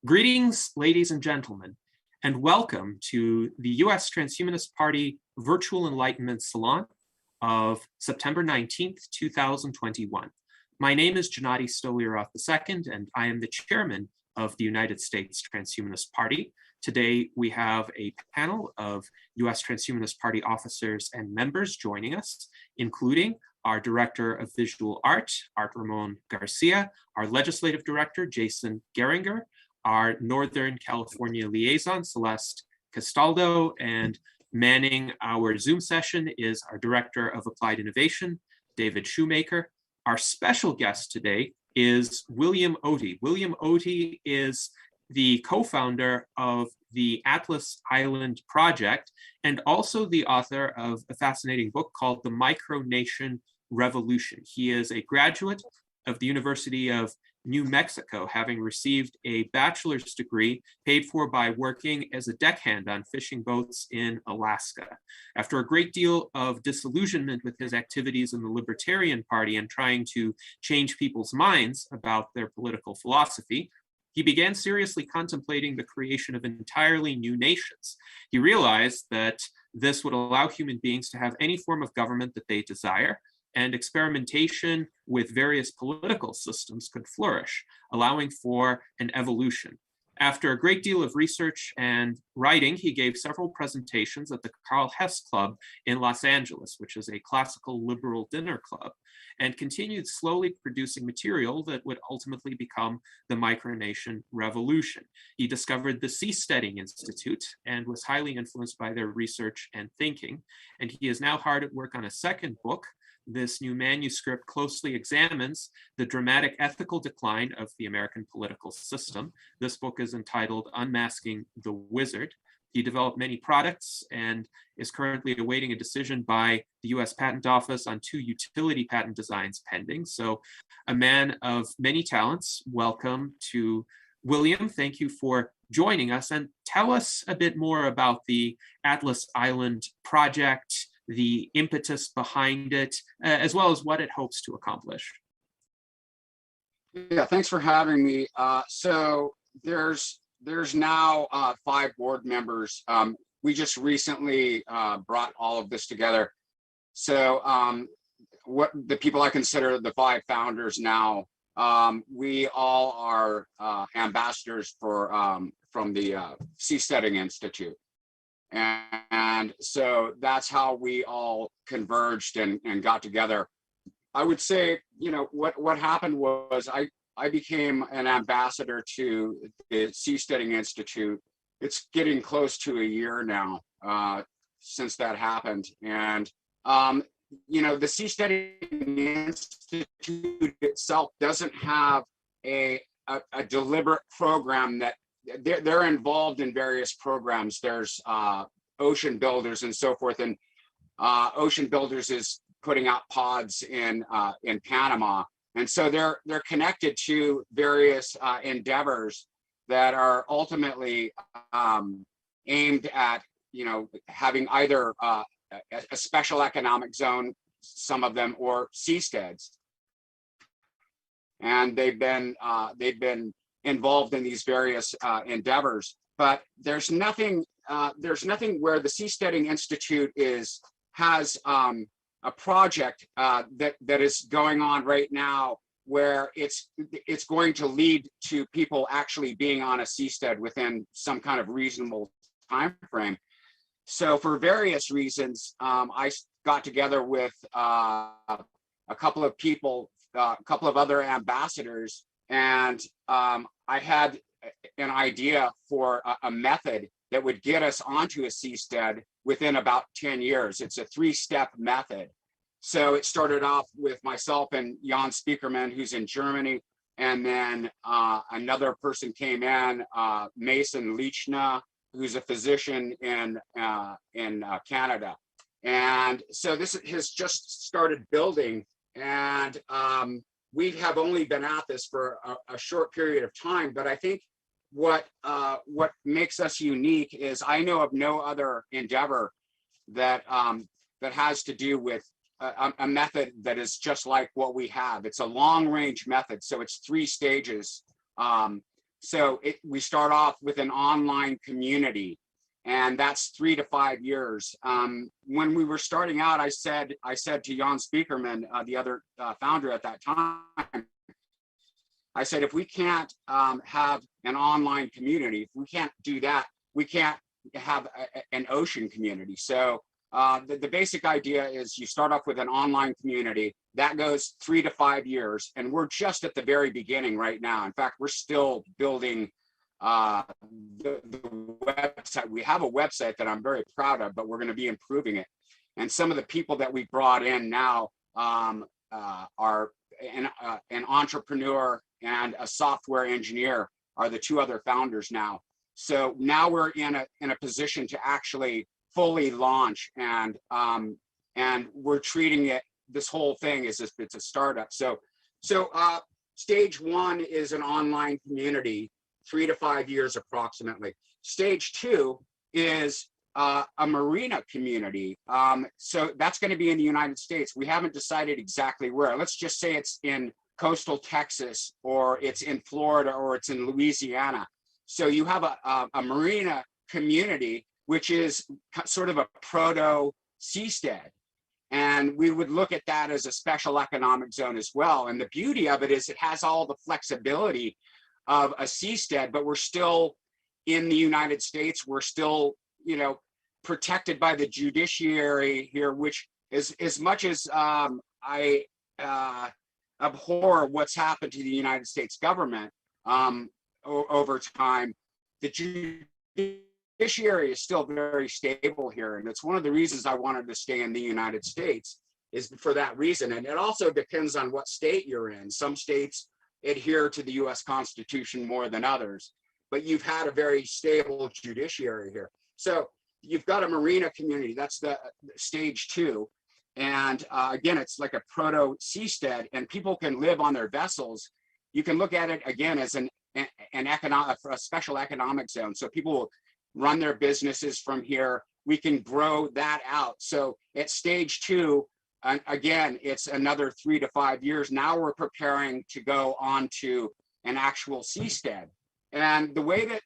Greetings, ladies and gentlemen, and welcome to the U.S. Transhumanist Party Virtual Enlightenment Salon of September 19th, 2021. My name is Gennady Stoliarov II, and I am the chairman of the United States Transhumanist Party. Today, we have a panel of U.S. Transhumanist Party officers and members joining us, including our Director of Visual Art, Art Ramon Garcia, our Legislative Director, Jason Geringer, our Northern California liaison, Celeste Castaldo, and manning our Zoom session is our Director of Applied Innovation, David Shoemaker. Our special guest today is William Otey. William Otey is the co-founder of the Atlas Island Project and also the author of a fascinating book called The Micronation Revolution. He is a graduate of the University of New Mexico, having received a bachelor's degree paid for by working as a deckhand on fishing boats in Alaska. After a great deal of disillusionment with his activities in the Libertarian Party and trying to change people's minds about their political philosophy, he began seriously contemplating the creation of entirely new nations. He realized that this would allow human beings to have any form of government that they desire, and experimentation with various political systems could flourish, allowing for an evolution. After a great deal of research and writing, he gave several presentations at the Carl Hess Club in Los Angeles, which is a classical liberal dinner club, and continued slowly producing material that would ultimately become the Micronation Revolution. He discovered the Seasteading Institute and was highly influenced by their research and thinking, and he is now hard at work on a second book. This new manuscript closely examines the dramatic ethical decline of the American political system. This book is entitled Unmasking the Wizard. He developed many products and is currently awaiting a decision by the US Patent Office on 2 utility patent designs pending. So a man of many talents. Welcome to William. Thank you for joining us, and tell us a bit more about the Atlas Island Project, the impetus behind it, as well as what it hopes to accomplish. Yeah, thanks for having me. So there's now 5 board members. We just recently brought all of this together. So what the people I consider the 5 founders now, we all are ambassadors for from the Seasteading Institute. And so that's how we all converged and got together. I would say, you know, what happened was I became an ambassador to the Seasteading Institute. It's getting close to a year now since that happened. And, you know, the Seasteading Institute itself doesn't have a deliberate program that they're involved in various programs. There's Ocean Builders and so forth, and Ocean Builders is putting out pods in Panama, and so they're connected to various endeavors that are ultimately aimed at, you know, having either a special economic zone, some of them, or seasteads, and they've been involved in these various endeavors, but there's nothing where the Seasteading Institute has a project that is going on right now where it's going to lead to people actually being on a seastead within some kind of reasonable time frame. So for various reasons, I got together with a couple of people, a couple of other ambassadors, and I had an idea for a method that would get us onto a seastead within about 10 years. It's a 3-step method. So it started off with myself and Jan Spiekerman, who's in Germany, and then another person came in, Mason Lichna, who's a physician in Canada. And so this has just started building, and we have only been at this for a short period of time, but I think what makes us unique is I know of no other endeavor that has to do with a method that is just like what we have. It's a long-range method, so it's 3 stages. So we start off with an online community, and that's 3 to 5 years. When we were starting out, I said to Jan Spiekerman, the other founder at that time, I said, if we can't have an online community, if we can't do that, we can't have an ocean community. So the basic idea is you start off with an online community that goes 3 to 5 years, and we're just at the very beginning right now. In fact, we're still building the website. We have a website that I'm very proud of, but we're going to be improving it. And some of the people that we brought in now are an entrepreneur and a software engineer are the 2 other founders now. So now we're in a position to actually fully launch, and we're treating it, this whole thing is just, it's a startup. So stage 1 is an online community, 3 to 5 years approximately. Stage 2 is a marina community. So that's going to be in the United States. We haven't decided exactly where. Let's just say it's in coastal Texas, or it's in Florida, or it's in Louisiana. So you have a marina community, which is sort of a proto seastead. And we would look at that as a special economic zone as well. And the beauty of it is it has all the flexibility of a seastead, but we're still in the United States. We're still, protected by the judiciary here, which is, as much as I abhor what's happened to the United States government over time, the judiciary is still very stable here. And it's one of the reasons I wanted to stay in the United States, is for that reason. And it also depends on what state you're in. Some states adhere to the US Constitution more than others, but you've had a very stable judiciary here. So you've got a marina community, that's the stage 2. And again, it's like a proto seastead, and people can live on their vessels. You can look at it again as a special economic zone. So people will run their businesses from here. We can grow that out. So at stage 2, again, it's another 3 to 5 years. Now we're preparing to go on to an actual seastead. And the way that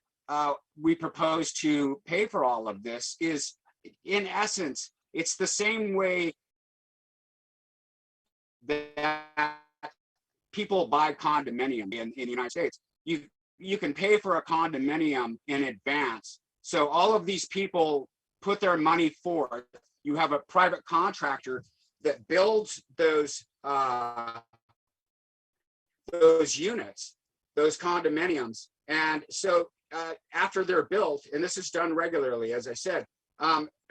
we propose to pay for all of this is, in essence, it's the same way that people buy condominium in the United States. You can pay for a condominium in advance. So all of these people put their money forth. You have a private contractor that builds those units, those condominiums. And so after they're built, and this is done regularly, as I said,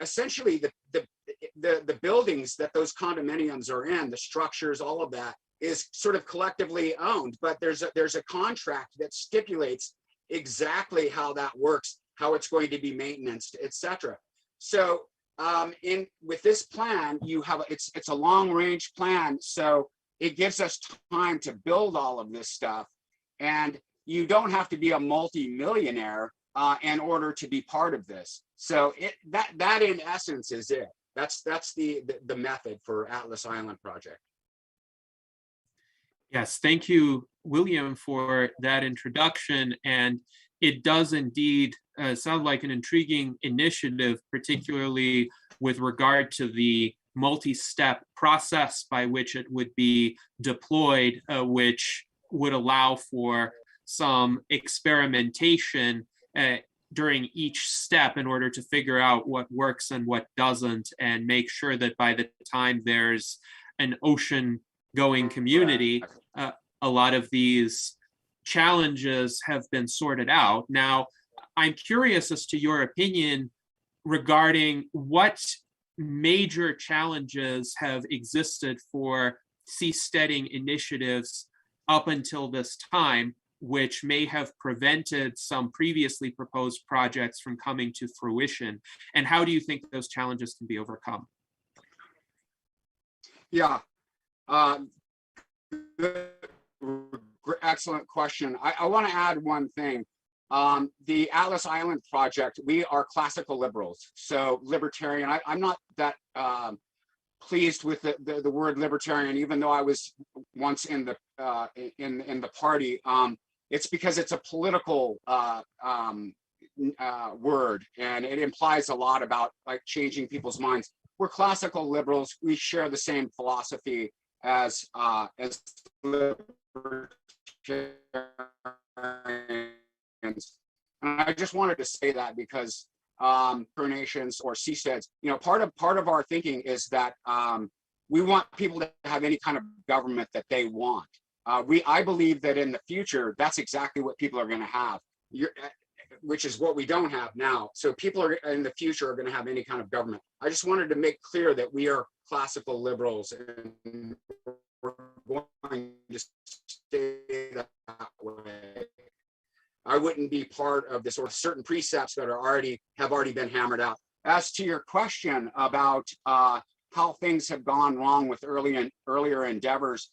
essentially the buildings that those condominiums are in, the structures, all of that is sort of collectively owned, but there's a contract that stipulates exactly how that works, how it's going to be maintained, etc. So with this plan, it's a long range plan, so it gives us time to build all of this stuff, and you don't have to be a multi-millionaire in order to be part of this. So that in essence is it. That's the method for Atlas Island project. Yes, thank you, William, for that introduction. And it does indeed sound like an intriguing initiative, particularly with regard to the multi-step process by which it would be deployed, which would allow for some experimentation during each step in order to figure out what works and what doesn't, and make sure that by the time there's an ocean-going community, a lot of these challenges have been sorted out. Now, I'm curious as to your opinion regarding what major challenges have existed for seasteading initiatives up until this time, which may have prevented some previously proposed projects from coming to fruition. And how do you think those challenges can be overcome? Yeah, excellent question. I want to add one thing. The Atlas Island project, we are classical liberals, so libertarian. I'm not that pleased with the word libertarian, even though I was once in the party. it's because it's a political word, and it implies a lot about like changing people's minds. We're classical liberals. We share the same philosophy as libertarians. And I just wanted to say that because Micronations or seasteads, part of our thinking is that we want people to have any kind of government that they want. I believe that in the future, that's exactly what people are going to have, which is what we don't have now. So people are in the future are going to have any kind of government. I just wanted to make clear that we are classical liberals and we're going to stay that way. I wouldn't be part of this, or certain precepts that have already been hammered out. As to your question about how things have gone wrong with earlier endeavors,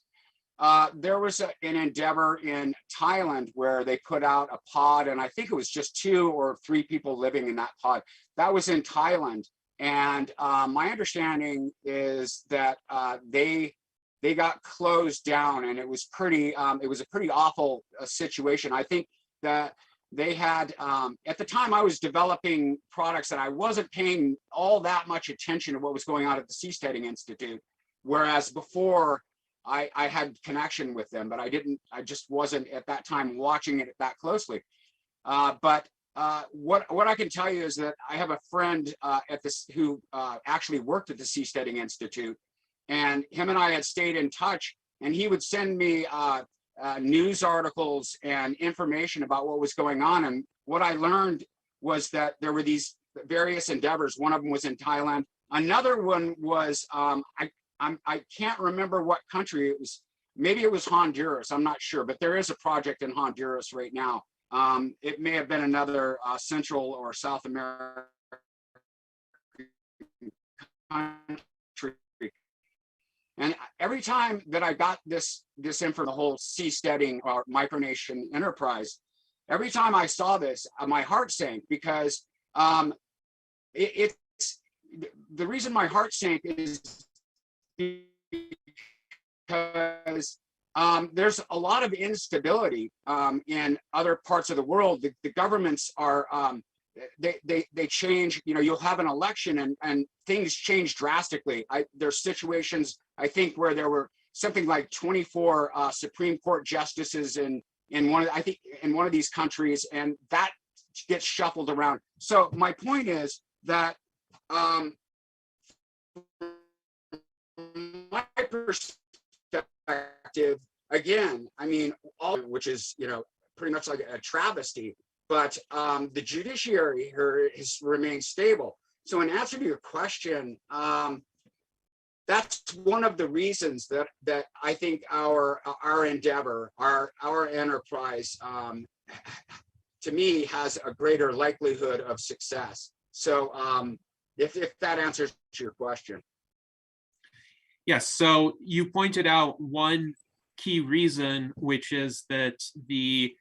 there was an endeavor in Thailand where they put out a pod, and I think it was just 2 or 3 people living in that pod. That was in Thailand, and my understanding is that they got closed down, and it was a pretty awful situation. I think that they had, at the time I was developing products and I wasn't paying all that much attention to what was going on at the Seasteading Institute, whereas before I had connection with them, but I just wasn't at that time watching it that closely. But what I can tell you is that I have a friend who actually worked at the Seasteading Institute, and him and I had stayed in touch, and he would send me news articles and information about what was going on. And what I learned was that there were these various endeavors. One of them was in Thailand. Another one was, I can't remember what country it was. Maybe it was Honduras, I'm not sure, but there is a project in Honduras right now. It may have been another Central or South American country. And every time that I got this info, the whole seasteading or micronation enterprise, every time I saw this, my heart sank, because it's the reason my heart sank is because there's a lot of instability in other parts of the world. The governments are they change. You'll have an election and things change drastically. There's situations, I think, where there were something like 24 Supreme Court justices in one of these countries, and that gets shuffled around. So my point is that my perspective, again, which is pretty much like a travesty, but the judiciary has remained stable. So in answer to your question, that's one of the reasons that I think our endeavor, our enterprise, to me, has a greater likelihood of success. So if that answers your question. Yes, so you pointed out one key reason, which is that the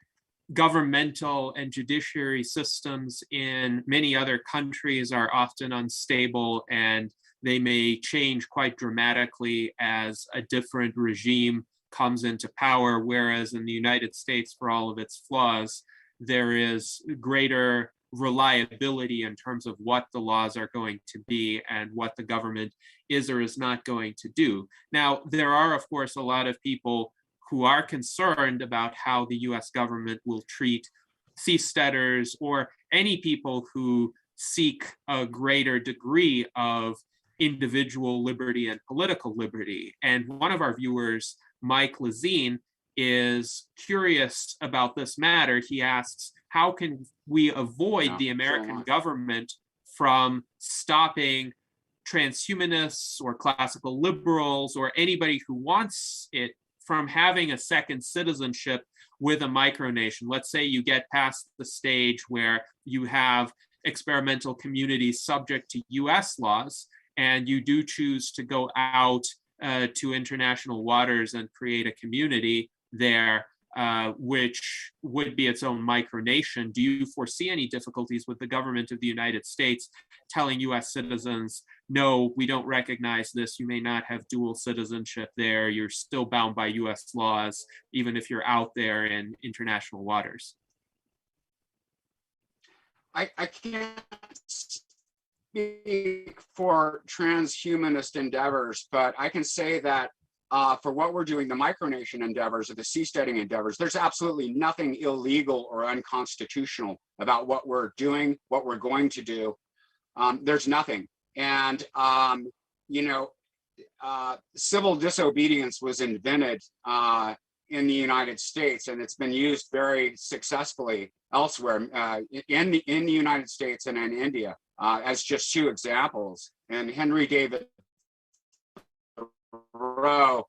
governmental and judiciary systems in many other countries are often unstable, and they may change quite dramatically as a different regime comes into power, whereas in the United States, for all of its flaws, there is greater reliability in terms of what the laws are going to be and what the government is or is not going to do. Now, there are, of course, a lot of people who are concerned about how the US government will treat seasteaders or any people who seek a greater degree of individual liberty and political liberty. And one of our viewers, Mike Lazine, is curious about this matter. He asks, how can we avoid the American government from stopping transhumanists or classical liberals or anybody who wants it from having a second citizenship with a micronation? Let's say you get past the stage where you have experimental communities subject to US laws, and you do choose to go out to international waters and create a community there. which would be its own micronation. Do you foresee any difficulties with the government of the United States telling US citizens, no, we don't recognize this, you may not have dual citizenship there, you're still bound by US laws, even if you're out there in international waters? I can't speak for transhumanist endeavors, but I can say that for what we're doing, the micronation endeavors or the seasteading endeavors, there's absolutely nothing illegal or unconstitutional about what we're doing, what we're going to do. There's nothing. And, civil disobedience was invented in the United States, and it's been used very successfully elsewhere in the United States and in India as just two examples. And Henry David Thoreau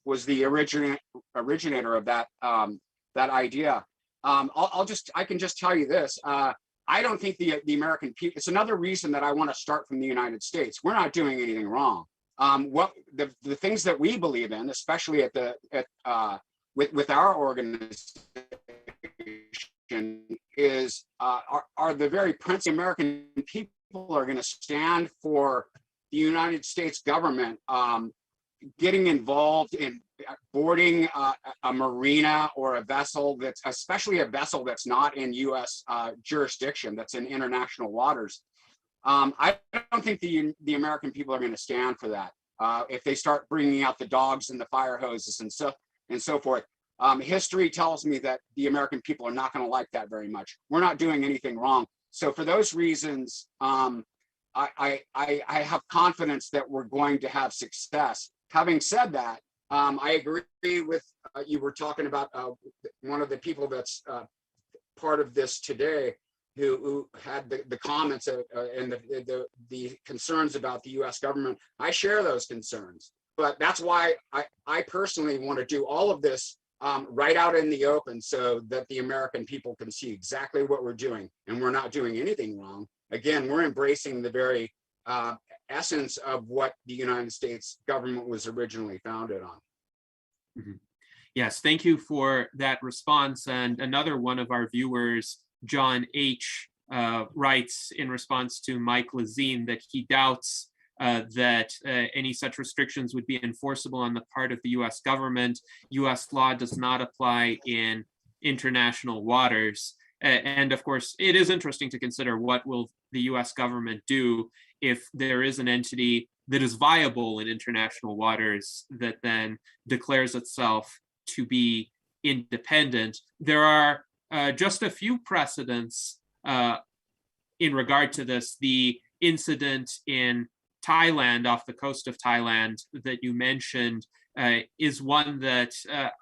was the originator of that that idea. I can just tell you this. I don't think the American people. It's another reason that I want to start from the United States. We're not doing anything wrong. What the things that we believe in, especially with our organization, is are the very principles. American people are going to stand for the United States government getting involved in boarding a marina or a vessel that's, especially a vessel that's not in U.S. Jurisdiction, that's in international waters. I don't think the American people are going to stand for that. If they start bringing out the dogs and the fire hoses and so forth. History tells me that the American people are not going to like that very much. We're not doing anything wrong. So for those reasons, I have confidence that we're going to have success. Having said that, I agree with you were talking about one of the people that's part of this today who had the comments and the concerns about the U.S. government. I share those concerns, but that's why I personally want to do all of this right out in the open so that the American people can see exactly what we're doing, and we're not doing anything wrong. Again, we're embracing the very essence of what the United States government was originally founded on. Mm-hmm. Yes, thank you for that response. And another one of our viewers, John H., writes in response to Mike Lazine that he doubts that any such restrictions would be enforceable on the part of the US government. US law does not apply in international waters. And of course, it is interesting to consider what will the US government do if there is an entity that is viable in international waters that then declares itself to be independent. There are just a few precedents in regard to this. The incident in Thailand, off the coast of Thailand, that you mentioned is one that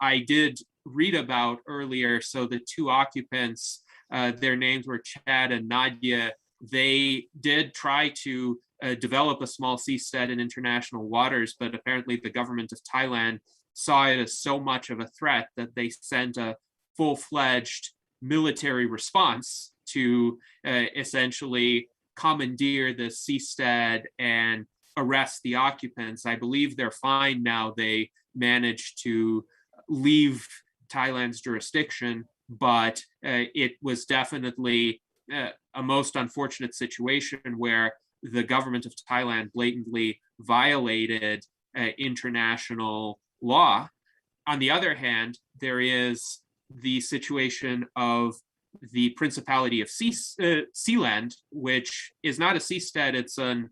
I did read about earlier. So the two occupants, their names were Chad and Nadia. They did try to develop a small seastead in international waters, but apparently the government of Thailand saw it as so much of a threat that they sent a full-fledged military response to essentially commandeer the seastead and arrest the occupants. I believe they're fine now. They managed to leave Thailand's jurisdiction, but it was definitely a most unfortunate situation where the government of Thailand blatantly violated international law. On the other hand, there is the situation of the Principality of Sealand, which is not a seastead, it's an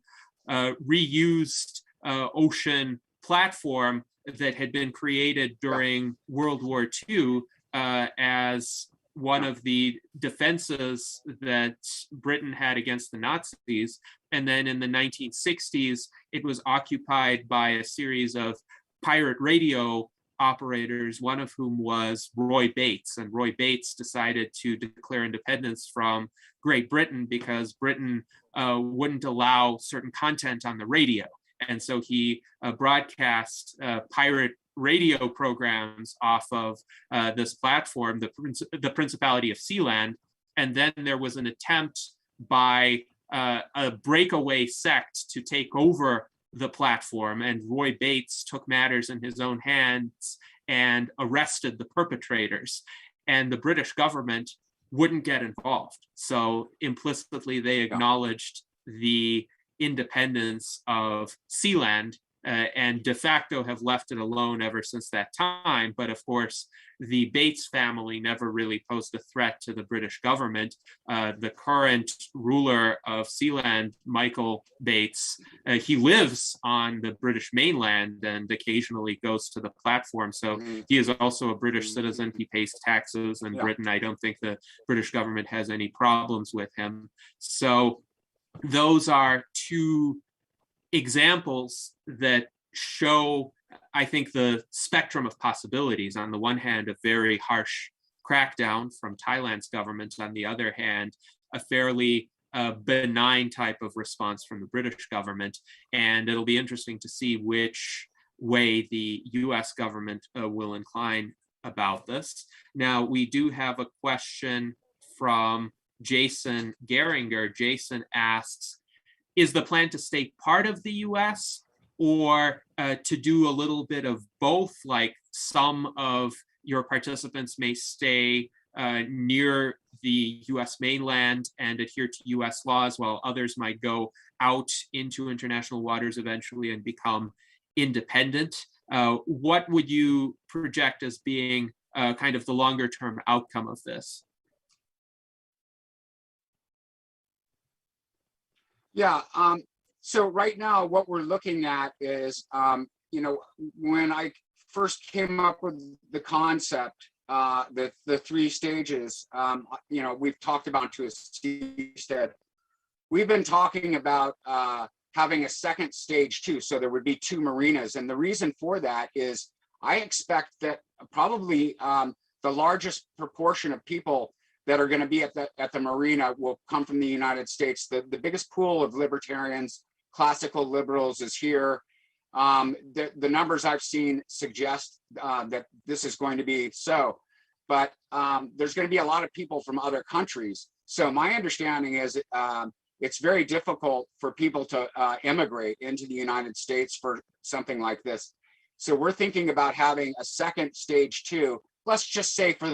reused ocean platform that had been created during World War II as one of the defenses that Britain had against the Nazis. And then in the 1960s, it was occupied by a series of pirate radio operators, one of whom was Roy Bates. And Roy Bates decided to declare independence from Great Britain because Britain wouldn't allow certain content on the radio. And so he broadcast pirate radio programs off of this platform, the Principality of Sealand. And then there was an attempt by a breakaway sect to take over the platform, and Roy Bates took matters in his own hands and arrested the perpetrators, and the British government wouldn't get involved. So implicitly, they acknowledged the independence of Sealand, and de facto have left it alone ever since that time. But of course, the Bates family never really posed a threat to the British government. The current ruler of Sealand, Michael Bates, he lives on the British mainland and occasionally goes to the platform. So he is also a British citizen. He pays taxes in Britain. I don't think the British government has any problems with him. So those are two examples that show, I think, the spectrum of possibilities. On the one hand, a very harsh crackdown from Thailand's government. On the other hand, a fairly benign type of response from the British government. And it'll be interesting to see which way the US government will incline about this. Now, we do have a question from Jason Geringer. Jason asks, is the plan to stay part of the US or to do a little bit of both, like some of your participants may stay near the US mainland and adhere to US laws, while others might go out into international waters eventually and become independent? What would you project as being kind of the longer term outcome of this? Yeah, so right now what we're looking at is, when I first came up with the concept, the three stages, we've talked about to a seastead. We've been talking about having a second stage too, so there would be two marinas. And the reason for that is I expect that probably the largest proportion of people that are going to be at the marina will come from the United States. The biggest pool of libertarians, classical liberals, is here. The numbers I've seen suggest that this is going to be so, but there's going to be a lot of people from other countries. So my understanding is it's very difficult for people to immigrate into the United States for something like this. So we're thinking about having a second stage too. Let's just say for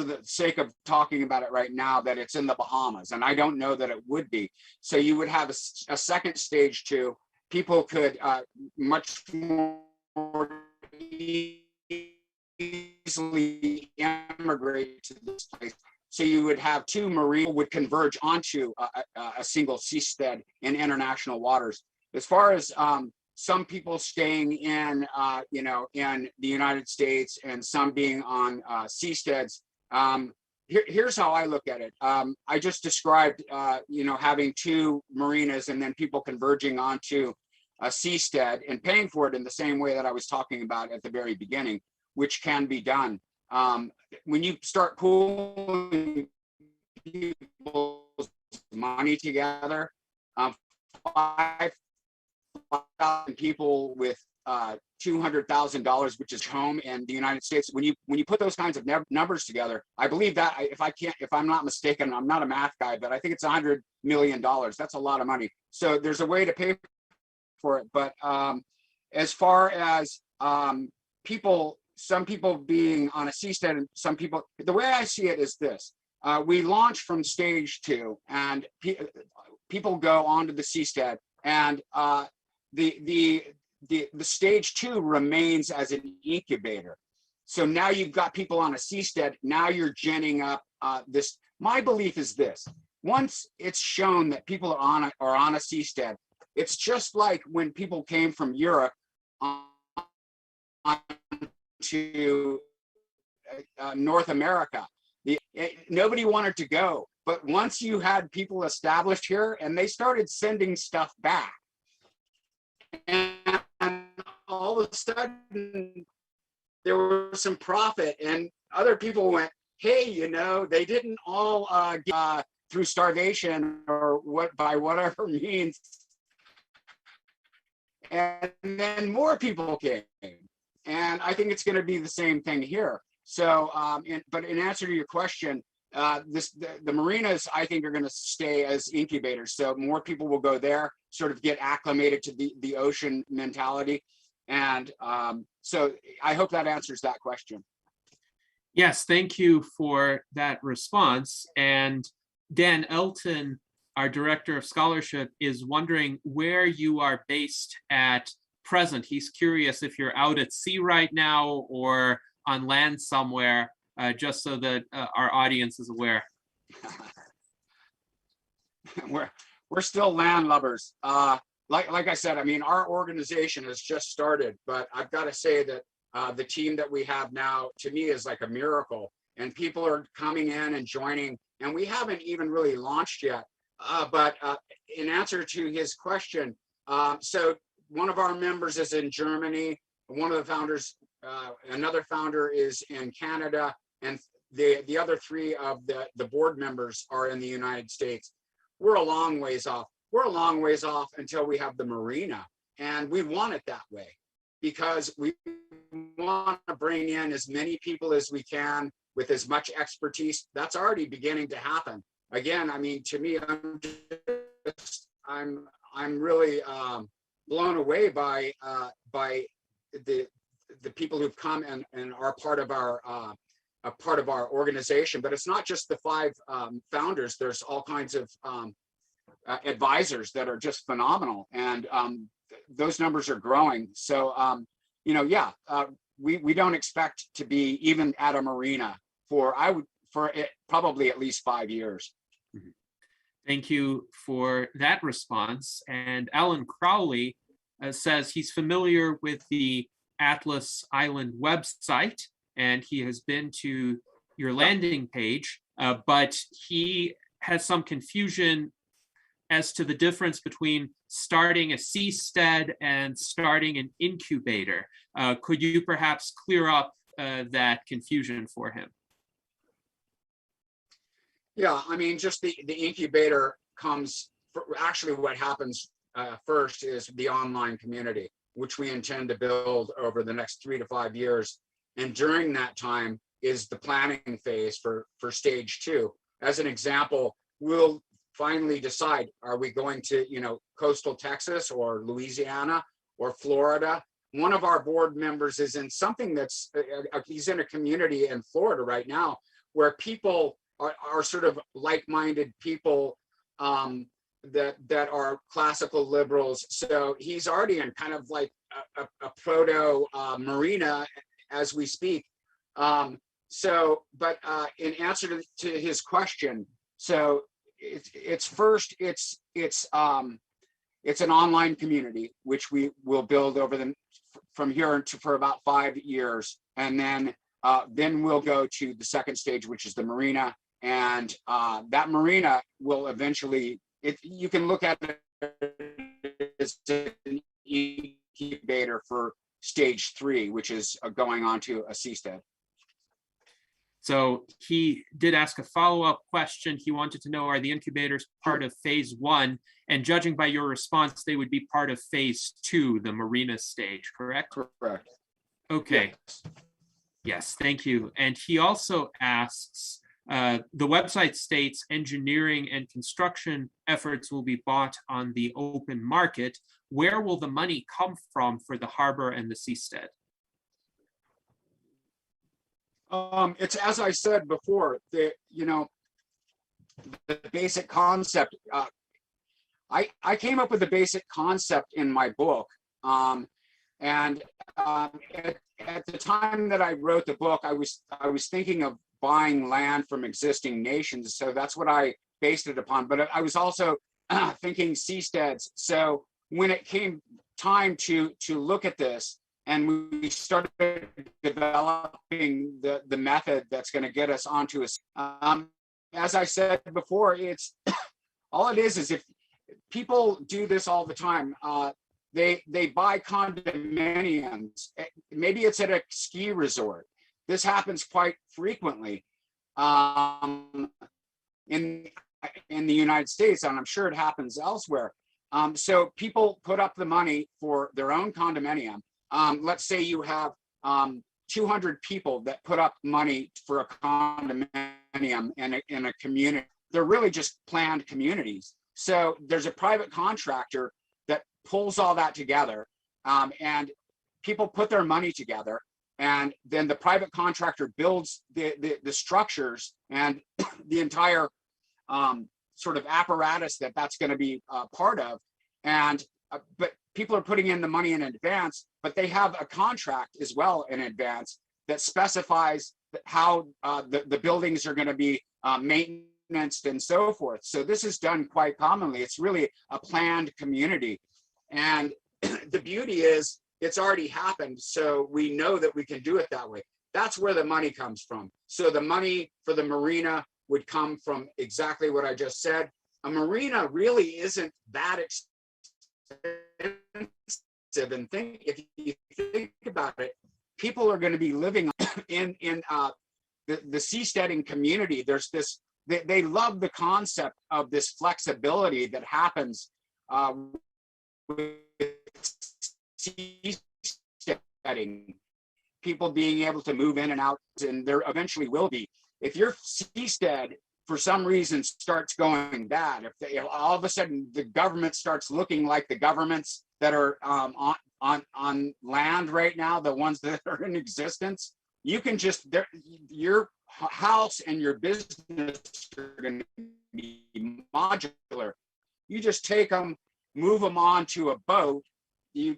the sake of talking about it right now, that it's in the Bahamas, and I don't know that it would be. So you would have a second stage too. People could much more easily immigrate to this place. So you would have two marinas would converge onto a single seastead in international waters. As far as some people staying in, in the United States and some being on seasteads. Here's how I look at it. I just described, having two marinas and then people converging onto a seastead and paying for it in the same way that I was talking about at the very beginning, which can be done. When you start pooling people's money together, 5,000 people with $200,000, which is home in the United States. When you put those kinds of numbers together, I believe that if I'm not mistaken, I'm not a math guy, but I think it's $100 million. That's a lot of money. So there's a way to pay for it. But as far as some people being on a seastead and some people, the way I see it is this: we launch from stage two, and people go onto the seastead, and the stage two remains as an incubator. So now you've got people on a seastead. Now you're ginning up this. My belief is this: once it's shown that people are on a seastead, it's just like when people came from Europe to North America. Nobody wanted to go, but once you had people established here, and they started sending stuff back, and all of a sudden there was some profit, and other people went, hey, they didn't all get through starvation or by whatever means, and then more people came. And I think it's going to be the same thing here. So, but in answer to your question, the marinas, I think, are going to stay as incubators. So more people will go there, sort of get acclimated to the ocean mentality. And so I hope that answers that question. Yes, thank you for that response. And Dan Elton, our Director of Scholarship, is wondering where you are based at present. He's curious if you're out at sea right now or on land somewhere, just so that our audience is aware. We're still landlubbers. Like I said, I mean, our organization has just started, but I've got to say that the team that we have now, to me, is like a miracle. And people are coming in and joining, and we haven't even really launched yet. But in answer to his question, so one of our members is in Germany. One of the founders, another founder is in Canada, and the other three of the board members are in the United States. We're a long ways off. We're a long ways off until we have the marina, and we want it that way because we want to bring in as many people as we can with as much expertise. That's already beginning to happen. Again, I mean, to me, I'm really blown away by the people who've come and are part of our a part of our organization. But it's not just the 5 founders. There's all kinds of advisors that are just phenomenal, and those numbers are growing. So you know, yeah, we don't expect to be even at a marina for probably at least 5 years. Thank you for that response. And Alan Crowley says he's familiar with the Atlas Island website, and he has been to your landing page, but he has some confusion as to the difference between starting a seastead and starting an incubator. Could you perhaps clear up that confusion for him? Yeah, I mean, just the incubator comes, actually what happens first is the online community, which we intend to build over the next 3 to 5 years. And during that time is the planning phase for stage 2. As an example, we'll finally decide, are we going to, you know, coastal Texas or Louisiana or Florida? One of our board members is in something that's, he's in a community in Florida right now where people are sort of like-minded people that are classical liberals. So he's already in kind of like a proto marina as we speak. So, but in answer to his question, so it's an online community which we will build over from here for about 5 years, and then we'll go to the second stage, which is the marina, and that marina will eventually. You can look at it as an incubator for stage 3, which is going on to a seastead. So he did ask a follow-up question. He wanted to know, are the incubators part of phase 1? And judging by your response, they would be part of phase 2, the marina stage, correct? Correct. Okay. Yes, thank you. And he also asks, the website states engineering and construction efforts will be bought on the open market. Where will the money come from for the harbor and the seastead? It's, as I said before, the basic concept. I came up with the basic concept in my book, and at the time that I wrote the book, I was thinking of buying land from existing nations, so that's what I based it upon. But I was also thinking seasteads. So when it came time to look at this, and we started developing the method that's going to get us onto a, as I said before, it's all it is if people do this all the time. They buy condominiums. Maybe it's at a ski resort. This happens quite frequently in the United States, and I'm sure it happens elsewhere. So people put up the money for their own condominium. Let's say you have 200 people that put up money for a condominium in a community. They're really just planned communities. So there's a private contractor that pulls all that together, and people put their money together, and then the private contractor builds the structures and the entire sort of apparatus that's going to be part of. And but people are putting in the money in advance, but they have a contract as well in advance that specifies how the buildings are going to be maintenanced and so forth. So this is done quite commonly. It's really a planned community. And the beauty is it's already happened. So we know that we can do it that way. That's where the money comes from. So the money for the marina would come from exactly what I just said. A marina really isn't that expensive. And if you think about it, people are going to be living in the seasteading community. There's this, they love the concept of this flexibility that happens with seasteading. People being able to move in and out, and there eventually will be. If your seastead for some reason starts going bad, if all of a sudden the government starts looking like the governments that are on land right now, the ones that are in existence, you can just, your house and your business are going to be modular. You just take them, move them onto a boat, you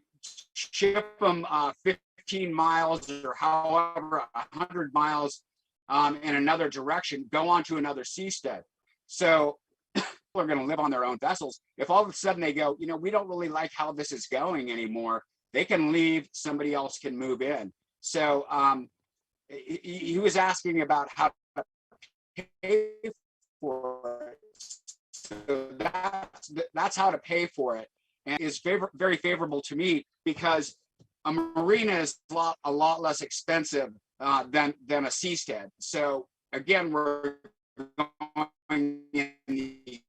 ship them 15 miles or however 100 miles in another direction, go on to another seastead. So people are going to live on their own vessels. If all of a sudden they go, you know, we don't really like how this is going anymore, they can leave, somebody else can move in. So he was asking about how to pay for it. So that's how to pay for it, and is very favorable to me, because a marina is a lot less expensive than a seastead. So again, we're going in the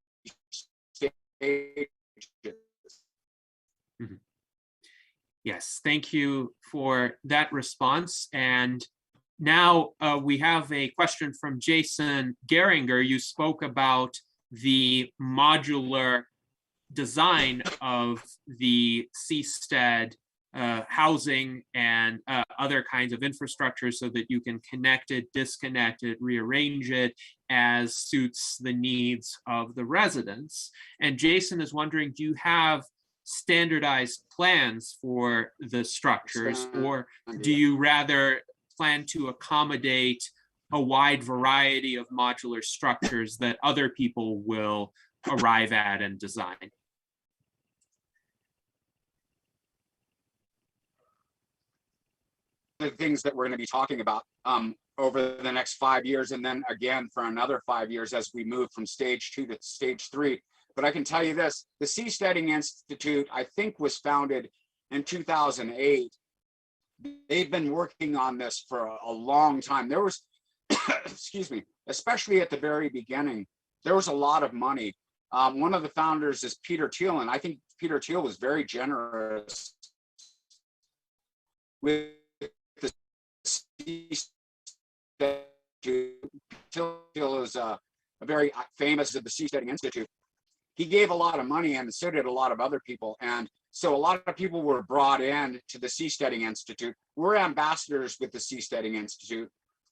stages. Mm-hmm. Yes, thank you for that response. And now we have a question from Jason Geringer. You spoke about the modular design of the seastead housing and other kinds of infrastructure, so that you can connect it, disconnect it, rearrange it as suits the needs of the residents. And Jason is wondering, do you have standardized plans for the structures, or do you rather plan to accommodate a wide variety of modular structures that other people will arrive at and design? The things that we're going to be talking about over the next 5 years, and then again for another 5 years as we move from stage 2 to stage 3. But I can tell you this, the Seasteading Institute, I think, was founded in 2008. They've been working on this for a long time. There was, excuse me, especially at the very beginning, there was a lot of money. One of the founders is Peter Thiel, and I think Peter Thiel was very generous with the Seasteading. Thiel is a very famous at the Seasteading Institute. He gave a lot of money, and so did a lot of other people. And so a lot of people were brought in to the Seasteading Institute. We're ambassadors with the Seasteading Institute.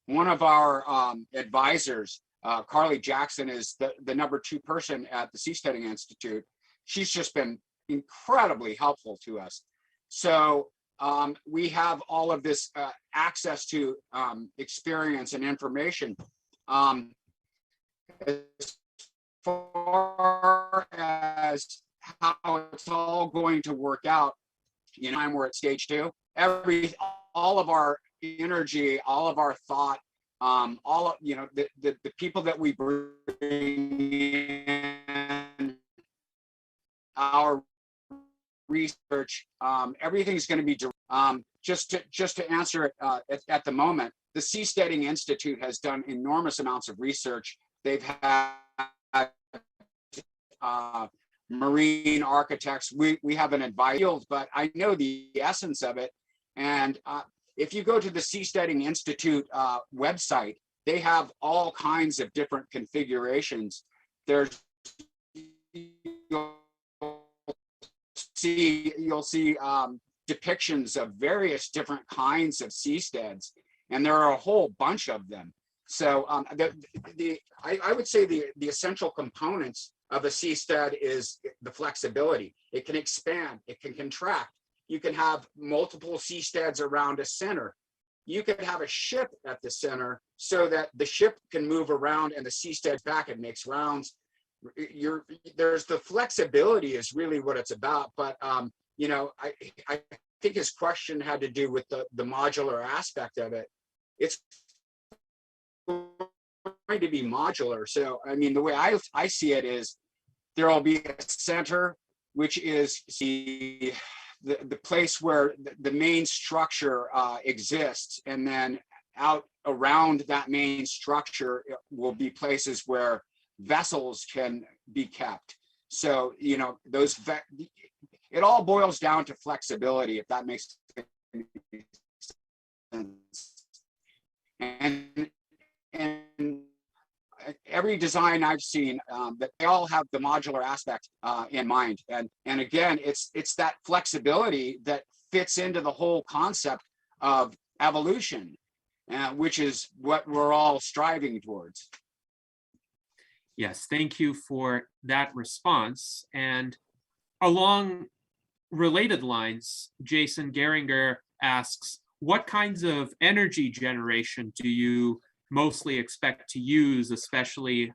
One of our advisors, Carly Jackson, is the #2 person at the Seasteading Institute. She's just been incredibly helpful to us. So we have all of this access to experience and information. As far as how it's all going to work out, you know, we're at stage 2. All of our energy, all of our thought, all of, you know, the people that we bring in, our research, everything's going to be just to answer it at the moment. The Seasteading Institute has done enormous amounts of research. They've had marine architects. We have an advisor, but I know the essence of it. And if you go to the Seasteading Institute website, they have all kinds of different configurations. You'll see depictions of various different kinds of seasteads, and there are a whole bunch of them. So I would say the essential components of a seastead is the flexibility. It can expand, it can contract. You can have multiple seasteads around a center. You could have a ship at the center so that the ship can move around and the seastead's back and makes rounds. There's the flexibility is really what it's about. But you know, I think his question had to do with the modular aspect of it. It's going to be modular. So I mean, the way I see it is there will be a center, which is the place where the main structure exists, and then out around that main structure will be places where vessels can be kept. So, you know, it all boils down to flexibility, if that makes sense. And every design I've seen, that they all have the modular aspect in mind. And again, it's that flexibility that fits into the whole concept of evolution, which is what we're all striving towards. Yes, thank you for that response. And along related lines, Jason Geringer asks, what kinds of energy generation do you mostly expect to use, especially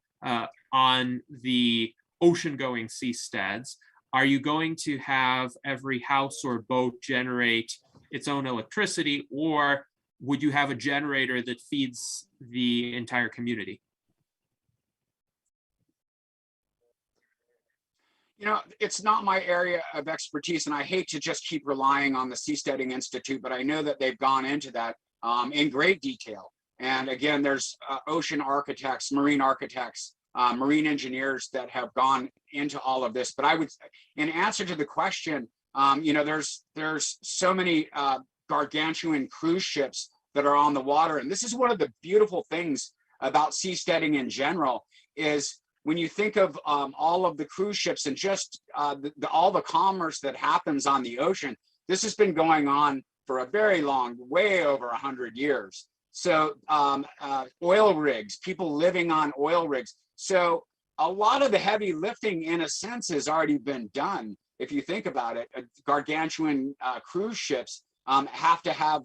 on the ocean-going seasteads? Are you going to have every house or boat generate its own electricity, or would you have a generator that feeds the entire community? You know, it's not my area of expertise, and I hate to just keep relying on the Seasteading Institute, but I know that they've gone into that in great detail. And again, there's ocean architects, marine engineers that have gone into all of this. But I would, in answer to the question, you know, there's so many gargantuan cruise ships that are on the water. And this is one of the beautiful things about seasteading in general, is when you think of all of the cruise ships and just all the commerce that happens on the ocean, this has been going on for a very long, way over 100 years. So oil rigs, people living on oil rigs. So a lot of the heavy lifting, in a sense, has already been done. If you think about it, gargantuan cruise ships have to have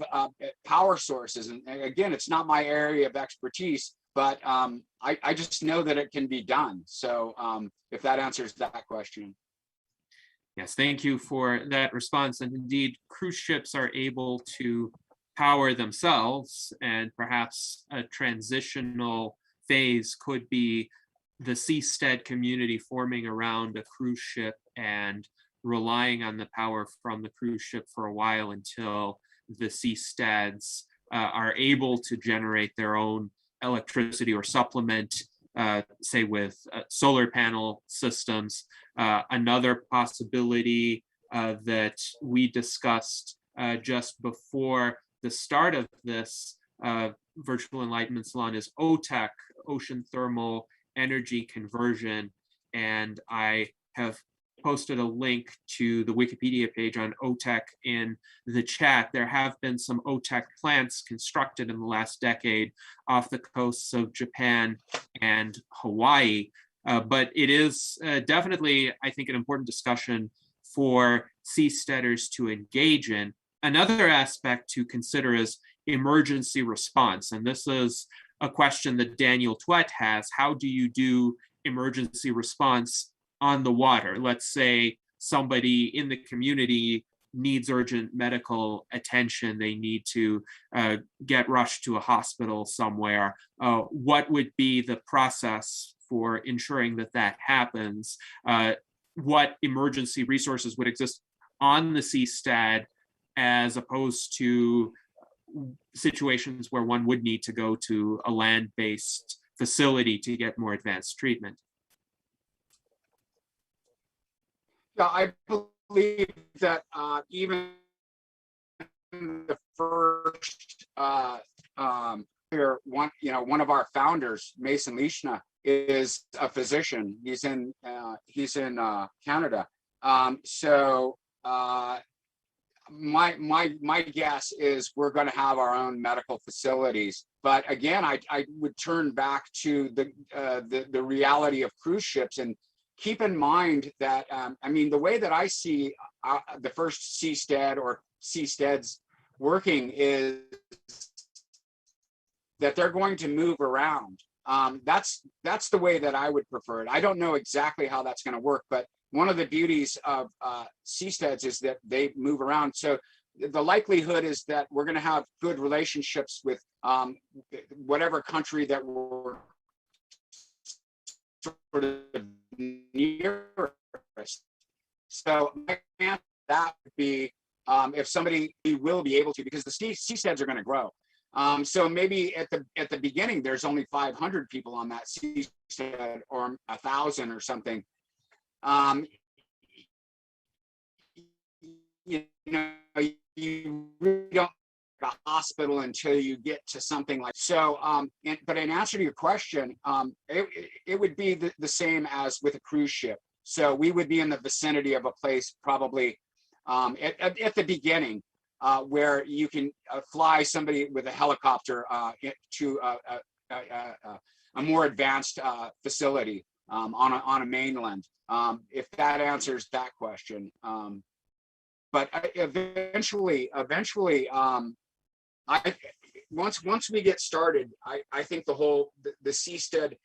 power sources. And again, it's not my area of expertise, but I just know that it can be done. So if that answers that question. Yes, thank you for that response. And indeed, cruise ships are able to power themselves, and perhaps a transitional phase could be the seastead community forming around a cruise ship and relying on the power from the cruise ship for a while until the seasteads are able to generate their own electricity or supplement, say with solar panel systems. Another possibility that we discussed just before the start of this virtual Enlightenment Salon is OTEC, Ocean Thermal Energy Conversion. And I have posted a link to the Wikipedia page on OTEC in the chat. There have been some OTEC plants constructed in the last decade off the coasts of Japan and Hawaii. But it is definitely, I think, an important discussion for seasteaders to engage in. Another aspect to consider is emergency response. And this is a question that Daniel Twett has. How do you do emergency response on the water? Let's say somebody in the community needs urgent medical attention. They need to get rushed to a hospital somewhere. What would be the process for ensuring that that happens? What emergency resources would exist on the seastead as opposed to situations where one would need to go to a land-based facility to get more advanced treatment? Yeah, I believe that even the first one of our founders, Mason Leishna, is a physician. He's in Canada. So my guess is we're going to have our own medical facilities. But again, I would turn back to the reality of cruise ships, and keep in mind that I mean, the way that I see the first seastead or seasteads working is that they're going to move around. That's the way that I would prefer it. I don't know exactly how that's going to work, but one of the beauties of seasteads is that they move around. So the likelihood is that we're going to have good relationships with whatever country that we're sort of nearest. So my answer to that would be if somebody, we will be able to, because the seasteads are going to grow. So maybe at the beginning there's only 500 people on that seastead, or 1,000 or something. You know, you really don't get a hospital until you get to something like so. But in answer to your question, it would be the same as with a cruise ship. So we would be in the vicinity of a place probably at the beginning where you can fly somebody with a helicopter to a more advanced facility on a mainland. If that answers that question. But eventually, once we get started, I think the seastead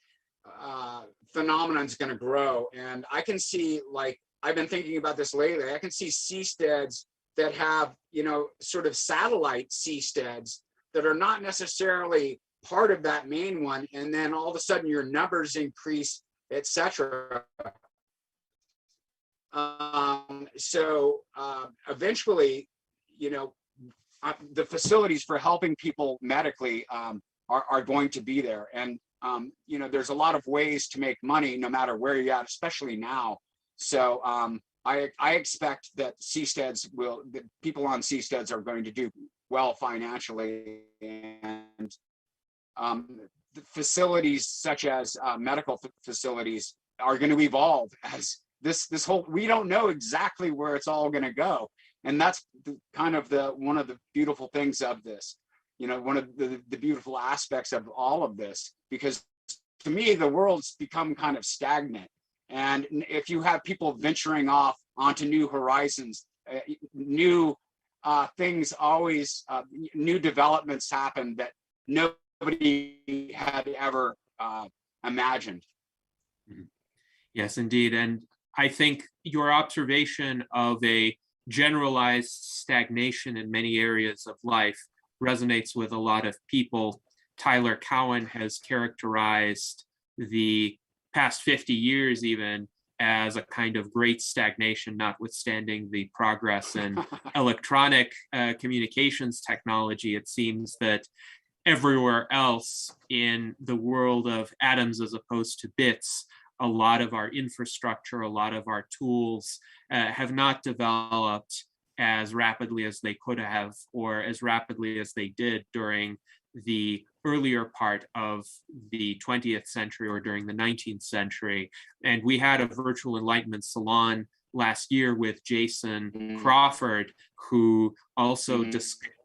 phenomenon is going to grow, and I can see, like, I've been thinking about this lately. I can see seasteads that have, you know, sort of satellite seasteads that are not necessarily part of that main one, and then all of a sudden your numbers increase, etc. So eventually, you know, the facilities for helping people medically are going to be there. And, you know, there's a lot of ways to make money no matter where you're at, especially now. So I expect that the people on seasteads are going to do well financially. And the facilities such as medical facilities are going to evolve as this whole, we don't know exactly where it's all going to go. And that's kind of one of the beautiful things of this, you know, one of the beautiful aspects of all of this, because to me, the world's become kind of stagnant. And if you have people venturing off onto new horizons, new things always, new developments happen that nobody had ever imagined. Yes, indeed. And I think your observation of a generalized stagnation in many areas of life resonates with a lot of people. Tyler Cowen has characterized the past 50 years even as a kind of great stagnation, notwithstanding the progress in electronic communications technology. It seems that everywhere else in the world of atoms as opposed to bits, a lot of our infrastructure, a lot of our tools have not developed as rapidly as they could have, or as rapidly as they did during the earlier part of the 20th century or during the 19th century. And we had a virtual Enlightenment Salon last year with Jason Crawford, who also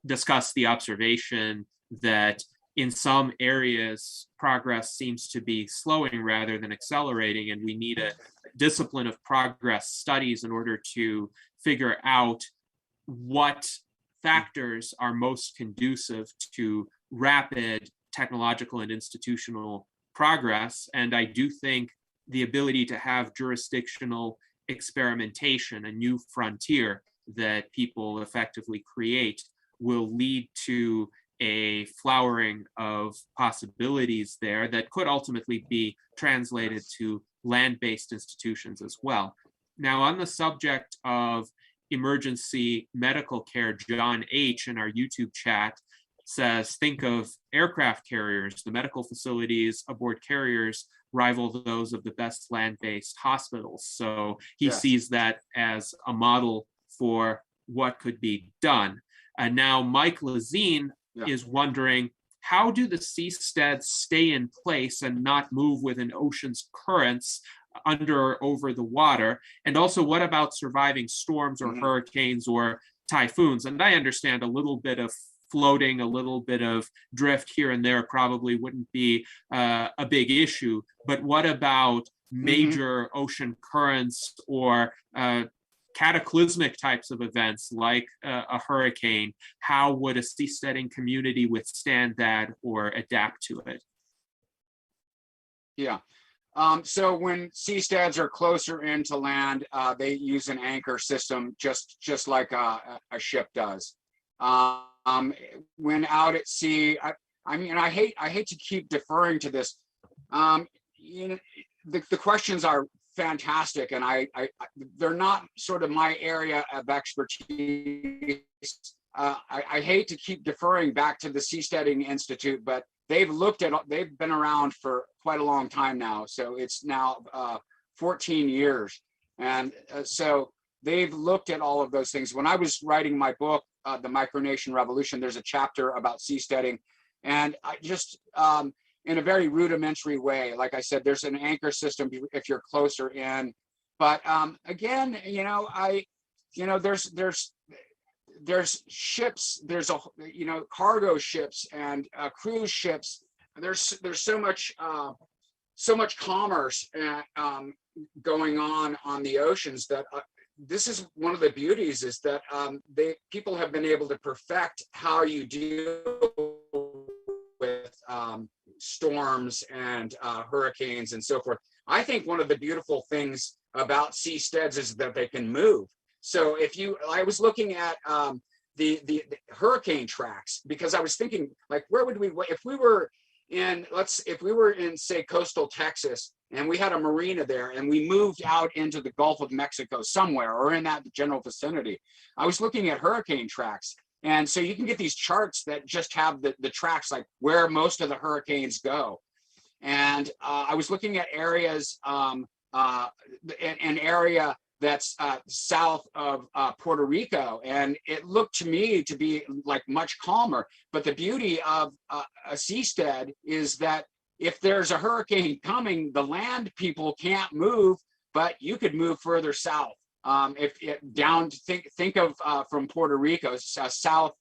discussed the observation that in some areas, progress seems to be slowing rather than accelerating, and we need a discipline of progress studies in order to figure out what factors are most conducive to rapid technological and institutional progress. And I do think the ability to have jurisdictional experimentation, a new frontier that people effectively create, will lead to a flowering of possibilities there that could ultimately be translated to land-based institutions as well. Now, on the subject of emergency medical care, John H. in our YouTube chat says, think of aircraft carriers. The medical facilities aboard carriers rival those of the best land-based hospitals. So he sees that as a model for what could be done. And now Mike Lazine is wondering, how do the seasteads stay in place and not move with an ocean's currents under or over the water? And also, what about surviving storms or hurricanes or typhoons. And I understand a little bit of floating, a little bit of drift here and there probably wouldn't be a big issue. But what about major ocean currents or cataclysmic types of events like a hurricane? How would a seasteading community withstand that or adapt to it? Yeah. So when seasteads are closer into land, they use an anchor system, just like a ship does. When out at sea, I mean, I hate to keep deferring to this. You know, the questions are fantastic, and they're not sort of my area of expertise. I hate to keep deferring back to the Seasteading Institute, but they've been around for quite a long time now. So it's now 14 years. And so they've looked at all of those things. When I was writing my book, The Micronation Revolution, there's a chapter about seasteading. And I just, in a very rudimentary way, like I said, there's an anchor system if you're closer in. But again, there's ships, there's cargo ships and cruise ships. There's so much commerce going on the oceans that this is one of the beauties, is that people have been able to perfect how you deal with storms and hurricanes and so forth. I think one of the beautiful things about seasteads is that they can move. So I was looking at the hurricane tracks, because I was thinking, like, where would if we were in, say, coastal Texas, and we had a marina there, and we moved out into the Gulf of Mexico somewhere, or in that general vicinity. I was looking at hurricane tracks. And so you can get these charts that just have the tracks, like where most of the hurricanes go. And I was looking at areas, an area that's south of Puerto Rico, and it looked to me to be like much calmer. But the beauty of a seastead is that if there's a hurricane coming, the land people can't move, but you could move further south. Think of from Puerto Rico, southeast,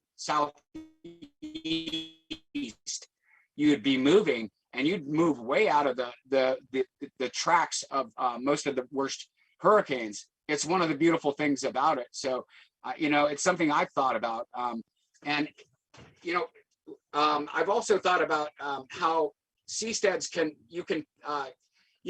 you'd be moving, and you'd move way out of the tracks of most of the worst hurricanes. It's one of the beautiful things about it. So, it's something I've thought about. I've also thought about how seasteads you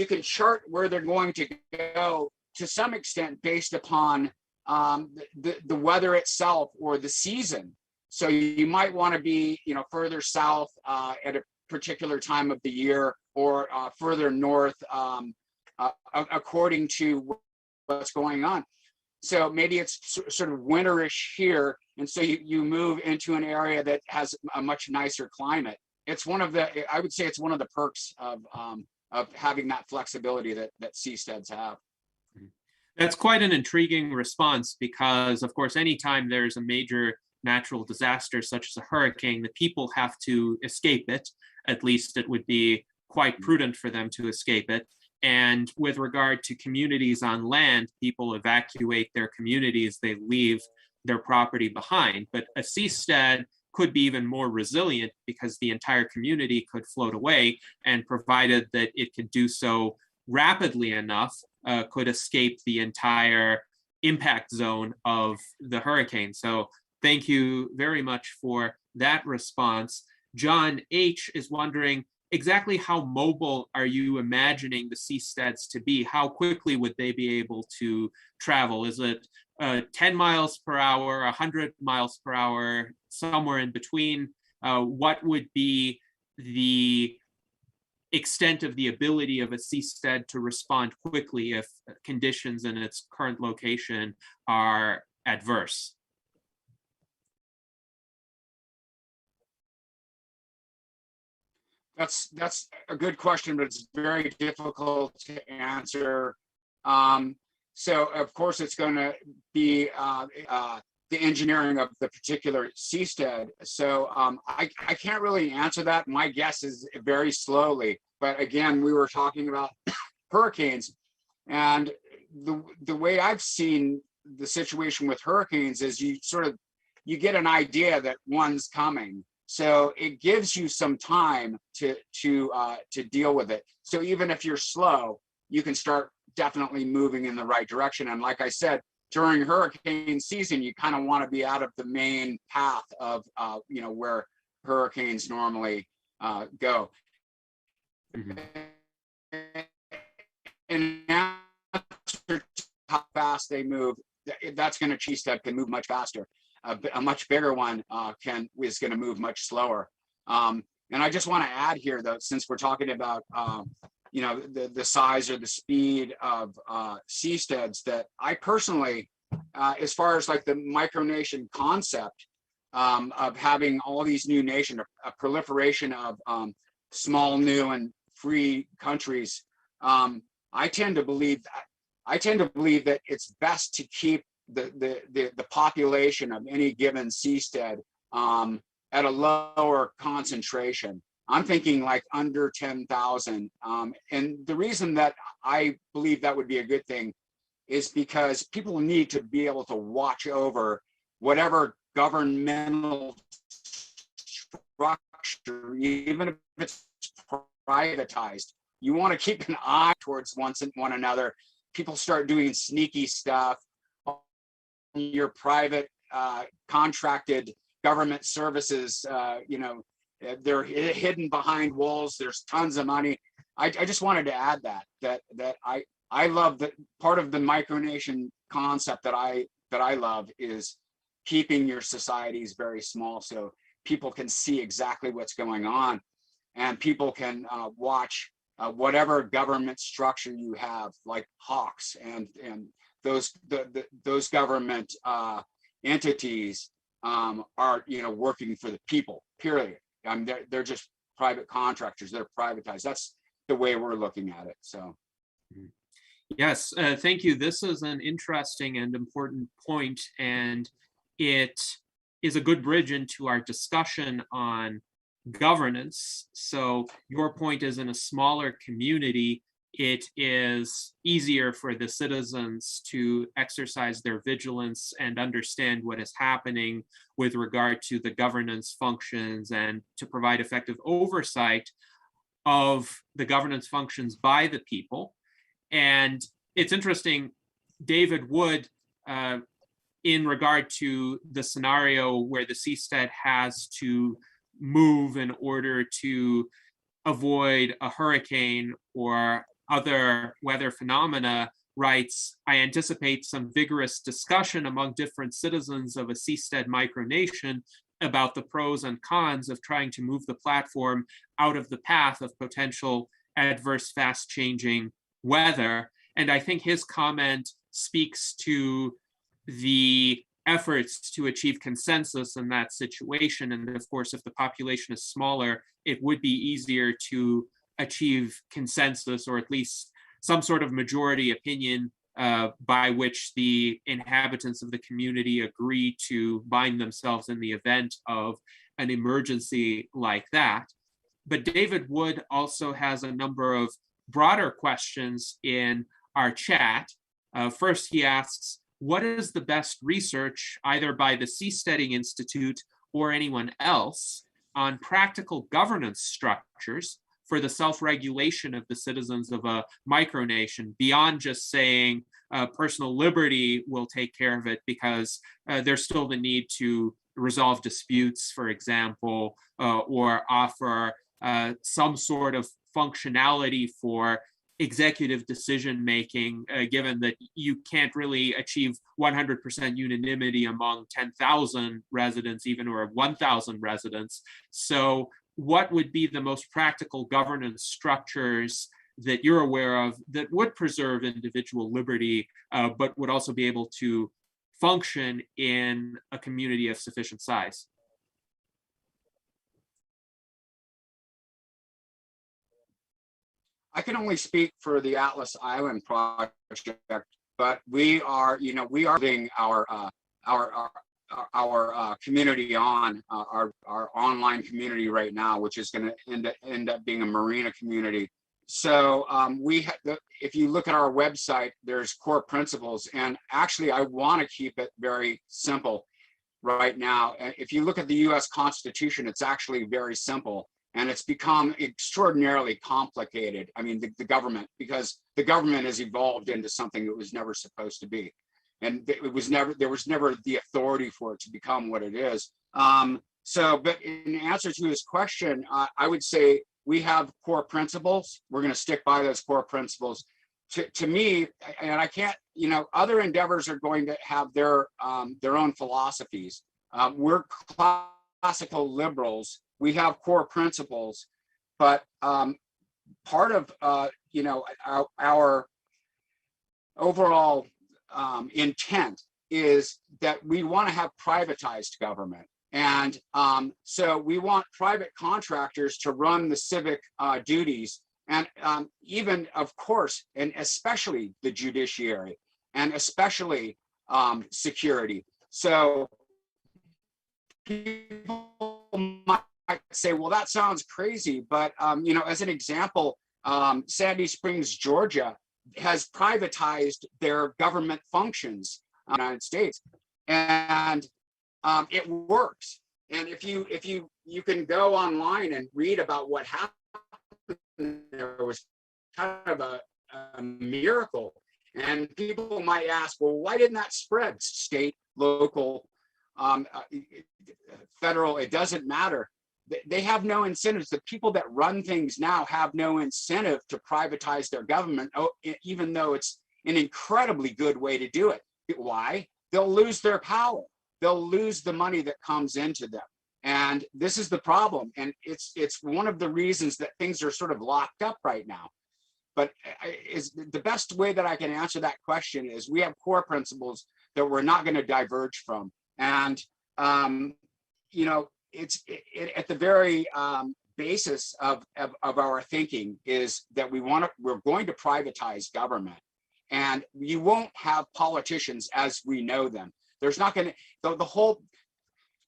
can chart where they're going to go to some extent based upon the weather itself or the season. So you might want to be, further south at a particular time of the year, or further north according to what's going on. So maybe it's sort of winterish here, and so you move into an area that has a much nicer climate. I would say it's one of the perks of having that flexibility that seasteads have. That's quite an intriguing response, because, of course, anytime there's a major natural disaster such as a hurricane, the people have to escape it. At least it would be quite prudent for them to escape it. And with regard to communities on land, people evacuate their communities, they leave their property behind. But a seastead could be even more resilient, because the entire community could float away, and provided that it could do so rapidly enough, could escape the entire impact zone of the hurricane. So thank you very much for that response. John H. is wondering, exactly how mobile are you imagining the seasteads to be? How quickly would they be able to travel? Is it 10 miles per hour, 100 miles per hour, somewhere in between? What would be the extent of the ability of a seastead to respond quickly if conditions in its current location are adverse? That's a good question, but it's very difficult to answer. So of course it's going to be the engineering of the particular seastead. So I can't really answer that. My guess is very slowly. But again, we were talking about hurricanes, and the way I've seen the situation with hurricanes is you get an idea that one's coming. So it gives you some time to deal with it. So even if you're slow, you can start definitely moving in the right direction. And like I said, during hurricane season, you kind of want to be out of the main path of where hurricanes normally go. And now how fast they move, that's going to seastead can move much faster. A much bigger one is going to move much slower. And I just want to add here, though, since we're talking about the size or the speed of seasteads, that I personally, as far as like the micronation concept of having all these new nations, a proliferation of small, new, and free countries, I tend to believe that it's best to keep the population of any given seastead at a lower concentration. I'm thinking like under 10,000. And the reason that I believe that would be a good thing is because people need to be able to watch over whatever governmental structure, even if it's privatized. You want to keep an eye towards one another. People start doing sneaky stuff on your private contracted government services. They're hidden behind walls. There's tons of money. I just wanted to add that I love that part of the micronation concept that I love is keeping your societies very small so people can see exactly what's going on, and people can watch whatever government structure you have, like hawks and those government entities are working for the people. Period. They're just private contractors. They're privatized. That's the way we're looking at it. So. Yes, thank you. This is an interesting and important point, and it is a good bridge into our discussion on governance. So your point is, in a smaller community, it is easier for the citizens to exercise their vigilance and understand what is happening with regard to the governance functions, and to provide effective oversight of the governance functions by the people. And it's interesting, David Wood, in regard to the scenario where the seastead has to move in order to avoid a hurricane or other weather phenomena, writes, I anticipate some vigorous discussion among different citizens of a seastead micronation about the pros and cons of trying to move the platform out of the path of potential adverse, fast-changing weather. And I think his comment speaks to the efforts to achieve consensus in that situation. And of course, if the population is smaller, it would be easier to achieve consensus, or at least some sort of majority opinion by which the inhabitants of the community agree to bind themselves in the event of an emergency like that. But David Wood also has a number of broader questions in our chat. First, he asks, what is the best research, either by the Seasteading Institute or anyone else, on practical governance structures for the self-regulation of the citizens of a micronation, beyond just saying personal liberty will take care of it, because there's still the need to resolve disputes, for example, or offer some sort of functionality for executive decision making, given that you can't really achieve 100% unanimity among 10,000 residents, even, or 1,000 residents. So what would be the most practical governance structures that you're aware of that would preserve individual liberty, but would also be able to function in a community of sufficient size? I can only speak for the Atlas Island project, but we are building our community on our online community right now, which is going to end up being a marina community. So if you look at our website, there's core principles, and actually I want to keep it very simple right now. If you look at the US Constitution, it's actually very simple, and it's become extraordinarily complicated. I mean, the government, because the government has evolved into something it was never supposed to be. And there was never the authority for it to become what it is. But in answer to his question, I would say we have core principles. We're going to stick by those core principles. To me, and I can't, other endeavors are going to have their own philosophies. We're classical liberals. We have core principles, but part of our overall intent is that we want to have privatized government. And so we want private contractors to run the civic duties, and even, of course, and especially the judiciary, and especially security. So people might say, well, that sounds crazy, but as an example, Sandy Springs, Georgia, has privatized their government functions in the United States, and it works. And if you can go online and read about what happened, there was kind of a miracle. And people might ask, well, why didn't that spread? State, local, federal, it doesn't matter. They have no incentives. The people that run things now have no incentive to privatize their government, even though it's an incredibly good way to do it. Why? They'll lose their power. They'll lose the money that comes into them. And this is the problem. And it's one of the reasons that things are sort of locked up right now. But is the best way that I can answer that question is we have core principles that we're not going to diverge from. And, it's at the very basis of our thinking is that we're going to privatize government, and you won't have politicians as we know them. There's not going to, the whole,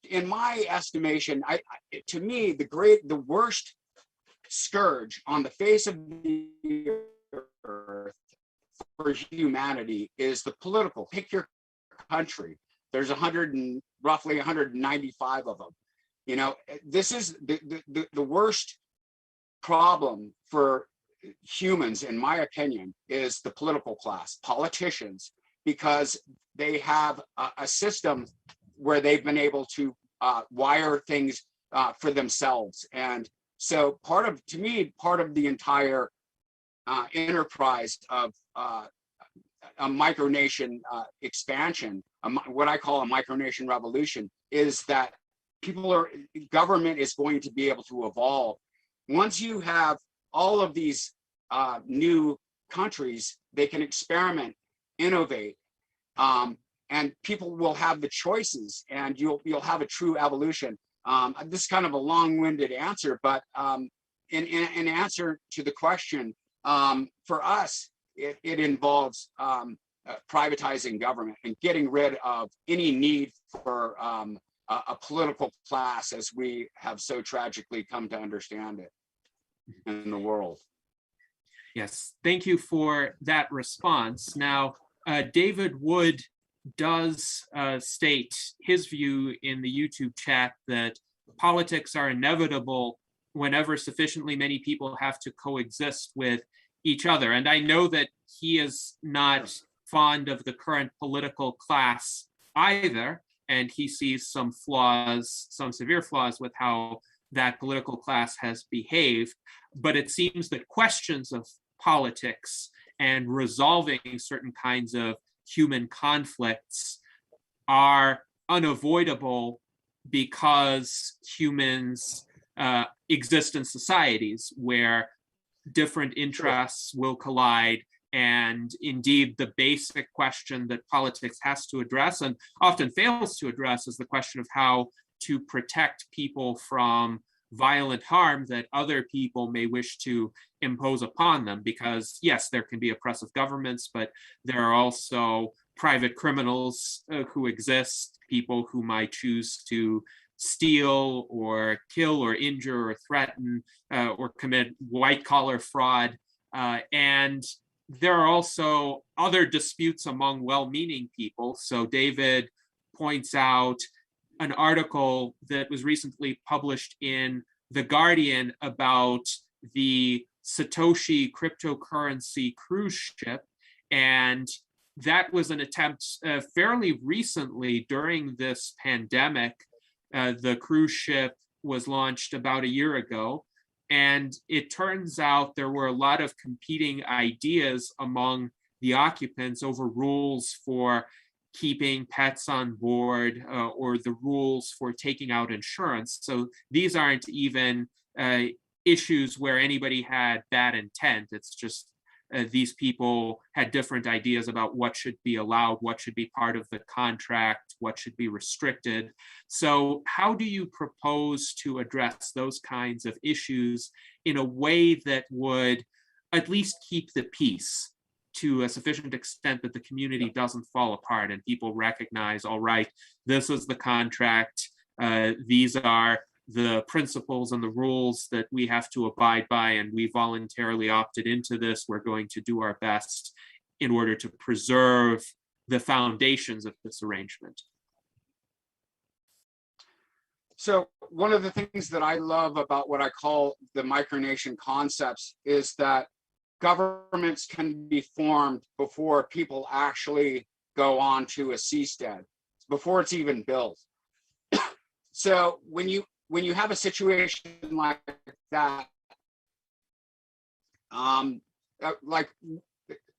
in my estimation, to me, the worst scourge on the face of the earth for humanity is the political. Pick your country. There's roughly 195 of them. This is the worst problem for humans, in my opinion, is the political class, politicians, because they have a system where they've been able to wire things for themselves. And so part of the entire enterprise of a micronation expansion, what I call a micronation revolution, is that government is going to be able to evolve. Once you have all of these new countries, they can experiment, innovate, and people will have the choices, and you'll have a true evolution. This is kind of a long-winded answer, but in answer to the question, for us, it involves privatizing government and getting rid of any need for a political class as we have so tragically come to understand it in the world. Yes, thank you for that response. Now, David Wood does state his view in the YouTube chat that politics are inevitable whenever sufficiently many people have to coexist with each other. And I know that he is not fond of the current political class either, and he sees some flaws, some severe flaws with how that political class has behaved. But it seems that questions of politics and resolving certain kinds of human conflicts are unavoidable because humans exist in societies where different interests will collide. And indeed, the basic question that politics has to address and often fails to address is the question of how to protect people from violent harm that other people may wish to impose upon them. Because yes, there can be oppressive governments, but there are also private criminals who exist, people who might choose to steal or kill or injure or threaten or commit white collar fraud And there are also other disputes among well-meaning people. So David points out an article that was recently published in The Guardian about the Satoshi cryptocurrency cruise ship. And that was an attempt fairly recently during this pandemic. The cruise ship was launched about a year ago. And it turns out there were a lot of competing ideas among the occupants over rules for keeping pets on board or the rules for taking out insurance. So these aren't even issues where anybody had bad intent. It's just these people had different ideas about what should be allowed, what should be part of the contract, what should be restricted. So how do you propose to address those kinds of issues in a way that would at least keep the peace to a sufficient extent that the community doesn't fall apart and people recognize, all right, this is the contract, these are the principles and the rules that we have to abide by, and we voluntarily opted into this. We're going to do our best in order to preserve the foundations of this arrangement. So one of the things that I love about what I call the micronation concepts is that governments can be formed before people actually go on to a seastead, before it's even built. So when you have a situation like that, like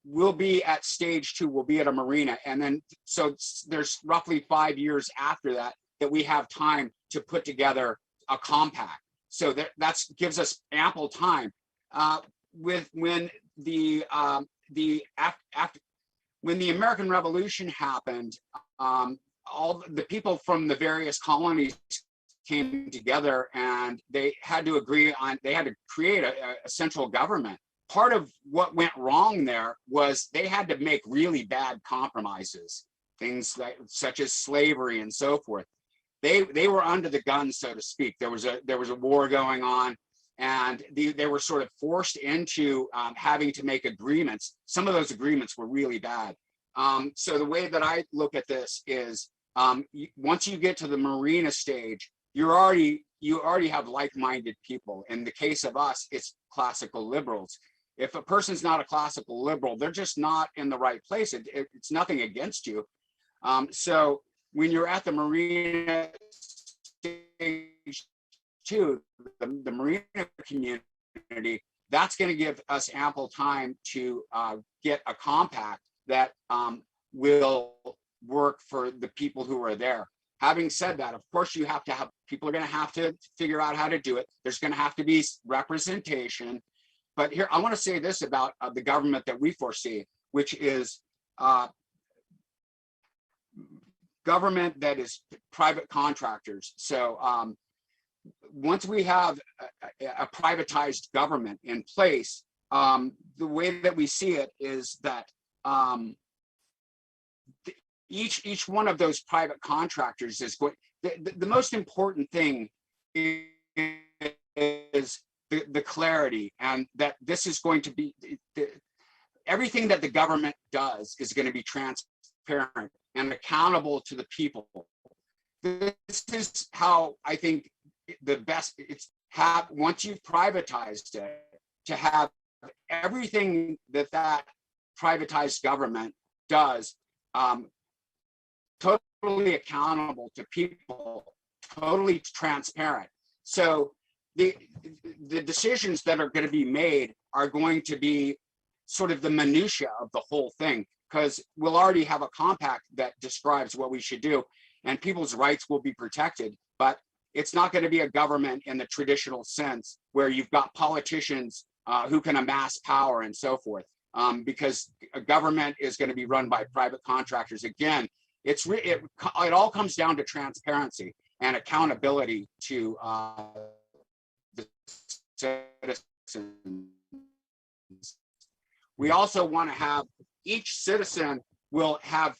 we'll be at stage 2, we'll be at a marina, and then so there's roughly 5 years after that we have time to put together a compact. So that gives us ample time. When the American Revolution happened, all the people from the various colonies came together and they had to agree on, they had to create a central government. Part of what went wrong there was they had to make really bad compromises, things such as slavery and so forth. They were under the gun, so to speak. There was a war going on, and they were sort of forced into having to make agreements. Some of those agreements were really bad. So the way that I look at this is, once you get to the marina stage, you already have like-minded people. In the case of us, it's classical liberals. If a person's not a classical liberal, they're just not in the right place. It's nothing against you. So when you're at the marina stage 2, the marina community, that's going to give us ample time to get a compact that will work for the people who are there. Having said that, of course, people are going to have to figure out how to do it. There's going to have to be representation. But here, I want to say this about the government that we foresee, which is government that is private contractors. So once we have a privatized government in place, the way that we see it is that each one of those private contractors is going, the most important thing is the clarity, and that this is going to be, everything that the government does is going to be transparent and accountable to the people. This is how I think the best, once you've privatized it, to have everything that privatized government does totally accountable to people, totally transparent. So the decisions that are going to be made are going to be sort of the minutia of the whole thing, because we'll already have a compact that describes what we should do, and people's rights will be protected. But it's not going to be a government in the traditional sense where you've got politicians who can amass power and so forth, because a government is going to be run by private contractors. Again, it all comes down to transparency and accountability to the citizens. We also want to have, each citizen will have,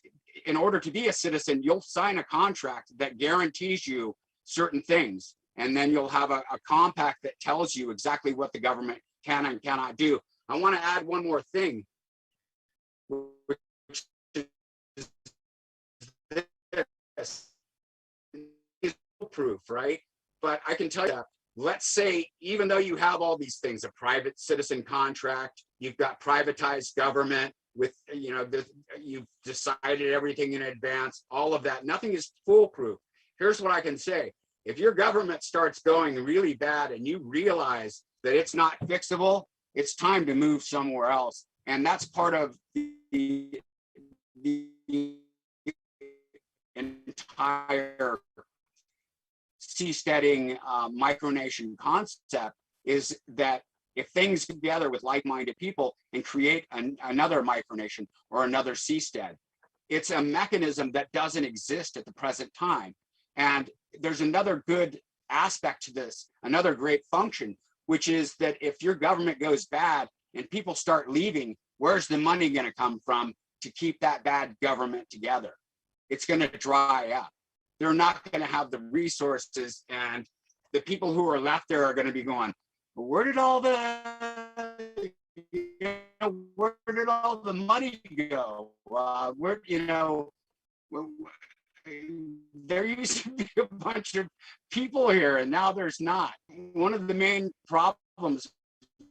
in order to be a citizen, you'll sign a contract that guarantees you certain things. And then you'll have a compact that tells you exactly what the government can and cannot do. I want to add one more thing, which is this. It's proof, right? But I can tell you, let's say, even though you have all these things, a private citizen contract, you've got privatized government with, you've decided everything in advance, all of that, nothing is foolproof. Here's what I can say. If your government starts going really bad and you realize that it's not fixable, it's time to move somewhere else. And that's part of the entire seasteading micronation concept, is that if things get together with like-minded people and create another micronation or another seastead, it's a mechanism that doesn't exist at the present time. And there's another good aspect to this, another great function, which is that if your government goes bad and people start leaving, where's the money going to come from to keep that bad government together? It's going to dry up. They're not going to have the resources, and the people who are left there are going to be going, where did all the money go? There used to be a bunch of people here, and now there's not. One of the main problems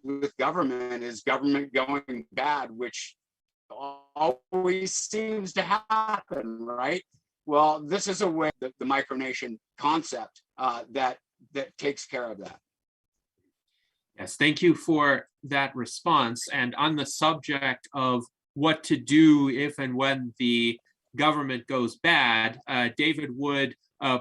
with government is government going bad, which always seems to happen, right? Well, this is a way that the micronation concept that takes care of that. Yes, thank you for that response. And on the subject of what to do if and when the government goes bad, David Wood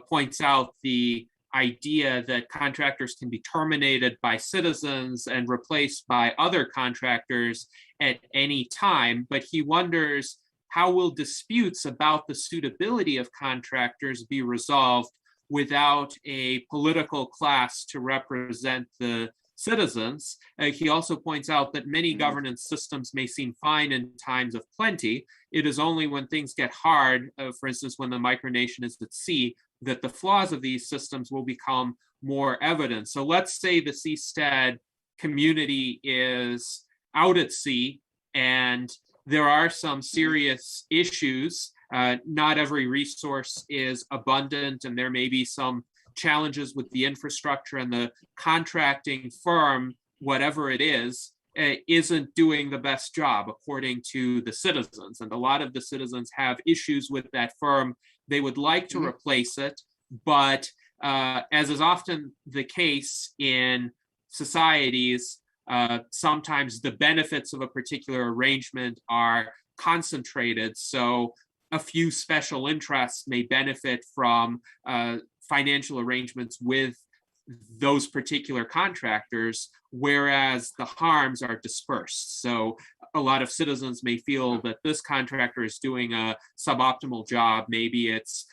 points out the idea that contractors can be terminated by citizens and replaced by other contractors at any time, but he wonders, how will disputes about the suitability of contractors be resolved without a political class to represent the citizens? He also points out that many governance systems may seem fine in times of plenty. It is only when things get hard, for instance, when the micronation is at sea, that the flaws of these systems will become more evident. So let's say the seastead community is out at sea and there are some serious issues. Not every resource is abundant, and there may be some challenges with the infrastructure, and the contracting firm, whatever it is, isn't doing the best job according to the citizens. And a lot of the citizens have issues with that firm. They would like to replace it, but as is often the case in societies, sometimes the benefits of a particular arrangement are concentrated. So a few special interests may benefit from financial arrangements with those particular contractors, whereas the harms are dispersed. So a lot of citizens may feel that this contractor is doing a suboptimal job. Maybe it's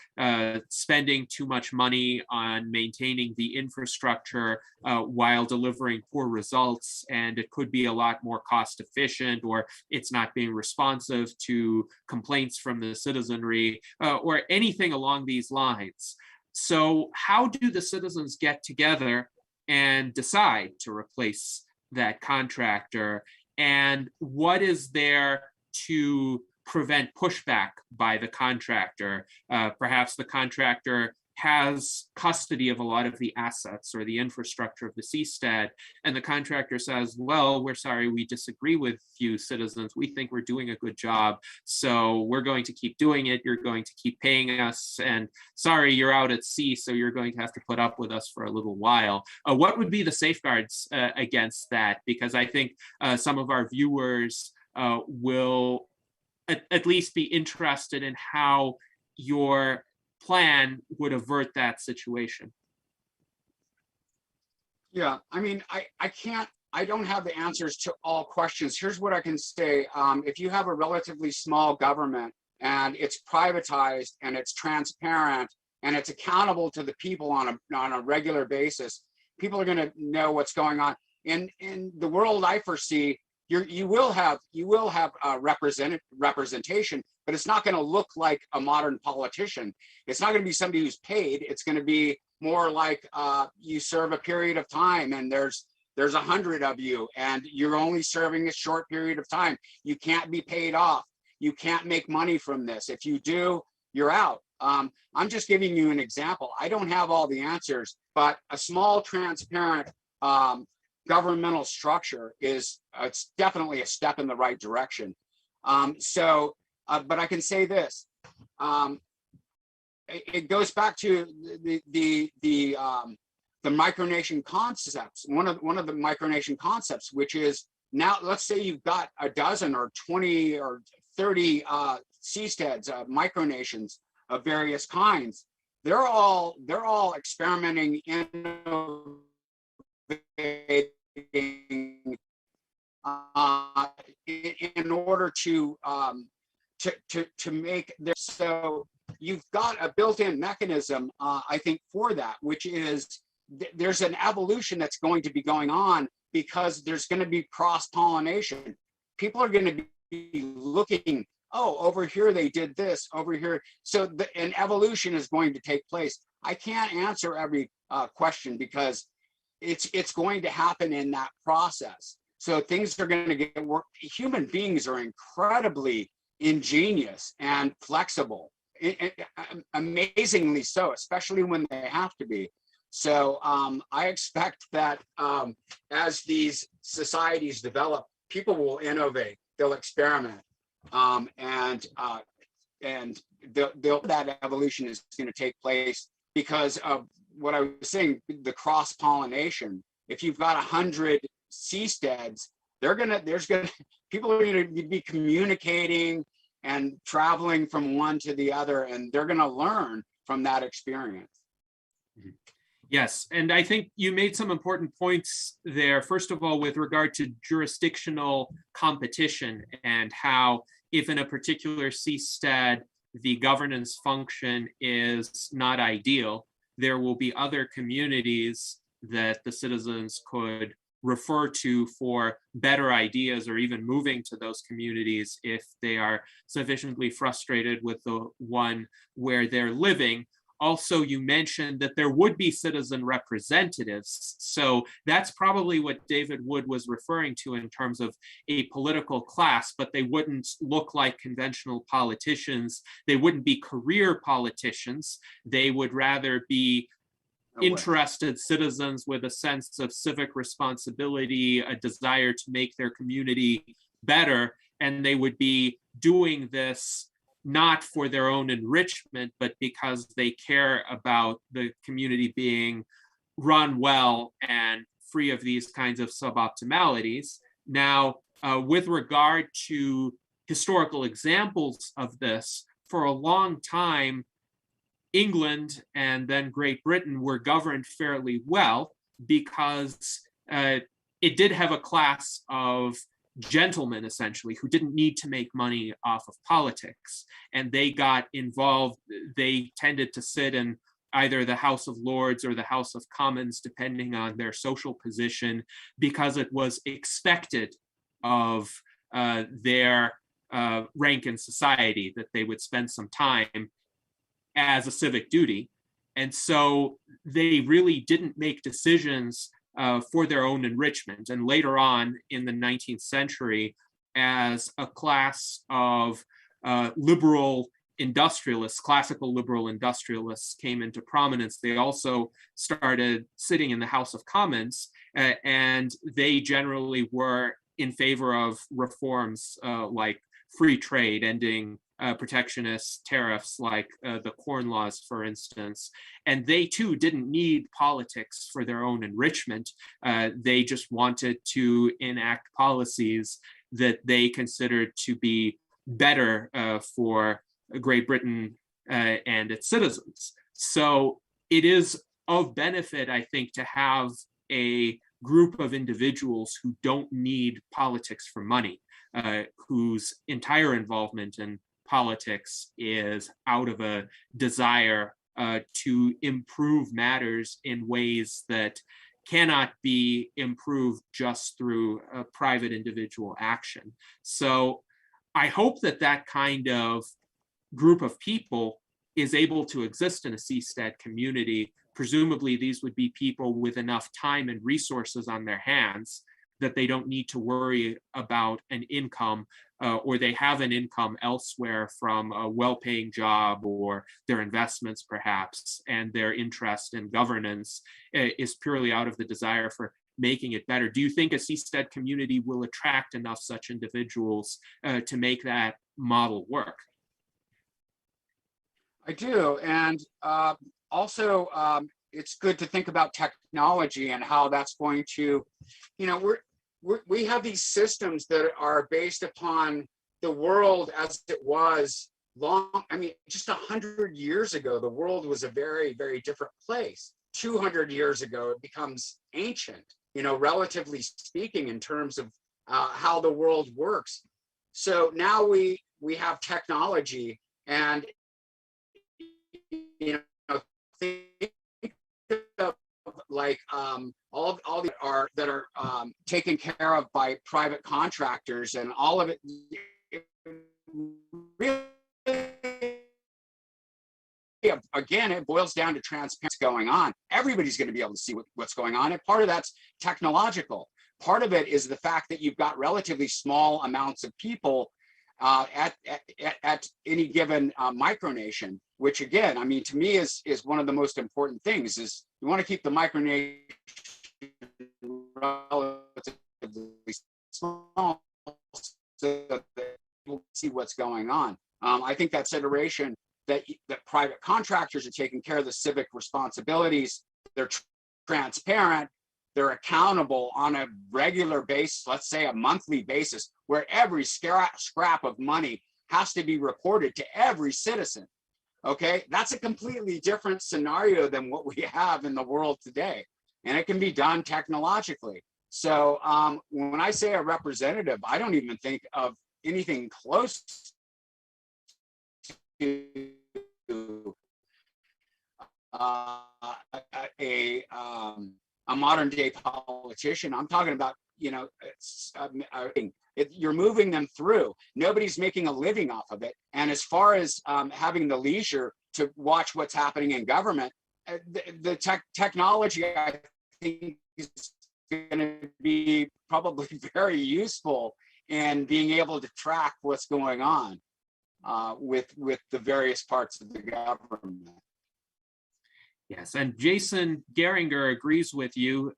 spending too much money on maintaining the infrastructure while delivering poor results, and it could be a lot more cost efficient, or it's not being responsive to complaints from the citizenry, or anything along these lines. So how do the citizens get together and decide to replace that contractor? And what is there to prevent pushback by the contractor? Perhaps the contractor has custody of a lot of the assets or the infrastructure of the seastead, and the contractor says, well, we're sorry, we disagree with you citizens. We think we're doing a good job, so we're going to keep doing it. You're going to keep paying us, and sorry, you're out at sea, so you're going to have to put up with us for a little while. What would be the safeguards against that? Because I think some of our viewers will at least be interested in how your plan would avert that situation. Yeah, I mean, I don't have the answers to all questions. Here's what I can say. If you have a relatively small government and it's privatized and it's transparent and it's accountable to the people on a regular basis, people are going to know what's going on. In the world I foresee, you will have representation, but it's not going to look like a modern politician. It's not going to be somebody who's paid. It's going to be more like you serve a period of time, and there's there's 100 of you and you're only serving a short period of time. You can't be paid off. You can't make money from this. If you do, you're out. I'm just giving you an example. I don't have all the answers, but a small, transparent governmental structure is it's definitely a step in the right direction. But I can say this. It goes back to the micronation concepts. One of the micronation concepts, which is now, let's say you've got a dozen or 20 or 30 seasteads, micronations of various kinds. They're all experimenting, innovating in order to make this. So you've got a built-in mechanism, I think, for that, which is there's an evolution that's going to be going on because there's going to be cross-pollination. People are going to be looking, oh, over here they did this, over here. So an evolution is going to take place. I can't answer every question because it's going to happen in that process. So things are going to get work. Human beings are incredibly ingenious and flexible, amazingly so, especially when they have to be. So I expect that as these societies develop, people will innovate, they'll experiment, and that evolution is going to take place because of what I was saying, the cross-pollination. If you've got 100 seasteads, people are gonna be communicating and traveling from one to the other, and they're gonna learn from that experience. Yes, and I think you made some important points there. First of all, with regard to jurisdictional competition and how if in a particular seastead, the governance function is not ideal, there will be other communities that the citizens could refer to for better ideas, or even moving to those communities if they are sufficiently frustrated with the one where they're living. Also, you mentioned that there would be citizen representatives. So that's probably what David Wood was referring to in terms of a political class, but they wouldn't look like conventional politicians. They wouldn't be career politicians. They would rather be interested citizens with a sense of civic responsibility, a desire to make their community better, and they would be doing this not for their own enrichment, but because they care about the community being run well and free of these kinds of suboptimalities. Now, with regard to historical examples of this, for a long time, England and then Great Britain were governed fairly well because it did have a class of gentlemen, essentially, who didn't need to make money off of politics. And they got involved. They tended to sit in either the House of Lords or the House of Commons, depending on their social position, because it was expected of their rank in society that they would spend some time as a civic duty. And so they really didn't make decisions for their own enrichment. And later on in the 19th century, as a class of liberal industrialists, classical liberal industrialists came into prominence, they also started sitting in the House of Commons, and they generally were in favor of reforms like free trade, ending protectionist tariffs like the Corn Laws, for instance. And they too didn't need politics for their own enrichment. They just wanted to enact policies that they considered to be better for Great Britain and its citizens. So it is of benefit, I think, to have a group of individuals who don't need politics for money, whose entire involvement in politics is out of a desire to improve matters in ways that cannot be improved just through a private individual action. So I hope that that kind of group of people is able to exist in a seastead community, presumably these would be people with enough time and resources on their hands that they don't need to worry about an income, or they have an income elsewhere from a well-paying job or their investments perhaps, and their interest in governance is purely out of the desire for making it better. Do you think a seastead community will attract enough such individuals to make that model work? I do, and also it's good to think about technology and how that's going to, we have these systems that are based upon the world as it was just 100 years ago. The world was a very, very different place. 200 years ago, it becomes ancient, relatively speaking, in terms of how the world works. So now we have technology, and think of like all that are taken care of by private contractors, and all of it really, again, it boils down to transparency going on. Everybody's going to be able to see what's going on, and part of that's technological. Part of it is the fact that you've got relatively small amounts of people at any given micronation, which again, to me is one of the most important things. Is you want to keep the micronation relatively small so that people see what's going on. I think that consideration that private contractors are taking care of the civic responsibilities, they're transparent, they're accountable on a regular basis, let's say a monthly basis, where every scrap of money has to be reported to every citizen. Okay, that's a completely different scenario than what we have in the world today, and it can be done technologically. So when I say a representative, I don't even think of anything close to a modern day politician. I'm talking about, you're moving them through. Nobody's making a living off of it. And as far as having the leisure to watch what's happening in government, the technology, I think, is going to be probably very useful in being able to track what's going on with the various parts of the government. Yes, and Jason Geringer agrees with you.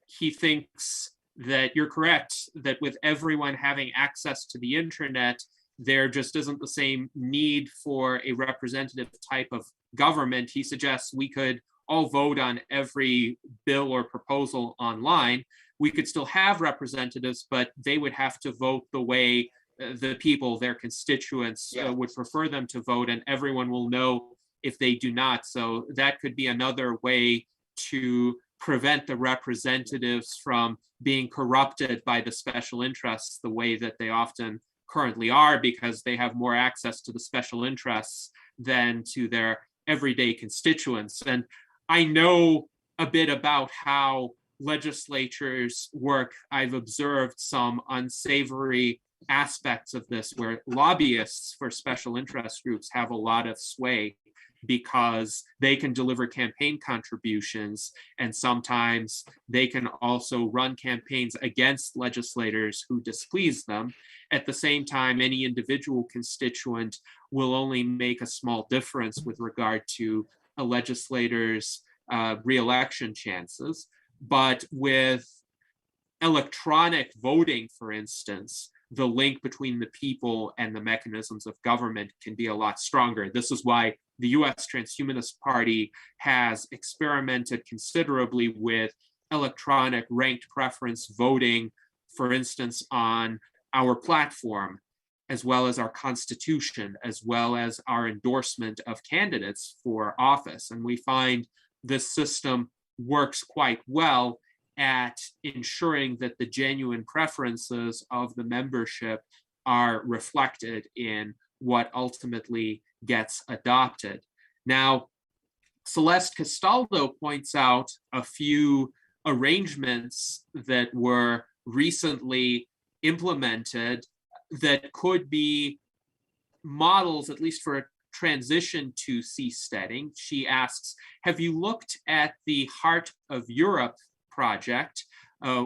He thinks that you're correct, that with everyone having access to the internet, there just isn't the same need for a representative type of government. He suggests we could all vote on every bill or proposal online. We could still have representatives, but they would have to vote the way the people, their constituents, would prefer them to vote, and everyone will know if they do not. So that could be another way to prevent the representatives from being corrupted by the special interests the way that they often currently are, because they have more access to the special interests than to their everyday constituents. And I know a bit about how legislatures work. I've observed some unsavory aspects of this where lobbyists for special interest groups have a lot of sway, because they can deliver campaign contributions, and sometimes they can also run campaigns against legislators who displease them. At the same time, any individual constituent will only make a small difference with regard to a legislator's re-election chances. But with electronic voting, for instance, the link between the people and the mechanisms of government can be a lot stronger. This is why the US Transhumanist Party has experimented considerably with electronic ranked preference voting, for instance, on our platform, as well as our constitution, as well as our endorsement of candidates for office. And we find this system works quite well at ensuring that the genuine preferences of the membership are reflected in what ultimately gets adopted. Now, Celeste Castaldo points out a few arrangements that were recently implemented that could be models, at least for transition to seasteading. She asks, have you looked at the Heart of Europe project,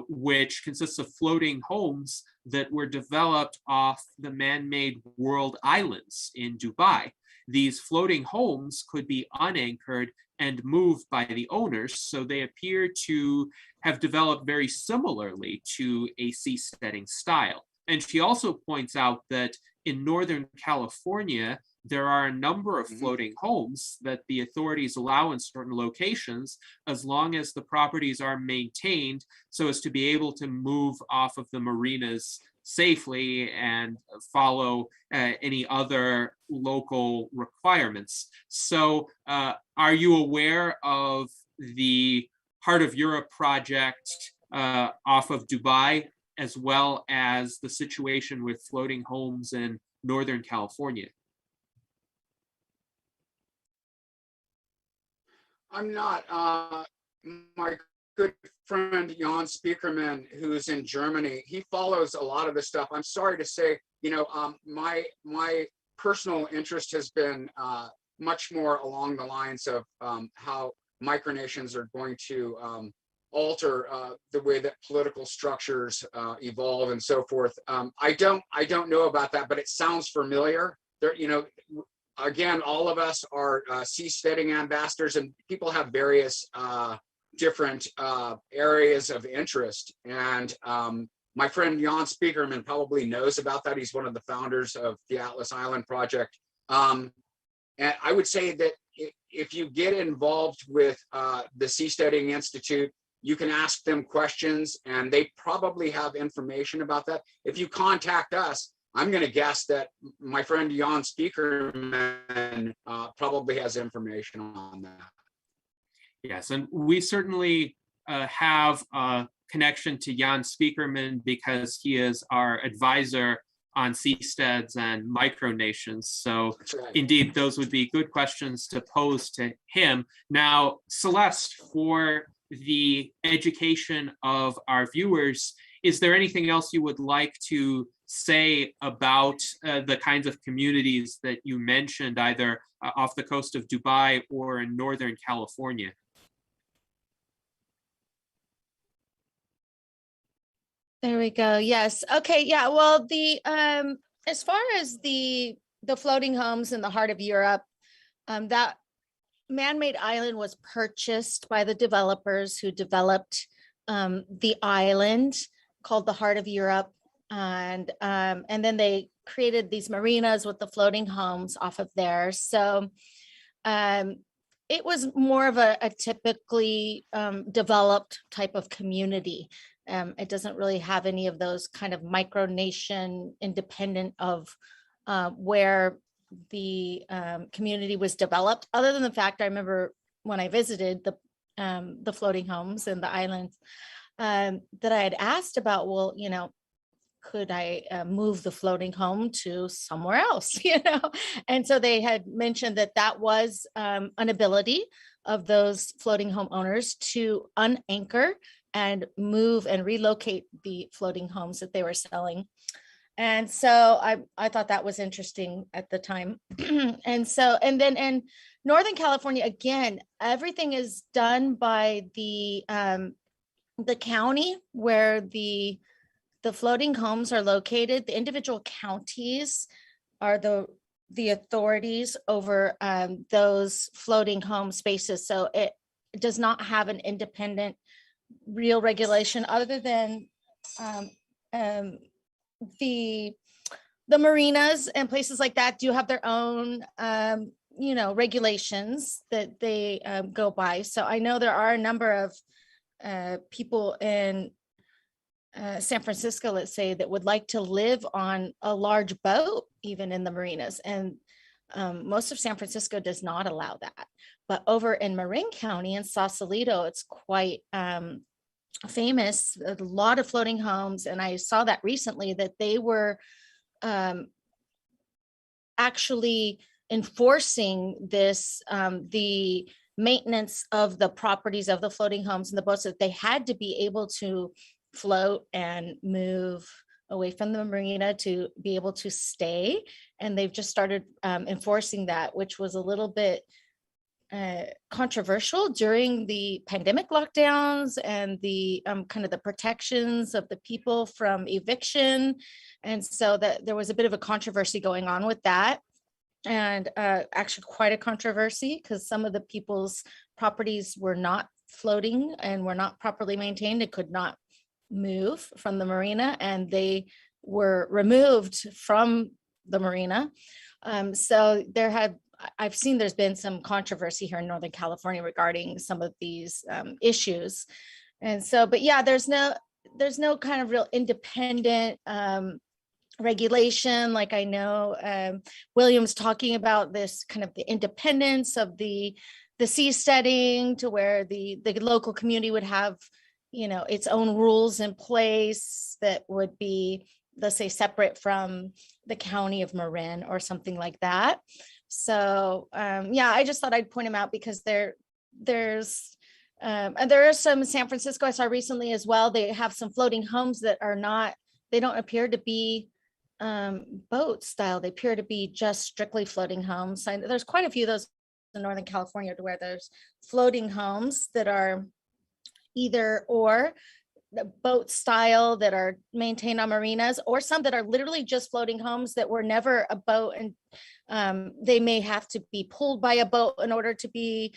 which consists of floating homes that were developed off the man-made world islands in Dubai? These floating homes could be unanchored and moved by the owners, so they appear to have developed very similarly to a seasteading style. And she also points out that in Northern California, there are a number of floating homes that the authorities allow in certain locations, as long as the properties are maintained so as to be able to move off of the marinas safely and follow any other local requirements. So are you aware of the Heart of Europe project off of Dubai, as well as the situation with floating homes in Northern California? I'm not. My good friend Jan Spiekerman, who's in Germany, he follows a lot of this stuff. I'm sorry to say, my personal interest has been much more along the lines of how micronations are going to alter the way that political structures evolve and so forth. I don't know about that, but it sounds familiar. There, again, all of us are seasteading ambassadors, and people have various different areas of interest. And my friend Jan Spiekerman probably knows about that. He's one of the founders of the Atlas Island Project. And I would say that if you get involved with the Seasteading Institute, you can ask them questions, and they probably have information about that. If you contact us, I'm going to guess that my friend Jan Spiekerman probably has information on that. Yes, and we certainly have a connection to Jan Spiekerman because he is our advisor on seasteads and micronations. So right. Indeed, those would be good questions to pose to him. Now, Celeste, for the education of our viewers, is there anything else you would like to say about the kinds of communities that you mentioned, either off the coast of Dubai or in Northern California? There we go. Yes. Okay. Yeah. Well, the as far as the floating homes in the heart of Europe, that man-made island was purchased by the developers who developed the island called the Heart of Europe, and then they created these marinas with the floating homes off of there. So it was more of a typically developed type of community. It doesn't really have any of those kind of micronation independent of where the community was developed, other than the fact I remember when I visited the floating homes and the islands that I had asked about, well, could I move the floating home to somewhere else, And so they had mentioned that was an ability of those floating home owners to unanchor and move and relocate the floating homes that they were selling. And so I thought that was interesting at the time. And then in Northern California, again, everything is done by the county where the floating homes are located. The individual counties are the authorities over those floating home spaces. So it does not have an independent real regulation other than the marinas and places like that do have their own regulations that they go by. So I know there are a number of people in San Francisco, let's say, that would like to live on a large boat even in the marinas, and most of San Francisco does not allow that. But over in Marin County in Sausalito, it's quite famous, a lot of floating homes. And I saw that recently that they were actually enforcing this, the maintenance of the properties of the floating homes and the boats, that they had to be able to float and move away from the marina to be able to stay. And they've just started enforcing that, which was a little bit controversial during the pandemic lockdowns and the kind of the protections of the people from eviction. And so that there was a bit of a controversy going on with that. And actually quite a controversy, because some of the people's properties were not floating and were not properly maintained and could not move from the marina, and they were removed from the marina. So I've seen there's been some controversy here in Northern California regarding some of these issues. And so, but yeah, there's no kind of real independent regulation. Like I know William's talking about this kind of the independence of the seasteading, to where the local community would have, its own rules in place that would be, let's say, separate from the county of Marin or something like that. So yeah, I just thought I'd point them out because there's and there are some in San Francisco I saw recently as well. They have some floating homes that they don't appear to be boat style. They appear to be just strictly floating homes. There's quite a few of those in Northern California, to where there's floating homes that are either or the boat style that are maintained on marinas, or some that are literally just floating homes that were never a boat, and they may have to be pulled by a boat in order to be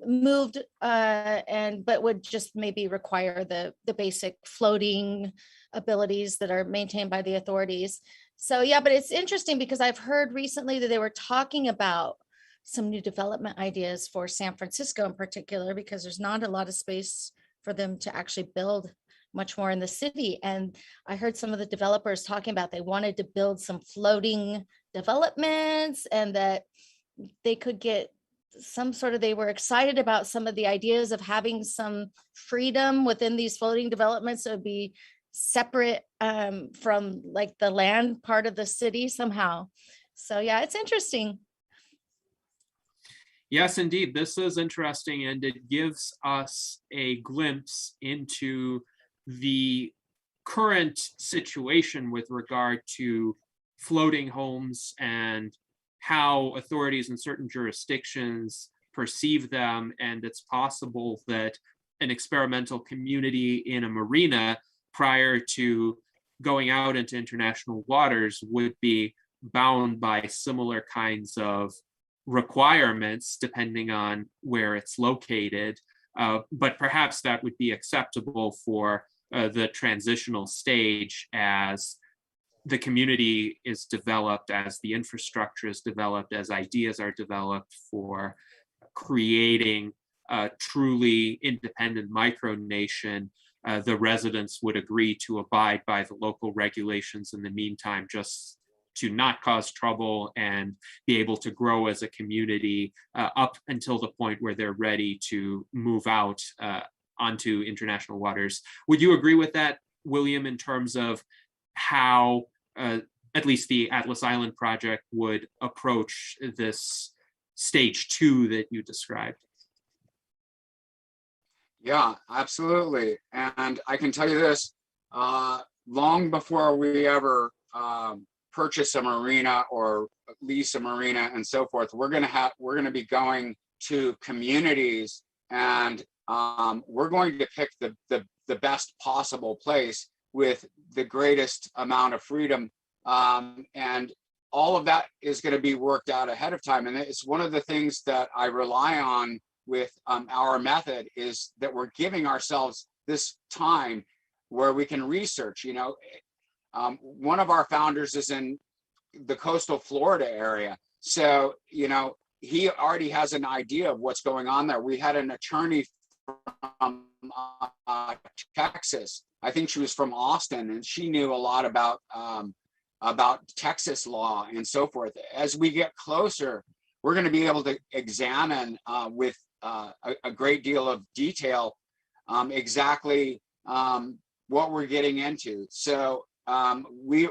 moved, but would just maybe require the basic floating abilities that are maintained by the authorities. So yeah, but it's interesting because I've heard recently that they were talking about some new development ideas for San Francisco in particular, because there's not a lot of space for them to actually build much more in the city. And I heard some of the developers talking about they wanted to build some floating developments, and that they could get they were excited about some of the ideas of having some freedom within these floating developments that would be separate from like the land part of the city somehow. So yeah, it's interesting. Yes, indeed. This is interesting, and it gives us a glimpse into the current situation with regard to floating homes and how authorities in certain jurisdictions perceive them. And it's possible that an experimental community in a marina prior to going out into international waters would be bound by similar kinds of requirements depending on where it's located, but perhaps that would be acceptable for the transitional stage as the community is developed, as the infrastructure is developed, as ideas are developed for creating a truly independent micronation. The residents would agree to abide by the local regulations in the meantime, just to not cause trouble and be able to grow as a community up until the point where they're ready to move out onto international waters. Would you agree with that, William, in terms of how at least the Atlas Island project would approach this stage 2 that you described? Yeah, absolutely. And I can tell you this, long before we ever purchase a marina or lease a marina and so forth, we're going to be going to communities, and we're going to pick the best possible place with the greatest amount of freedom, and all of that is going to be worked out ahead of time. And it's one of the things that I rely on with our method, is that we're giving ourselves this time where we can research. One of our founders is in the coastal Florida area. So, he already has an idea of what's going on there. We had an attorney from Texas. I think she was from Austin, and she knew a lot about Texas law and so forth. As we get closer, we're going to be able to examine with a great deal of detail exactly what we're getting into. So we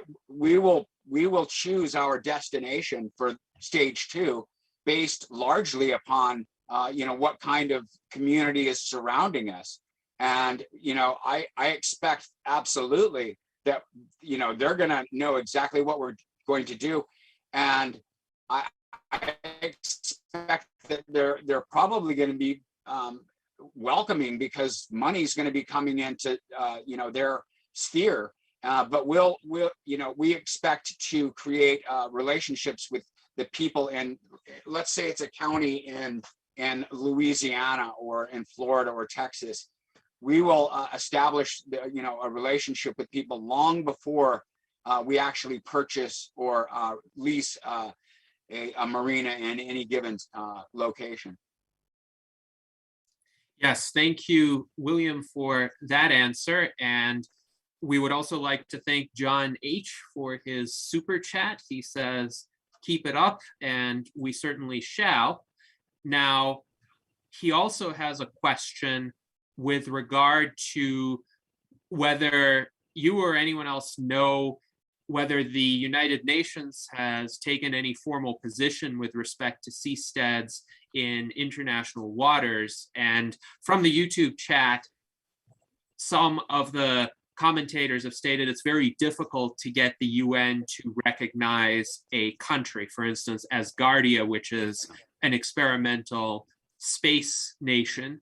will choose our destination for stage 2 based largely upon what kind of community is surrounding us. And I expect absolutely that, they're going to know exactly what we're going to do. And I expect that they're probably going to be welcoming, because money is going to be coming into their sphere. But we expect to create relationships with the people in, let's say it's a county in Louisiana or in Florida or Texas. We will establish a relationship with people long before we actually purchase or lease a marina in any given location. Yes, thank you, William, for that answer. And we would also like to thank John H. for his super chat. He says, keep it up, and we certainly shall. Now, he also has a question with regard to whether you or anyone else know whether the United Nations has taken any formal position with respect to seasteads in international waters. And from the YouTube chat, some of the commentators have stated it's very difficult to get the UN to recognize a country. For instance, Asgardia, which is an experimental space nation,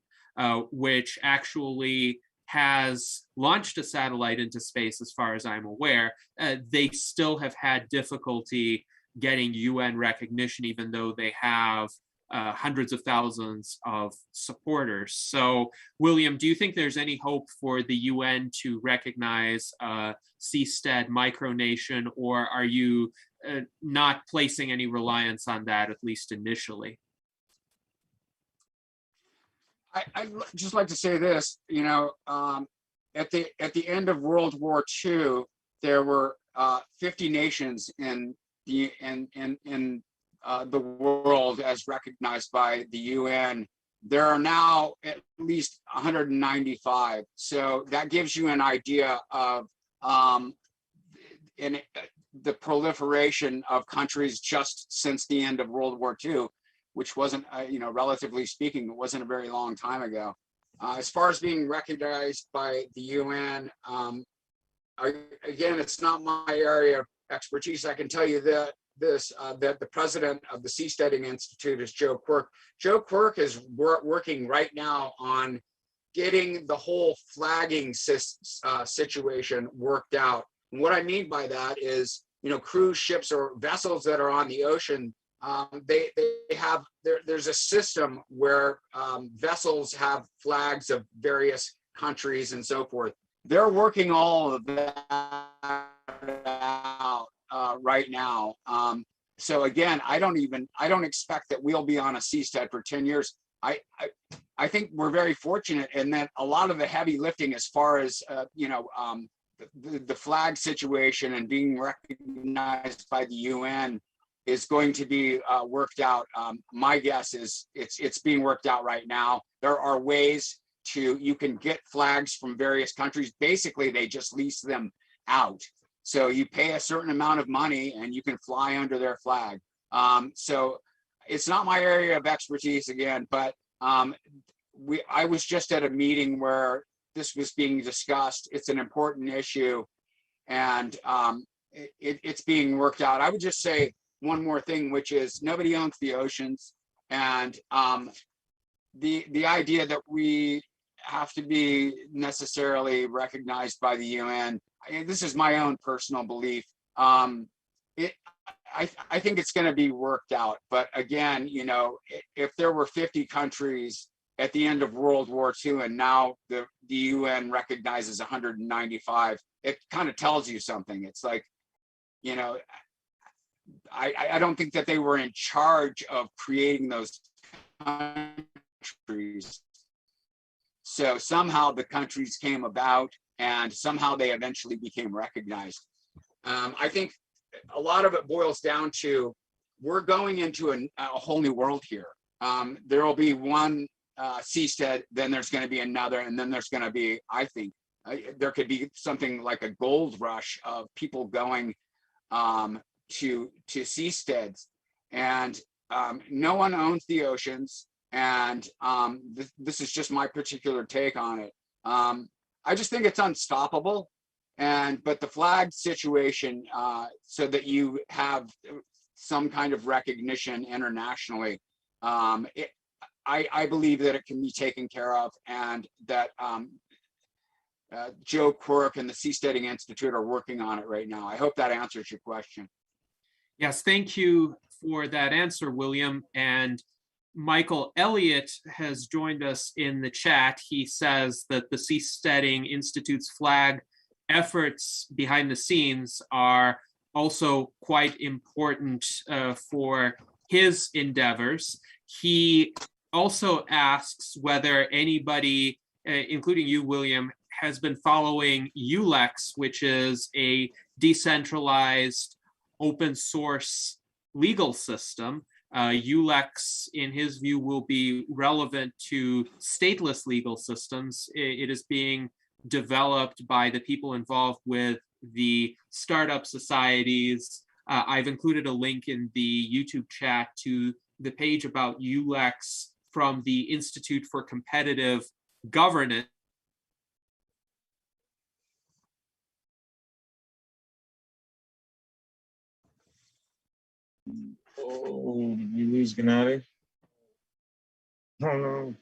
which actually has launched a satellite into space, as far as I'm aware. They still have had difficulty getting UN recognition, even though they have hundreds of thousands of supporters. So, William, do you think there's any hope for the UN to recognize seastead micronation, or are you not placing any reliance on that, at least initially? I'd just like to say this, at the end of World War II, there were 50 nations in the world as recognized by the UN. There are now at least 195. So that gives you an idea of the proliferation of countries just since the end of World War II, which wasn't, relatively speaking, it wasn't a very long time ago. As far as being recognized by the UN, again, it's not my area of expertise. I can tell you that that the president of the Seasteading Institute is Joe Quirk. Joe Quirk is working right now on getting the whole flagging situation worked out. And what I mean by that is, cruise ships or vessels that are on the ocean, they have there's a system where vessels have flags of various countries and so forth. They're working all of that out right now. So again, I don't expect that we'll be on a seastead for 10 years. I think we're very fortunate in that a lot of the heavy lifting as far as the flag situation and being recognized by the UN is going to be worked out. My guess is it's being worked out right now. There are ways you can get flags from various countries. Basically, they just lease them out. So you pay a certain amount of money and you can fly under their flag. So it's not my area of expertise again, but I was just at a meeting where this was being discussed. It's an important issue, and it's being worked out. I would just say one more thing, which is nobody owns the oceans, and the idea that we have to be necessarily recognized by the UN. This is my own personal belief. I think it's going to be worked out. But again, if there were 50 countries at the end of World War II and now the UN recognizes 195, it kind of tells you something. It's like, I don't think that they were in charge of creating those countries. So somehow the countries came about and somehow they eventually became recognized. I think a lot of it boils down to we're going into a whole new world here. There will be one seastead, then there's going to be another, and then there's going to be, I think, there could be something like a gold rush of people going to seasteads, and no one owns the oceans, and this is just my particular take on it. I just think it's unstoppable, but the flag situation, so that you have some kind of recognition internationally, I believe that it can be taken care of, and that Joe Quirk and the Seasteading Institute are working on it right now. I hope that answers your question. Yes, thank you for that answer, William. And Michael Elliott has joined us in the chat. He says that the Seasteading Institute's flag efforts behind the scenes are also quite important for his endeavors. He also asks whether anybody, including you, William, has been following ULEX, which is a decentralized open source legal system. ULEX, in his view, will be relevant to stateless legal systems. It is being developed by the people involved with the startup societies. I've included a link in the YouTube chat to the page about ULEX from the Institute for Competitive Governance. Oh, did we lose Gennady? Oh no.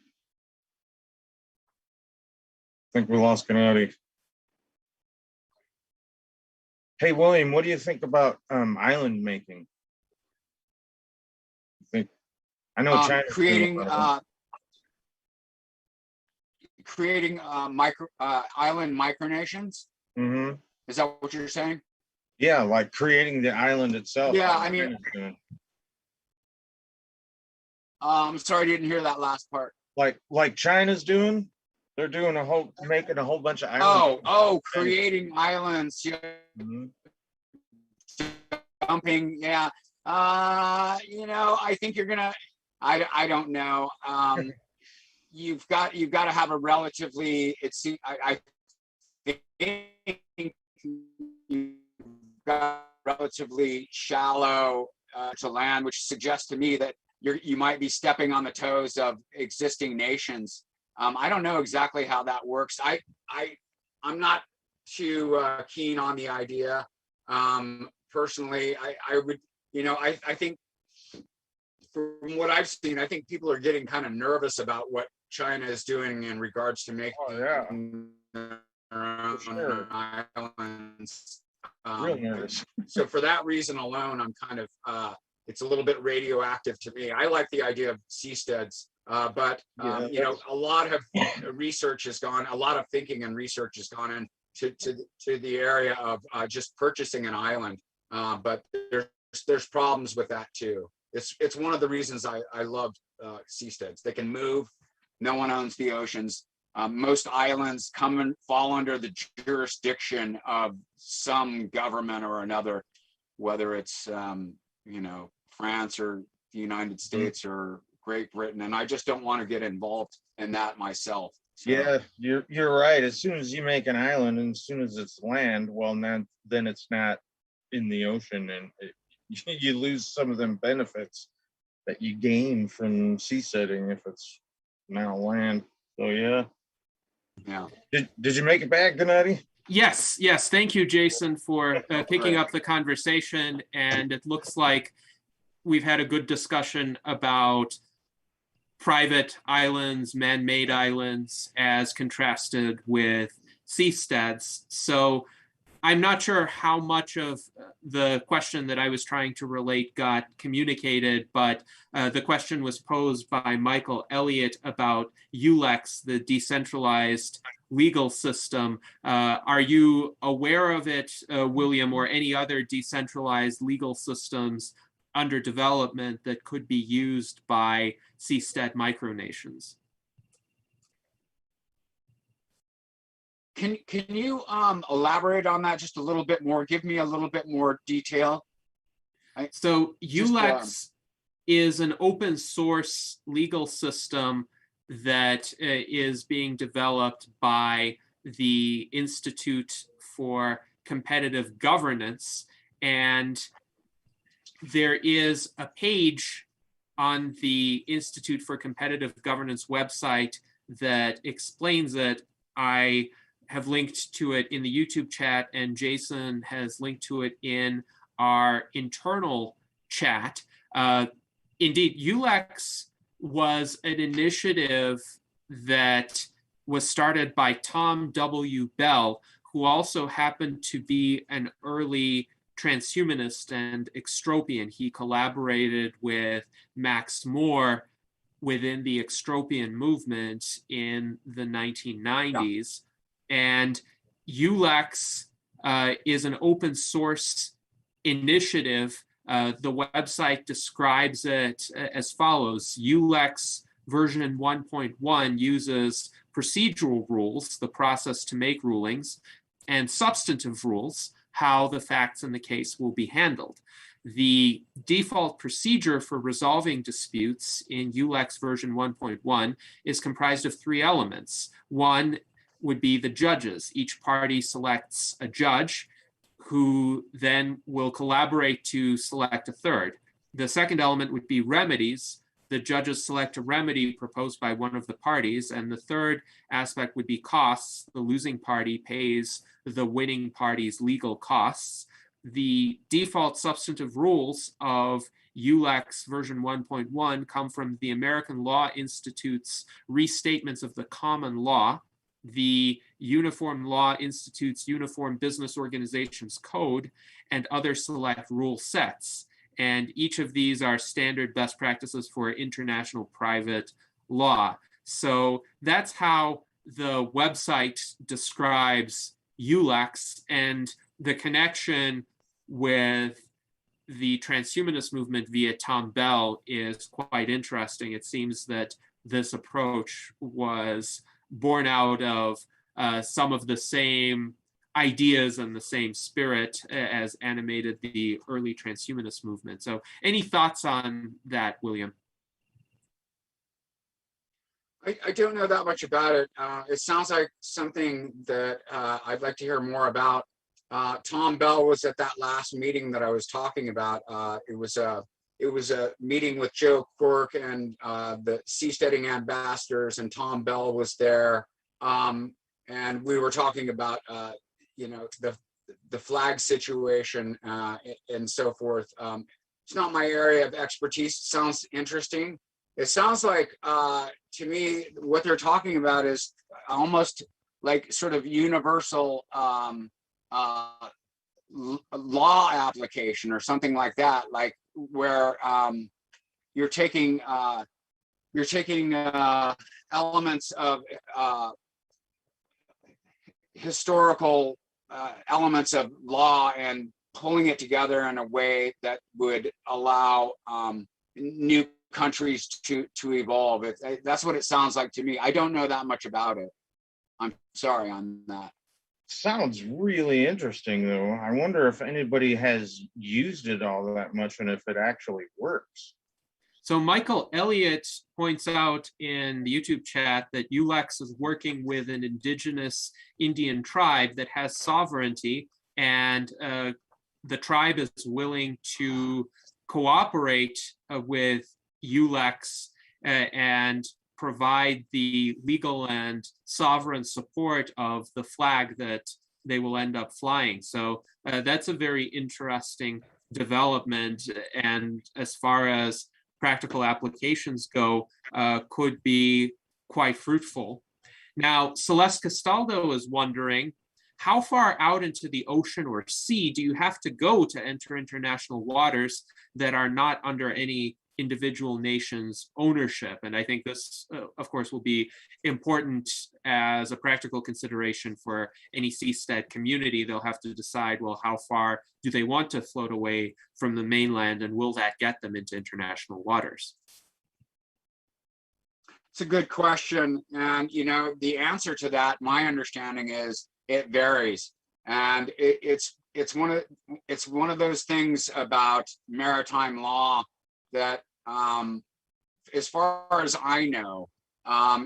I think we lost Gennady. Hey, William, what do you think about island making? I know China's creating island micronations. Mm-hmm. Is that what you're saying? Yeah, like creating the island itself. Yeah, I mean, I'm sorry, I didn't hear that last part. Like China's doing. They're doing making a whole bunch of islands. Creating islands. Yeah. Mm-hmm. Dumping, yeah. I think you're gonna. I don't know. You've got to have a relatively. I think you've got relatively shallow to land, which suggests to me that you might be stepping on the toes of existing nations. I don't know exactly how that works. I'm not too keen on the idea. Personally, I would, I think from what I've seen, I think people are getting kind of nervous about what China is doing in regards to making their own islands. Real nervous. So for that reason alone, I'm kind of, it's a little bit radioactive to me. I like the idea of seasteads, but a lot of research has gone, a lot of thinking and research has gone into the area of just purchasing an island. But there's problems with that too. It's one of the reasons I love seasteads. They can move. No one owns the oceans. Most islands fall under the jurisdiction of some government or another, whether it's France or the United States or Great Britain, and I just don't want to get involved in that myself. So. Yeah, you're right. As soon as you make an island, and as soon as it's land, well, then it's not in the ocean, and you lose some of them benefits that you gain from seasteading if it's now land. So yeah. Did you make it back, Gennady? Yes. Thank you, Jason, for picking up the conversation. And it looks like we've had a good discussion about private islands, man-made islands, as contrasted with seasteads. So I'm not sure how much of the question that I was trying to relate got communicated, but the question was posed by Michael Elliott about ULEX, the decentralized legal system. Are you aware of it, William, or any other decentralized legal systems under development that could be used by seastead micronations? Can you elaborate on that just a little bit more? Give me a little bit more detail. So ULEX is an open source legal system that is being developed by the Institute for Competitive Governance. And there is a page on the Institute for Competitive Governance website that explains it. I have linked to it in the YouTube chat, and Jason has linked to it in our internal chat. Indeed, ULEX was an initiative that was started by Tom W. Bell, who also happened to be an early transhumanist and extropian. He collaborated with Max Moore within the extropian movement in the 1990s. Yeah. And ULEX is an open source initiative. The website describes it as follows. ULEX version 1.1 uses procedural rules, the process to make rulings, and substantive rules, how the facts in the case will be handled. The default procedure for resolving disputes in ULEX version 1.1 is comprised of 3 elements. One would be the judges. Each party selects a judge who then will collaborate to select a third. The second element would be remedies. The judges select a remedy proposed by one of the parties. And the third aspect would be costs. The losing party pays the winning party's legal costs. The default substantive rules of ULEX version 1.1 come from the American Law Institute's restatements of the common law, the Uniform Law Institute's Uniform Business Organizations Code, and other select rule sets. And each of these are standard best practices for international private law. So that's how the website describes ULEX, and the connection with the transhumanist movement via Tom Bell is quite interesting. It seems that this approach was born out of some of the same ideas and the same spirit as animated the early transhumanist movement. So any thoughts on that, William? I don't know that much about it. It sounds like something that I'd like to hear more about. Tom Bell was at that last meeting that I was talking about. It was a meeting with Joe Quirk and the Seasteading ambassadors, and Tom Bell was there. And we were talking about the flag situation and so forth. It's not my area of expertise. It sounds interesting. It sounds like, to me, what they're talking about is almost like sort of universal law application or something like that, like where you're taking elements of historical elements of law and pulling it together in a way that would allow new countries to evolve. That's what it sounds like to me. I don't know that much about it. I'm sorry on that. Sounds really interesting, though. I wonder if anybody has used it all that much and if it actually works. So Michael Elliott points out in the YouTube chat that ULEX is working with an indigenous Indian tribe that has sovereignty, and the tribe is willing to cooperate with ULEX and provide the legal and sovereign support of the flag that they will end up flying. So that's a very interesting development, and as far as practical applications go, could be quite fruitful. Now, Celeste Castaldo is wondering, how far out into the ocean or sea do you have to go to enter international waters that are not under any individual nation's ownership? And I think this, of course, will be important as a practical consideration for any seastead community. They'll have to decide, well, how far do they want to float away from the mainland, and will that get them into international waters? It's a good question. And, the answer to that, my understanding is it varies. And it's one of those things about maritime law that, as far as I know,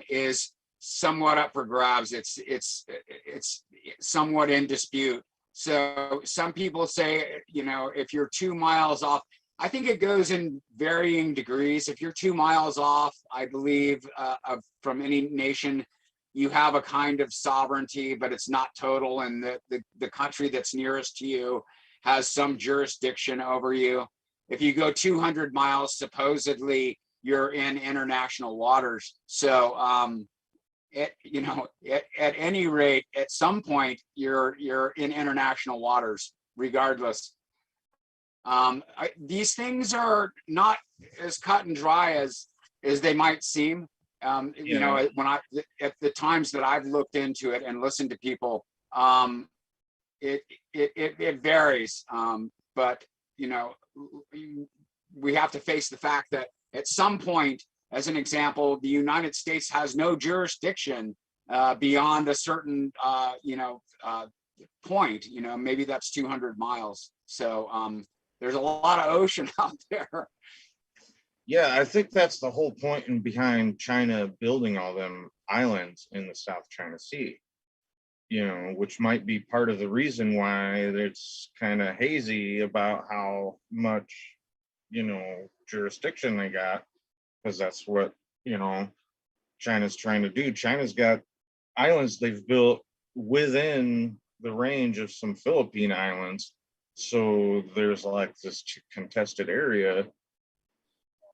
is somewhat up for grabs. It's somewhat in dispute. So some people say, if you're 2 miles off, I think it goes in varying degrees. If you're 2 miles off, I believe, from any nation, you have a kind of sovereignty, but it's not total, and the country that's nearest to you has some jurisdiction over you. If you go 200 miles, supposedly you're in international waters. So at any rate, at some point you're in international waters regardless. These things are not as cut and dry as they might seem. You know, at the times that I've looked into it and listened to people, it varies. But you know, we have to face the fact that at some point, as an example, the United States has no jurisdiction beyond a certain point. You know, maybe that's 200 miles. So there's a lot of ocean out there. Yeah, I think that's the whole point in behind China building all them islands in the South China Sea, you know, which might be part of the reason why it's kind of hazy about how much, you know, jurisdiction they got, because that's what, you know, China's trying to do. China's got islands they've built within the range of some Philippine islands. So there's like this contested area.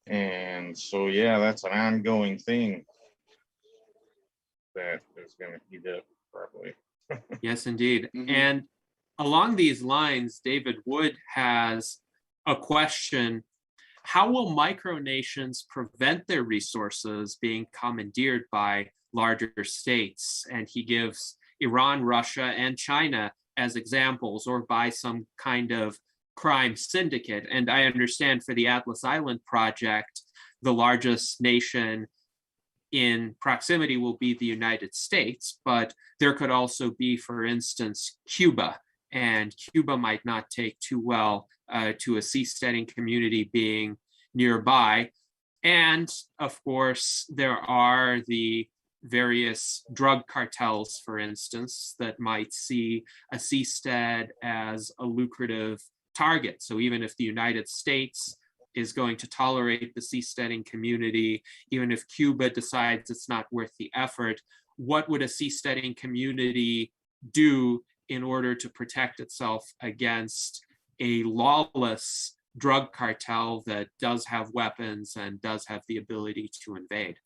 And so, yeah, that's an ongoing thing that is going to heat up probably. Yes, indeed. Mhm. And along these lines, David Wood has a question. How will micronations prevent their resources being commandeered by larger states? And he gives Iran, Russia, and China as examples, or by some kind of crime syndicate. And I understand for the Atlas Island project, the largest nation in proximity will be the United States, but there could also be, for instance, Cuba. And Cuba might not take too well to a seasteading community being nearby. And of course, there are the various drug cartels, for instance, that might see a seastead as a lucrative target. So even if the United States is going to tolerate the seasteading community, even if Cuba decides it's not worth the effort, what would a seasteading community do in order to protect itself against a lawless drug cartel that does have weapons and does have the ability to invade?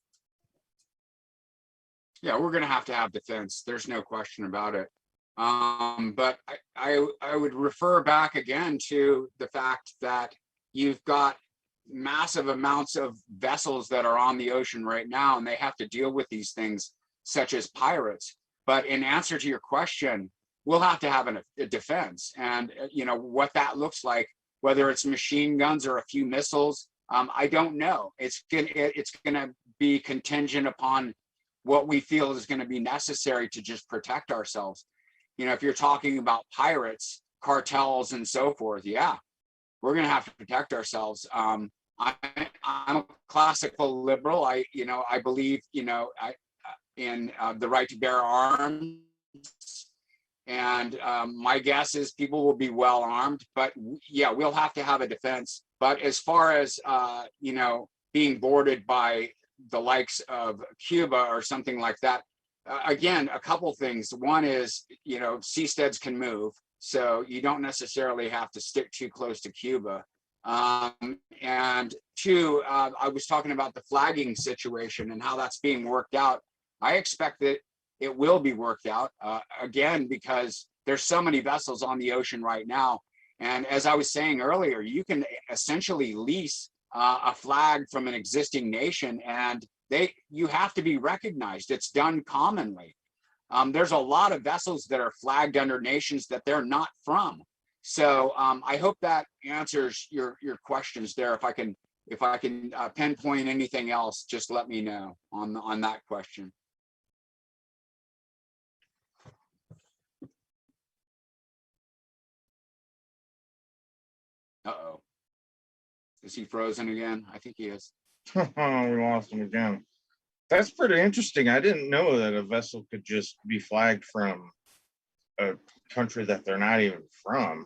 Yeah, we're going to have defense. There's no question about it. But I would refer back again to the fact that you've got massive amounts of vessels that are on the ocean right now, and they have to deal with these things such as pirates. But in answer to your question, we'll have to have a defense, and you know what that looks like, whether it's machine guns or a few missiles. I don't know. It's gonna be contingent upon what we feel is going to be necessary to just protect ourselves. You know, if you're talking about pirates, cartels, and so forth, yeah, we're going to have to protect ourselves. I'm a classical liberal. I believe, in the right to bear arms. And my guess is people will be well armed, but yeah, we'll have to have a defense. But as far as, being boarded by the likes of Cuba or something like that, again, a couple things. One is, seasteads can move, so you don't necessarily have to stick too close to Cuba. And two, I was talking about the flagging situation and how that's being worked out. I expect that it will be worked out, again, because there's so many vessels on the ocean right now. And as I was saying earlier, you can essentially lease a flag from an existing nation, and you have to be recognized. It's done commonly. There's a lot of vessels that are flagged under nations that they're not from. So I hope that answers your questions there. If I can pinpoint anything else, just let me know on that question. Uh-oh. Is he frozen again? I think he is. We lost him again. That's pretty interesting. I didn't know that a vessel could just be flagged from a country that they're not even from.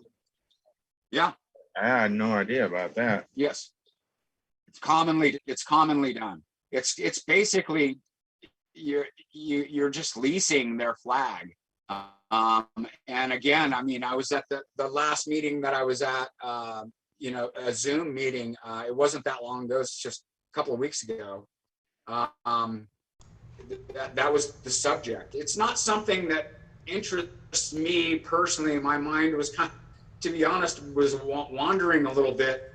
Yeah. I had no idea about that. Yes. It's commonly done. It's basically, you're just leasing their flag. And again, I mean, I was at the last meeting that I was at, you know, a Zoom meeting. It wasn't that long ago. It's just a couple of weeks ago. That was the subject. It's not something that interests me personally. My mind was kind of, to be honest, was wandering a little bit.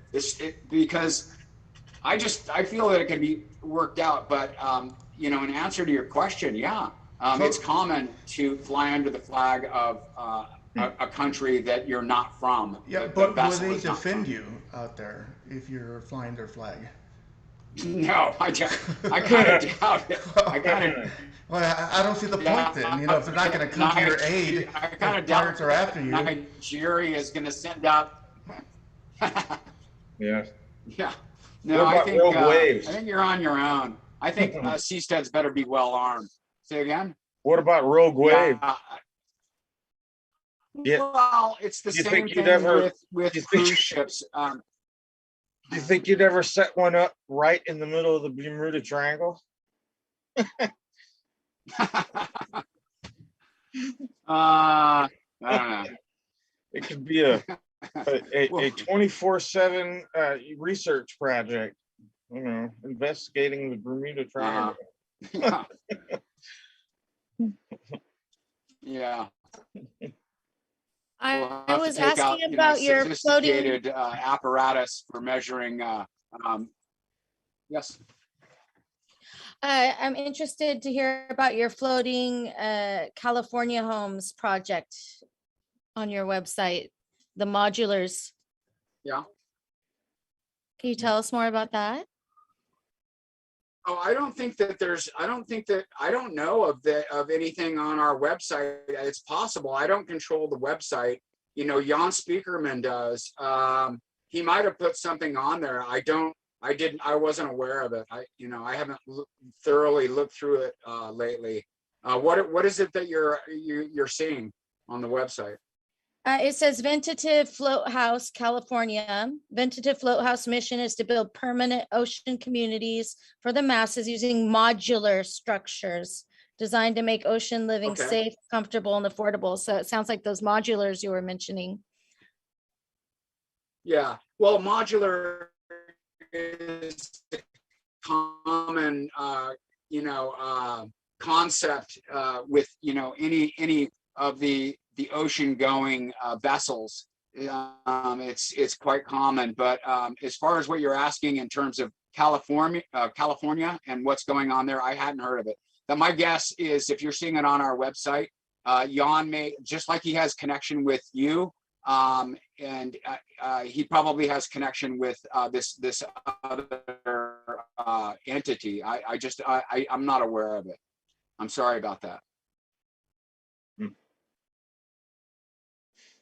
Because I feel that it can be worked out. But you know, in answer to your question, yeah, it's common to fly under the flag of a country that you're not from. Yeah, but will they defend you out there if you're flying their flag? No, I kind of doubt it. I kind of. Well, I don't see the point then. You know, if they're not going to come to your aid, I kind of if doubt pirates are after you. Nigeria is going to send out. Yeah. Yeah. No, I think you're on your own. I think seasteads better be well armed. Say again. What about rogue wave? Yeah. Well, it's the same thing with cruise ships. Do you think you'd ever set one up right in the middle of the Bermuda Triangle? I don't know. It could be a 24/7 research project. You know, investigating the Bermuda Triangle. Yeah. I was asking about your floating apparatus for measuring. Yes. I'm interested to hear about your floating California homes project on your website, the modulars. Yeah. Can you tell us more about that? Oh, I don't know of anything on our website. It's possible. I don't control the website. You know, Jan Spiekerman does. He might have put something on there. I wasn't aware of it. I haven't thoroughly looked through it lately. What is it that you're seeing on the website? It says Ventative Float House, California. Ventative Float House mission is to build permanent ocean communities for the masses using modular structures designed to make ocean living safe, comfortable, and affordable. So it sounds like those modulars you were mentioning. Yeah, well, modular is a common, concept with, any of the ocean going vessels. It's quite common, but as far as what you're asking in terms of California and what's going on there, I hadn't heard of it. That my guess is if you're seeing it on our website, Jan may, just like he has connection with you, and he probably has connection with this other entity. I'm not aware of it. I'm sorry about that.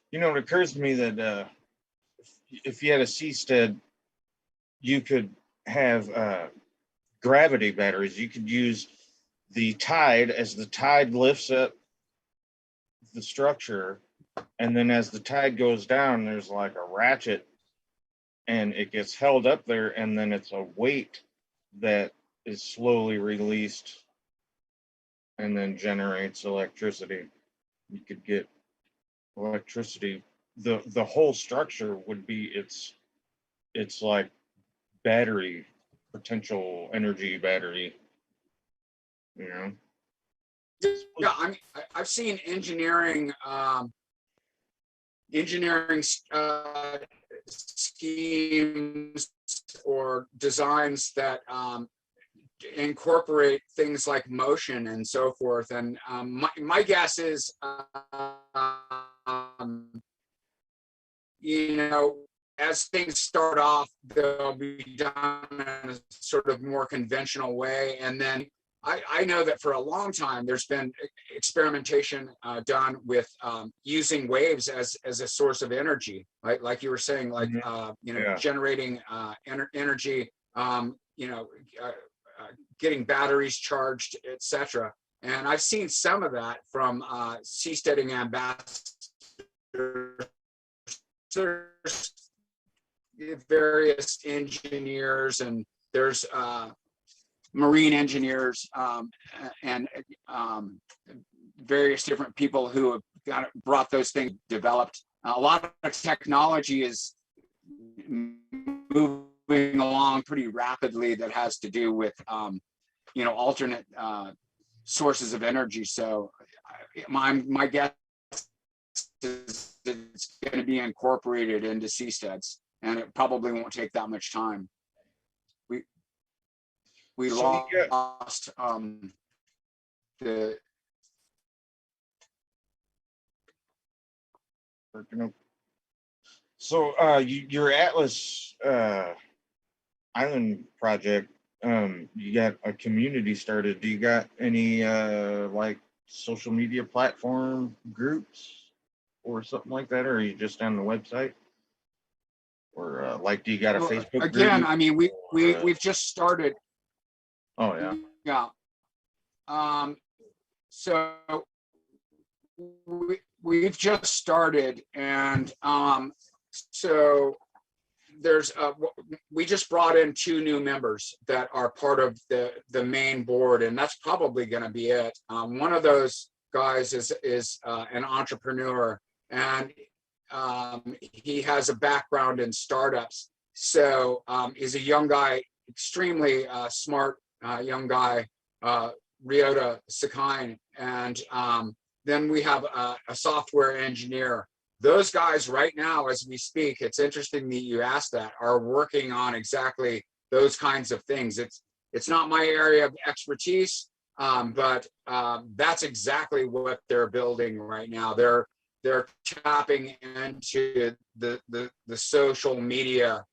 You know, it occurs to me that if you had a seastead, you could have gravity batteries. You could use the tide as the tide lifts up the structure, and then as the tide goes down, there's like a ratchet, and it gets held up there, and then it's a weight that is slowly released and then generates electricity. You could get electricity. The whole structure would be it's like battery, potential energy battery, you know. Yeah, I've seen engineering schemes or designs that incorporate things like motion and so forth. And my guess is, as things start off, they'll be done in a sort of more conventional way. And then I know that for a long time, there's been experimentation done with using waves as a source of energy, right? Like you were saying, like, generating energy, getting batteries charged, etc. And I've seen some of that from seasteading ambassadors, various engineers, and there's marine engineers and various different people who have brought those things developed. A lot of technology is moving along pretty rapidly that has to do with alternate sources of energy. So my guess is it's going to be incorporated into seasteads, and it probably won't take that much time. We lost the So your Atlas Island project, you got a community started. Do you got any like social media platform groups or something like that, or are you just on the website? Or like, do you got a Facebook again group? I mean we've just started. Oh yeah. So we've just started, and so there's we just brought in 2 new members that are part of the main board, and that's probably going to be it. One of those guys is an entrepreneur, and he has a background in startups. So he's a young guy, extremely smart young guy, Ryota Sakine, and then we have a software engineer. Those guys right now, as we speak, it's interesting that you asked that, are working on exactly those kinds of things. It's not my area of expertise, but that's exactly what they're building right now. They're tapping into the social media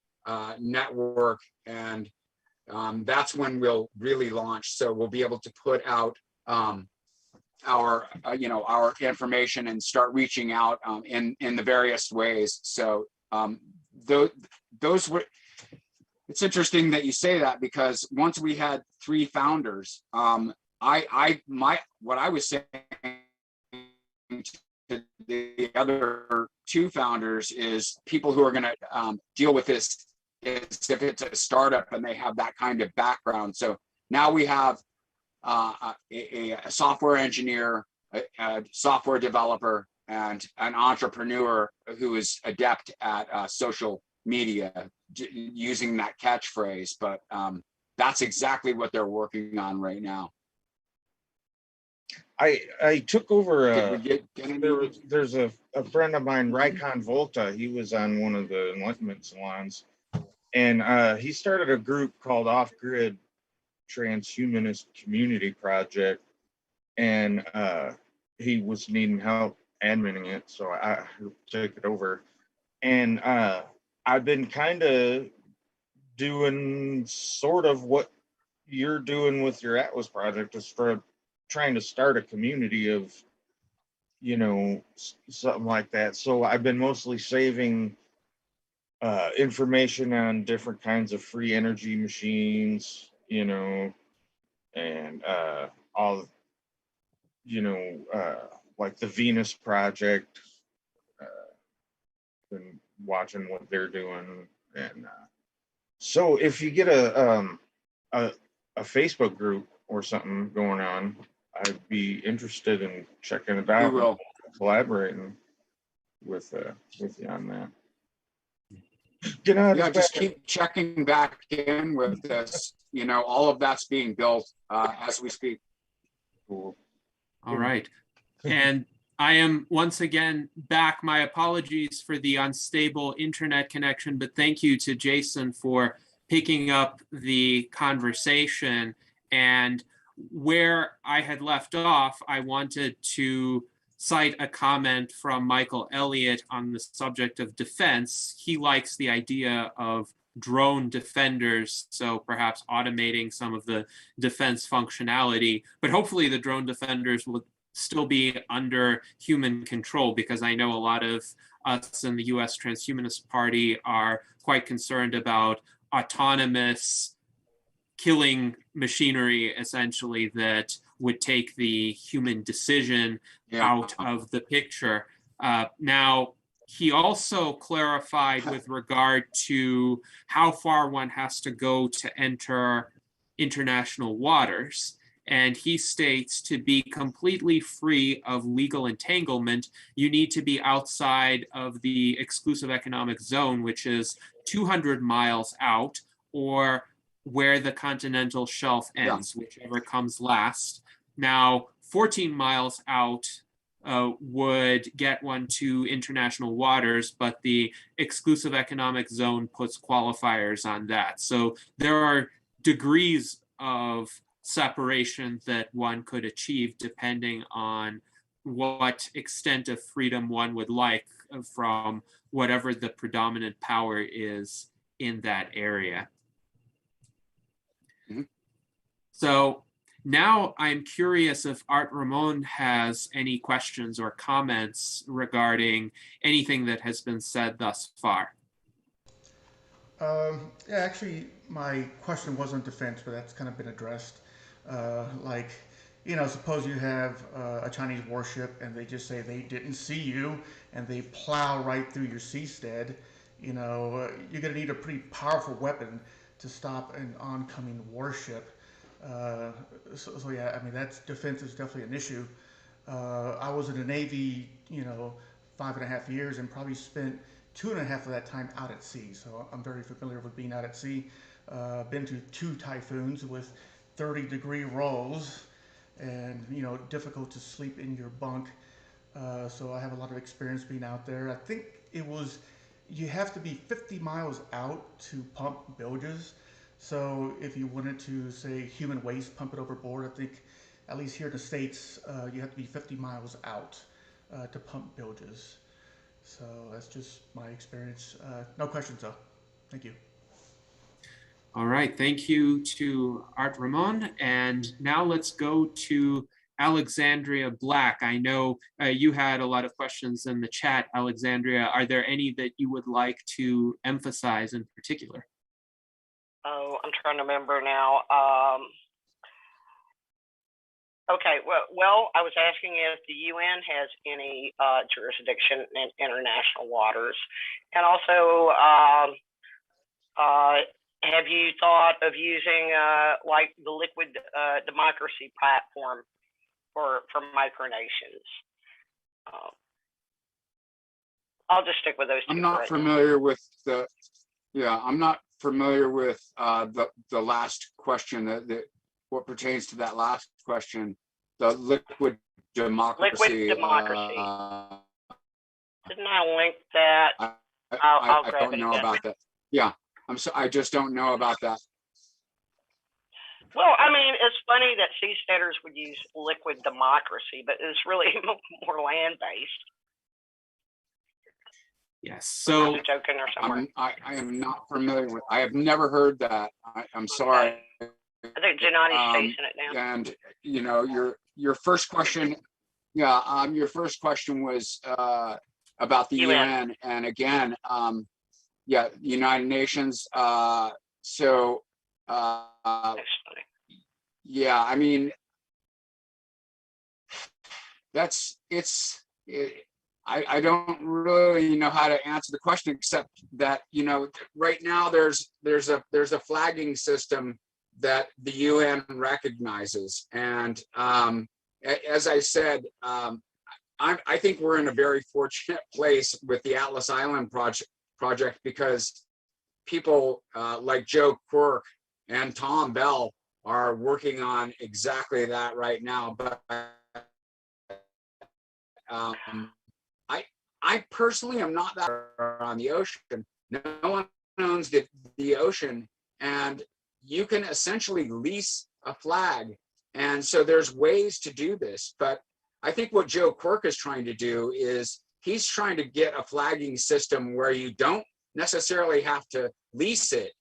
network, and that's when we'll really launch. So we'll be able to put out our information and start reaching out in the various ways. So those were. It's interesting that you say that, because once we had 3 founders, what I was saying to the other 2 founders is people who are going to deal with this is if it's a startup and they have that kind of background. So now we have a software engineer, a software developer, and an entrepreneur who is adept at social media, using that catchphrase. But that's exactly what they're working on right now. I took over. There's There's a friend of mine, Rykon Volta. He was on one of the Enlightenment Salons, and he started a group called Off Grid Transhumanist Community Project, and he was needing help adminning it, so I took it over. And I've been kind of doing sort of what you're doing with your Atlas project, is for trying to start a community of, something like that. So I've been mostly saving information on different kinds of free energy machines, and all, like the Venus project, been watching what they're doing. And so if you get a Facebook group or something going on, I'd be interested in checking it out. We will. Collaborating with you on that. Just keep checking back in with this. All of that's being built as we speak. Cool. All right. And I am once again back. My apologies for the unstable internet connection, but thank you to Jason for picking up the conversation. And where I had left off, I wanted to cite a comment from Michael Elliott on the subject of defense. He likes the idea of drone defenders, so perhaps automating some of the defense functionality, but hopefully the drone defenders will still be under human control, because I know a lot of us in the US Transhumanist Party are quite concerned about autonomous killing machinery, essentially, that would take the human decision out of the picture. Now, he also clarified with regard to how far one has to go to enter international waters. And he states to be completely free of legal entanglement, you need to be outside of the exclusive economic zone, which is 200 miles out, or where the continental shelf ends, whichever comes last. Now, 14 miles out would get one to international waters, but the exclusive economic zone puts qualifiers on that. So there are degrees of separation that one could achieve depending on what extent of freedom one would like from whatever the predominant power is in that area. Mm-hmm. So now I'm curious if Art Ramon has any questions or comments regarding anything that has been said thus far. Yeah, actually, my question was on defense, but that's kind of been addressed. Like, you know, suppose you have a Chinese warship and they just say they didn't see you and they plow right through your seastead. You know, you're going to need a pretty powerful weapon to stop an oncoming warship. So yeah, I mean, that's defense is definitely an issue. I was in the Navy, you know, 5.5 years and probably spent 2.5 of that time out at sea. So I'm very familiar with being out at sea. Been to 2 typhoons with 30-degree rolls and, you know, difficult to sleep in your bunk. So I have a lot of experience being out there. I think it was, you have to be 50 miles out to pump bilges. So if you wanted to, say, human waste, pump it overboard, I think, at least here in the States, you have to be 50 miles out to pump bilges. So that's just my experience. No questions, though. Thank you. All right, thank you to Art Ramon. And now let's go to Alexandria Black. I know you had a lot of questions in the chat, Alexandria. Are there any that you would like to emphasize in particular? Oh, I'm trying to remember now. Okay, well, I was asking if the UN has any jurisdiction in international waters, and also, have you thought of using like the liquid democracy platform for micronations? I'll just stick with those two. I'm not familiar with the. Yeah, I'm not familiar with the last question. What pertains to that last question, the liquid democracy. Liquid democracy. Didn't I link that? I don't know about that. Yeah, I just don't know about that. Well, I mean, it's funny that seasteaders would use liquid democracy, but it's really more land-based. Yes. So joking or something. I am not familiar with. I have never heard that. I'm sorry. I think Gianotti's facing it now. And you know, your first question, yeah, your first question was about the UN, and again, yeah, United Nations. So, yeah, I mean, I don't really know how to answer the question, except that, you know, right now there's a flagging system that the UN recognizes, and as I said, I think we're in a very fortunate place with the Atlas Island project because people like Joe Quirk and Tom Bell are working on exactly that right now. But I personally am not that on the ocean. No one owns the ocean, and you can essentially lease a flag. And so there's ways to do this. But I think what Joe Quirk is trying to do is he's trying to get a flagging system where you don't necessarily have to lease it.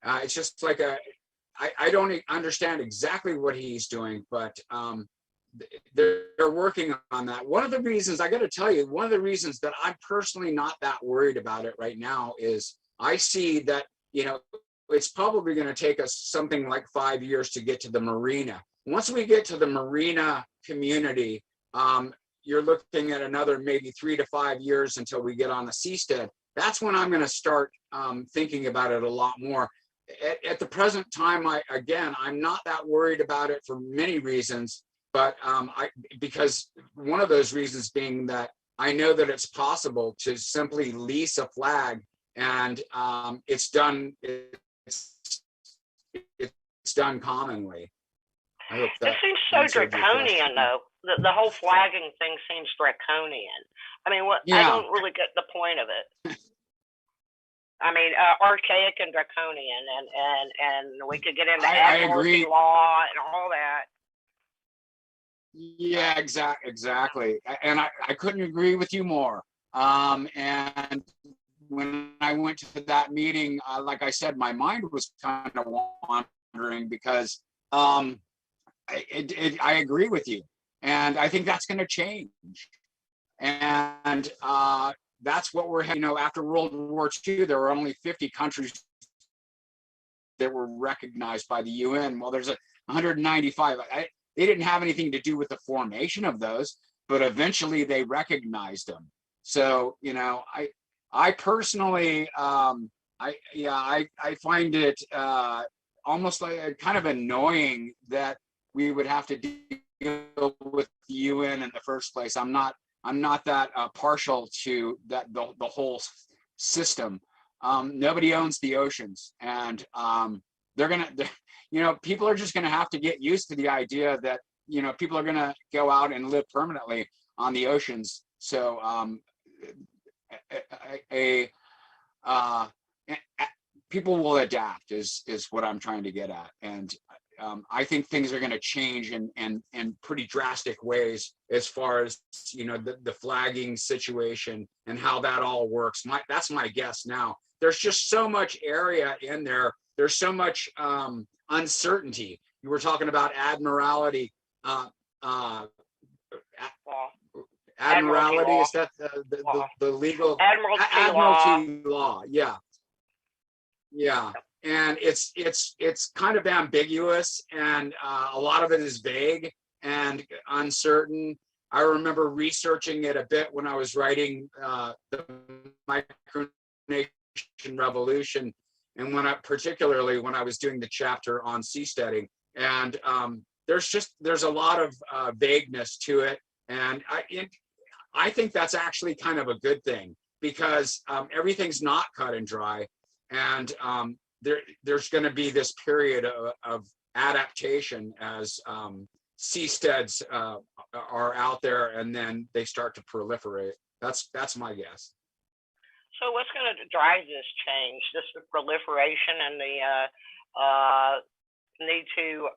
It's just like I don't understand exactly what he's doing, but they're working on that. One of the reasons, I got to tell you, one of the reasons that I'm personally not that worried about it right now is I see that, you know, it's probably going to take us something like 5 years to get to the marina. Once we get to the marina community, you're looking at another maybe 3 to 5 years until we get on the seastead. That's when I'm going to start thinking about it a lot more. at the present time, I'm not that worried about it for many reasons, but because one of those reasons being that I know that it's possible to simply lease a flag, and it's done commonly. I hope that it seems so answered your draconian, question. though. The whole flagging thing seems draconian. I mean, I Yeah. don't really get the point of it. I mean, archaic and draconian, and we could get into I admiralty agree. law and all that. Yeah, exactly. And I couldn't agree with you more. And when I went to that meeting, like I said, my mind was kind of wandering because I agree with you. And I think that's going to change. And that's what we're, after World War II, there were only 50 countries that were recognized by the UN. Well, there's 195. They didn't have anything to do with the formation of those, but eventually they recognized them. So, I personally, I find it almost like kind of annoying that we would have to deal with the UN in the first place. I'm not that partial to that the whole system. Nobody owns the oceans, and people are just gonna have to get used to the idea that people are gonna go out and live permanently on the oceans. So people will adapt is what I'm trying to get at, and I think things are going to change in pretty drastic ways as far as the flagging situation and how that all works. That's my guess now. There's just so much area in there. There's so much uncertainty. You were talking about admiralty. Admiralty, is that the legal admiralty law? Yeah. And it's kind of ambiguous, and a lot of it is vague and uncertain. I remember researching it a bit when I was writing the Micronation Revolution, and particularly when I was doing the chapter on seasteading. And there's a lot of vagueness to it, and I think that's actually kind of a good thing, because everything's not cut and dry, and there's going to be this period of adaptation as seasteads are out there, and then they start to proliferate. That's my guess. So what's going to drive this change, this proliferation and the need to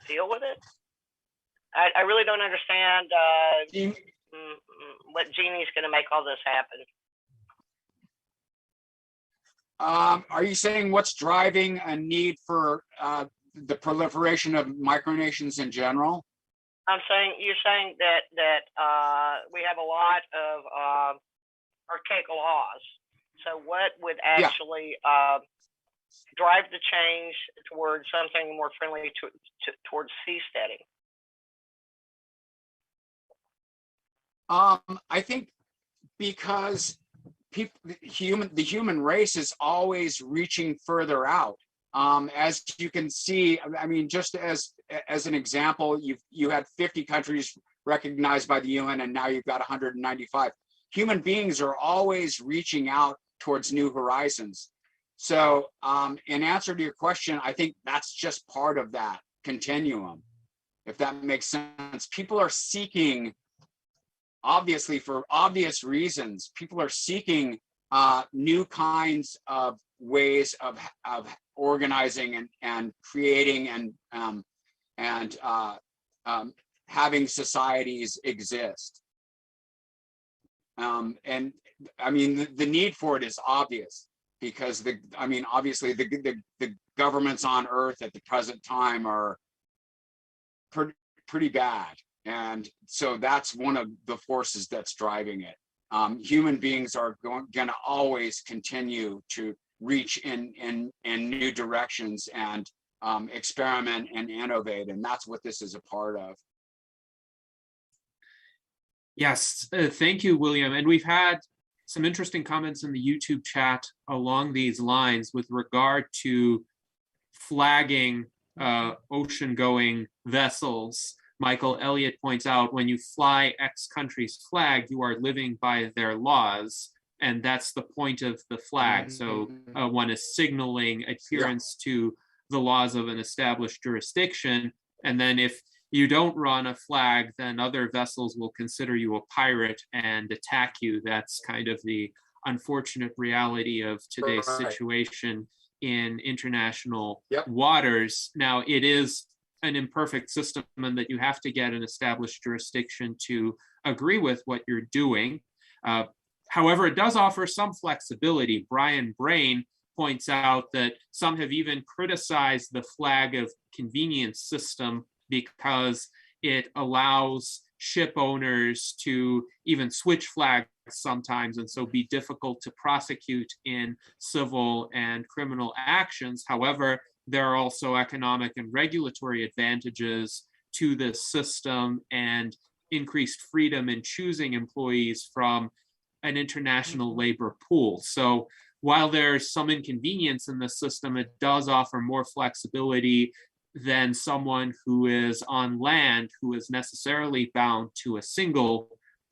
deal with it? I really don't understand what genie's going to make all this happen. Are you saying what's driving a need for the proliferation of micronations in general? You're saying that we have a lot of archaic laws. So what would actually drive the change towards something more friendly towards seasteading? I think because the human race is always reaching further out. As you can see, I mean, just as an example, you had 50 countries recognized by the UN, and now you've got 195. Human beings are always reaching out towards new horizons. So in answer to your question, I think that's just part of that continuum, if that makes sense. People are seeking, obviously for obvious reasons, people are seeking new kinds of ways of organizing and creating and having societies exist. And I mean, the need for it is obvious, because obviously the governments on Earth at the present time are pretty bad. And so that's one of the forces that's driving it. Human beings are going to always continue to reach in new directions and experiment and innovate, and that's what this is a part of. Yes, thank you, William. And we've had some interesting comments in the YouTube chat along these lines with regard to flagging ocean-going vessels. Michael Elliott points out, when you fly X country's flag, you are living by their laws, and that's the point of the flag. So one is signaling adherence to the laws of an established jurisdiction, and then if you don't run a flag, then other vessels will consider you a pirate and attack you. That's kind of the unfortunate reality of today's situation in international waters. Now, it is an imperfect system and that you have to get an established jurisdiction to agree with what you're doing. However, it does offer some flexibility. Brian Brain points out that some have even criticized the flag of convenience system because it allows ship owners to even switch flags sometimes, and so be difficult to prosecute in civil and criminal actions. However, there are also economic and regulatory advantages to this system and increased freedom in choosing employees from an international labor pool. So while there's some inconvenience in the system, it does offer more flexibility than someone who is on land, who is necessarily bound to a single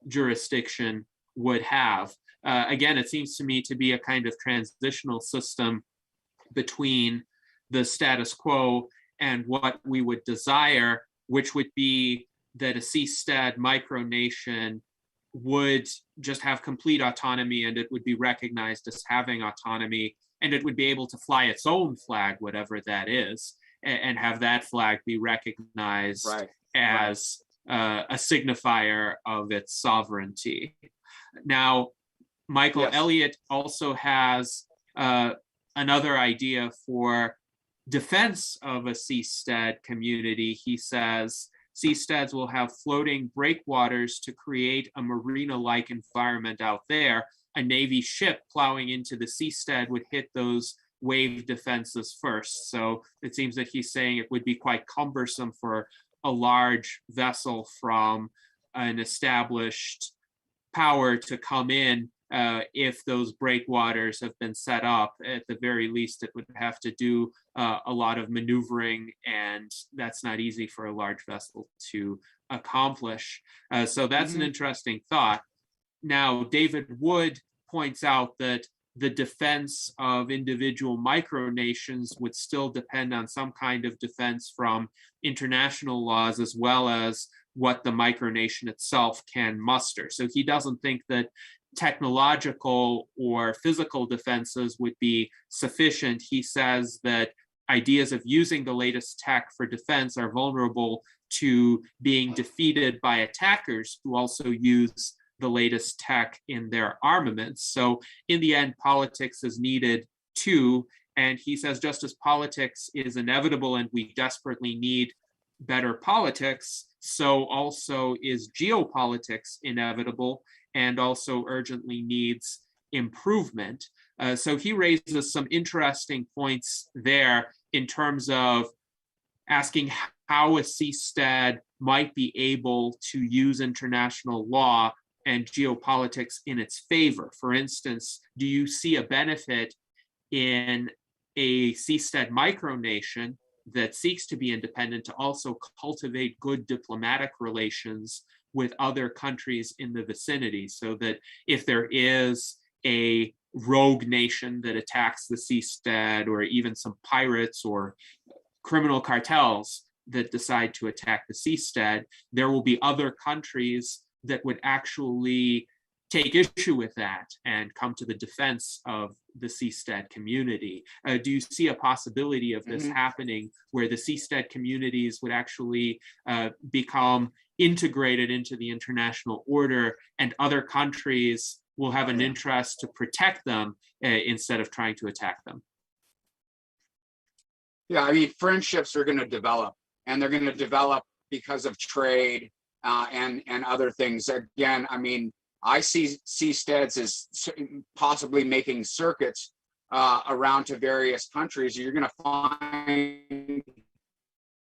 jurisdiction would have. Again, it seems to me to be a kind of transitional system between the status quo and what we would desire, which would be that a seastead micronation would just have complete autonomy, and it would be recognized as having autonomy, and it would be able to fly its own flag, whatever that is, and have that flag be recognized as a signifier of its sovereignty. Now, Michael Elliott also has another idea for defense of a seastead community. He says seasteads will have floating breakwaters to create a marina-like environment out there. A Navy ship plowing into the seastead would hit those wave defenses first. So it seems that he's saying it would be quite cumbersome for a large vessel from an established power to come in if those breakwaters have been set up. At the very least, it would have to do a lot of maneuvering, and that's not easy for a large vessel to accomplish. So that's an interesting thought. Now, David Wood points out that the defense of individual micronations would still depend on some kind of defense from international laws, as well as what the micronation itself can muster. So he doesn't think that technological or physical defenses would be sufficient. He says that ideas of using the latest tech for defense are vulnerable to being defeated by attackers who also use the latest tech in their armaments. So in the end, politics is needed too. And he says, just as politics is inevitable and we desperately need better politics, so also is geopolitics inevitable and also urgently needs improvement. So he raises some interesting points there in terms of asking how a seastead might be able to use international law and geopolitics in its favor. For instance, do you see a benefit in a seastead micronation that seeks to be independent to also cultivate good diplomatic relations with other countries in the vicinity, so that if there is a rogue nation that attacks the seastead, or even some pirates or criminal cartels that decide to attack the seastead, there will be other countries that would actually take issue with that and come to the defense of the seastead community. Do you see a possibility of this happening, where the seastead communities would actually become integrated into the international order, and other countries will have an interest to protect them instead of trying to attack them? Yeah, I mean, friendships are going to develop, and they're going to develop because of trade and other things. Again, I mean, I see seasteads as possibly making circuits around to various countries. You're going to find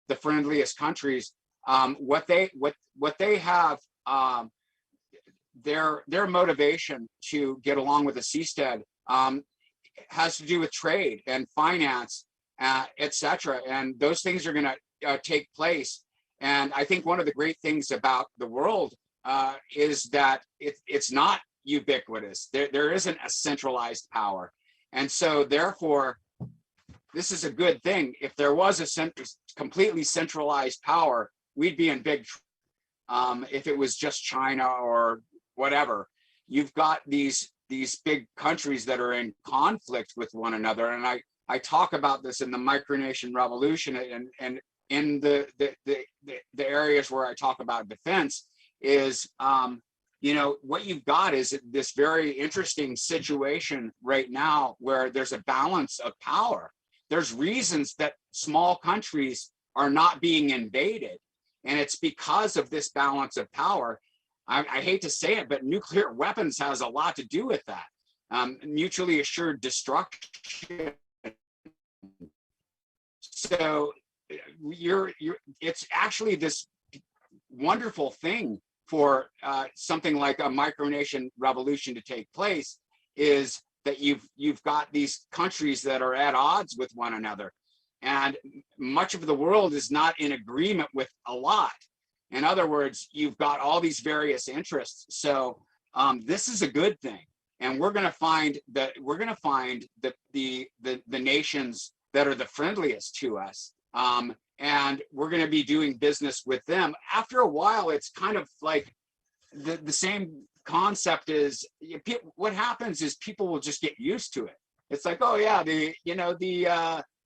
the friendliest countries what they have. their motivation to get along with the seastead has to do with trade and finance, etc. And those things are going to take place. And I think one of the great things about the world is that it's not ubiquitous. There isn't a centralized power. And so therefore, this is a good thing. If there was a completely centralized power, we'd be in big trouble. If it was just China or whatever, you've got these big countries that are in conflict with one another. And I talk about this in the Micronation Revolution and in the areas where I talk about defense is, what you've got is this very interesting situation right now where there's a balance of power. There's reasons that small countries are not being invaded. And it's because of this balance of power. I hate to say it, but nuclear weapons has a lot to do with that. Mutually assured destruction. So it's actually this wonderful thing for something like a micronation revolution to take place, is that you've got these countries that are at odds with one another, and much of the world is not in agreement with a lot. In other words, you've got all these various interests. So this is a good thing, and we're going to find the nations that are the friendliest to us, and we're going to be doing business with them. After a while, it's kind of like the same concept is, what happens is people will just get used to it. It's like, oh yeah, the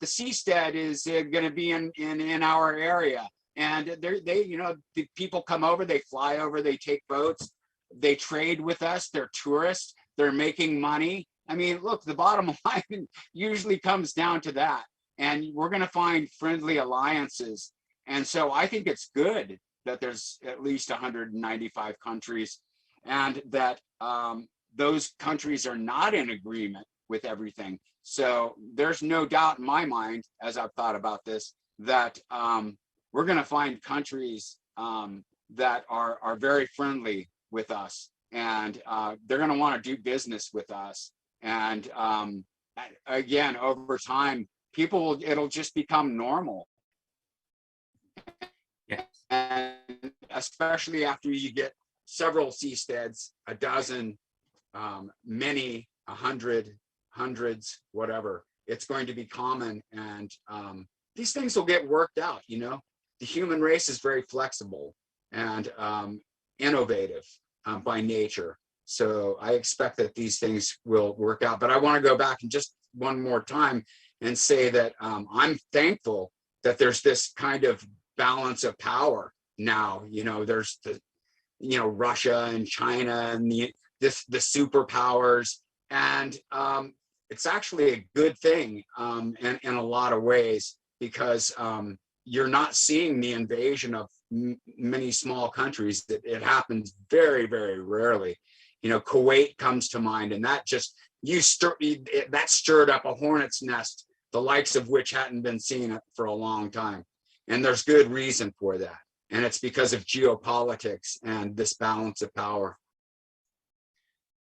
seastead is going to be in our area, and the people come over, they fly over, they take boats, they trade with us, they're tourists, they're making money. I mean, look, the bottom line usually comes down to that, and we're going to find friendly alliances. And so I think it's good that there's at least 195 countries, and that those countries are not in agreement with everything. So there's no doubt in my mind, as I've thought about this, that we're going to find countries that are very friendly with us, and they're going to want to do business with us. And again, over time, it'll just become normal. Yes. And especially after you get several seasteads, a dozen, many, 100, hundreds, whatever, it's going to be common. And these things will get worked out. The human race is very flexible and innovative by nature. So I expect that these things will work out. But I want to go back and just one more time and say that I'm thankful that there's this kind of balance of power now. There's Russia and China and the superpowers, and it's actually a good thing in a lot of ways, because you're not seeing the invasion of many small countries. It happens very, very rarely. Kuwait comes to mind, and that that stirred up a hornet's nest, the likes of which hadn't been seen for a long time. And there's good reason for that. And it's because of geopolitics and this balance of power.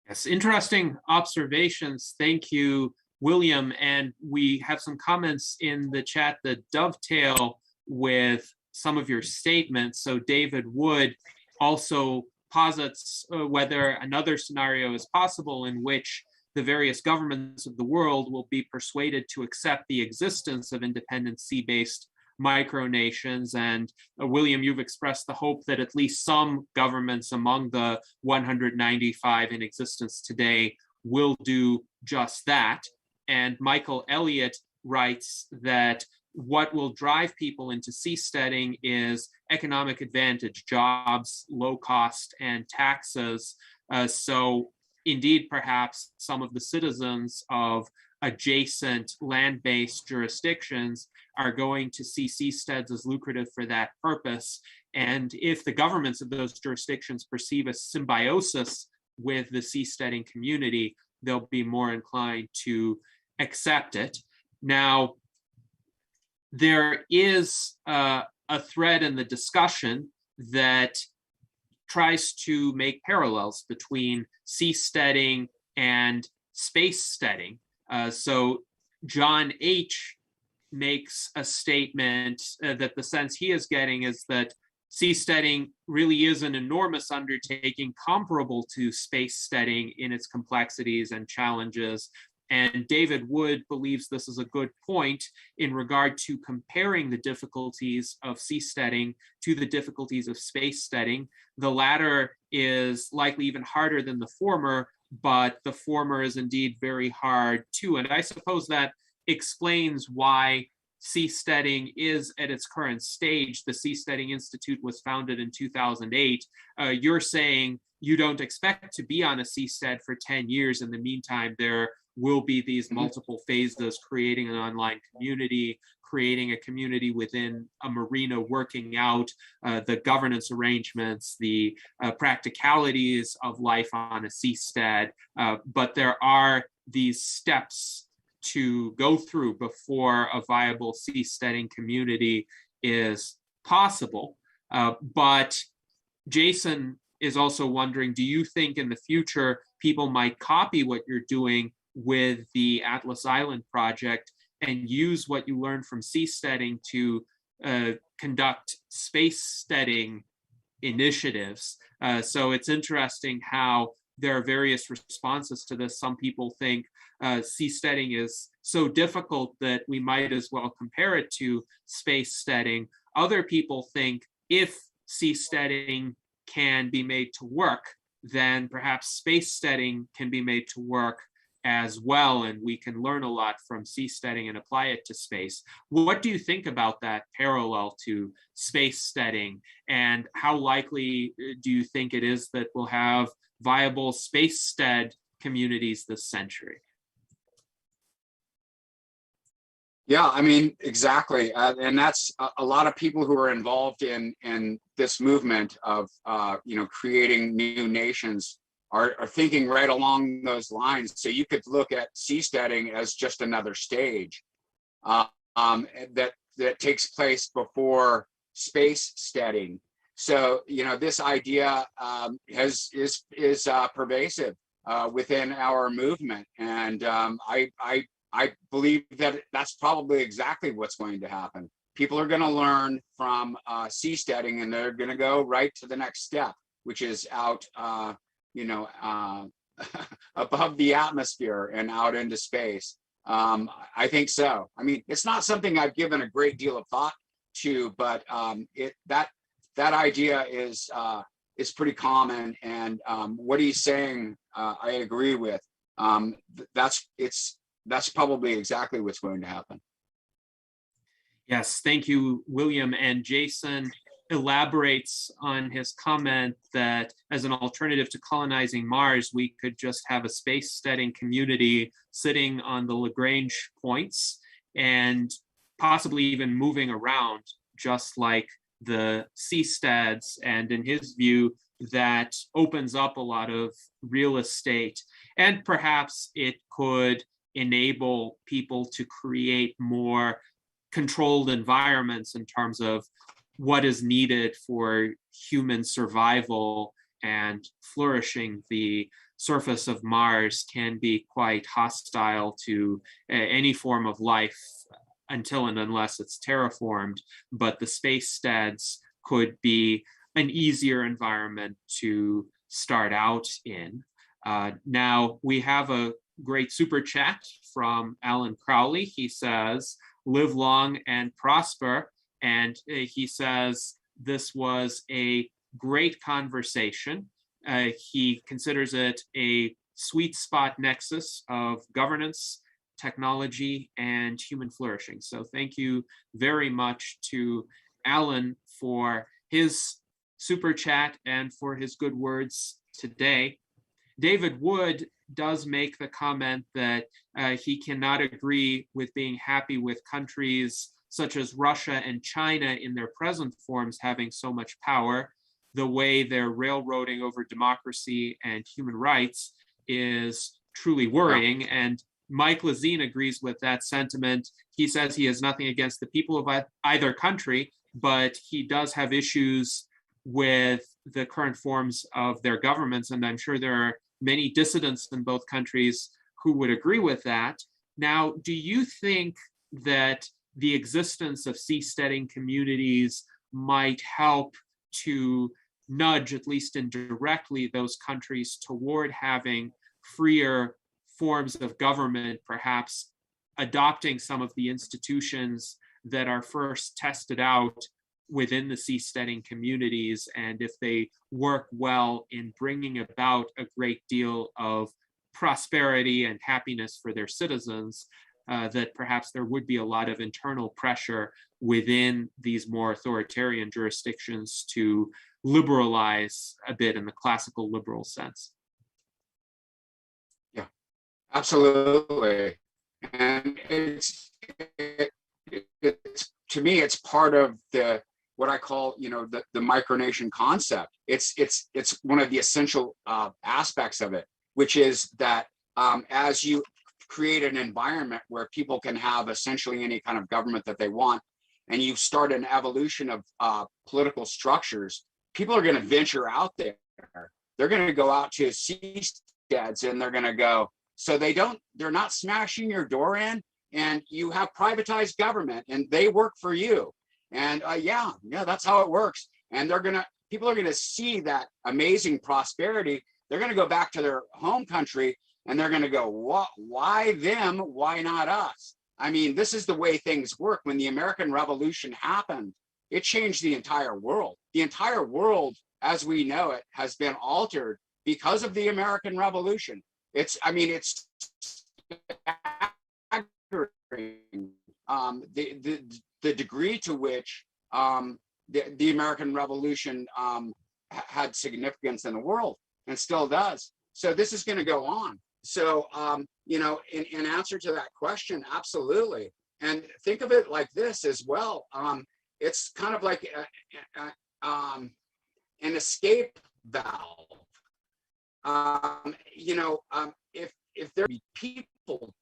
Yes, interesting observations. Thank you, William. And we have some comments in the chat that dovetail with some of your statements. So David Wood also posits whether another scenario is possible in which the various governments of the world will be persuaded to accept the existence of independent sea-based micronations. And William, you've expressed the hope that at least some governments among the 195 in existence today will do just that. And Michael Elliott writes that what will drive people into seasteading is economic advantage, jobs, low cost, and taxes. So indeed, perhaps some of the citizens of adjacent land-based jurisdictions are going to see seasteads as lucrative for that purpose. And if the governments of those jurisdictions perceive a symbiosis with the seasteading community, they'll be more inclined to accept it. Now, there is a thread in the discussion that tries to make parallels between seasteading and space steading. So John H. makes a statement that the sense he is getting is that seasteading really is an enormous undertaking comparable to space steading in its complexities and challenges. And David Wood believes this is a good point in regard to comparing the difficulties of seasteading to the difficulties of space steading. The latter is likely even harder than the former, but the former is indeed very hard too. And I suppose that explains why seasteading is at its current stage. The Seasteading Institute was founded in 2008. You're saying you don't expect to be on a seastead for 10 years. In the meantime, there will be these multiple phases, creating an online community, creating a community within a marina, working out the governance arrangements, the practicalities of life on a seastead. But there are these steps to go through before a viable seasteading community is possible. But Jason is also wondering, do you think in the future people might copy what you're doing with the Atlas Island project and use what you learned from seasteading to conduct space steading initiatives? So it's interesting how there are various responses to this. Some people think seasteading is so difficult that we might as well compare it to space steading. Other people think if seasteading can be made to work, then perhaps space steading can be made to work as well, and we can learn a lot from seasteading and apply it to space. What do you think about that parallel to space steading, and how likely do you think it is that we'll have viable space stead communities this century? Yeah, I mean, exactly. And that's a lot of people who are involved in this movement of, creating new nations are thinking right along those lines. So you could look at seasteading as just another stage that takes place before space steading. So, this idea is pervasive within our movement. And I believe that that's probably exactly what's going to happen. People are going to learn from seasteading, and they're going to go right to the next step, which is out, above the atmosphere and out into space. I think so. I mean, it's not something I've given a great deal of thought to, but that idea is pretty common. And what he's saying, I agree with. That's probably exactly what's going to happen. Yes, thank you, William. And Jason elaborates on his comment that as an alternative to colonizing Mars, we could just have a space steading community sitting on the Lagrange points and possibly even moving around just like the seasteads. And in his view, that opens up a lot of real estate, and perhaps it could enable people to create more controlled environments in terms of what is needed for human survival and flourishing. The surface of Mars can be quite hostile to any form of life until and unless it's terraformed, but the seasteads could be an easier environment to start out in. Now, we have a great super chat from Alan Crowley. He says, "Live long and prosper." And he says, this was a great conversation. He considers it a sweet spot nexus of governance, technology, and human flourishing. So thank you very much to Alan for his super chat and for his good words today. David Wood does make the comment that he cannot agree with being happy with countries such as Russia and China in their present forms having so much power. The way they're railroading over democracy and human rights is truly worrying. And Mike Lazine agrees with that sentiment. He says he has nothing against the people of either country, but he does have issues with the current forms of their governments, and I'm sure there are many dissidents in both countries who would agree with that. Now, do you think that the existence of seasteading communities might help to nudge, at least indirectly, those countries toward having freer forms of government, perhaps adopting some of the institutions that are first tested out within the seasteading communities, and if they work well in bringing about a great deal of prosperity and happiness for their citizens, that perhaps there would be a lot of internal pressure within these more authoritarian jurisdictions to liberalize a bit in the classical liberal sense? Yeah, absolutely. And it's to me, it's part of the what I call, the micronation concept. It's one of the essential aspects of it, which is that as you create an environment where people can have essentially any kind of government that they want, and you start an evolution of political structures, people are going to venture out there. They're going to go out to seasteads, and they're going to go. So they're not smashing your door in, and you have privatized government, and they work for you. And yeah, that's how it works. And people are going to see that amazing prosperity. They're going to go back to their home country, and they're going to go, what? Why them? Why not us? I mean, this is the way things work. When the American Revolution happened, it changed the entire world. The entire world, as we know it, has been altered because of the American Revolution. It's the degree to which the American Revolution had significance in the world, and still does. So this is going to go on. So, in answer to that question, absolutely. And think of it like this as well. It's kind of like an escape valve. If there be people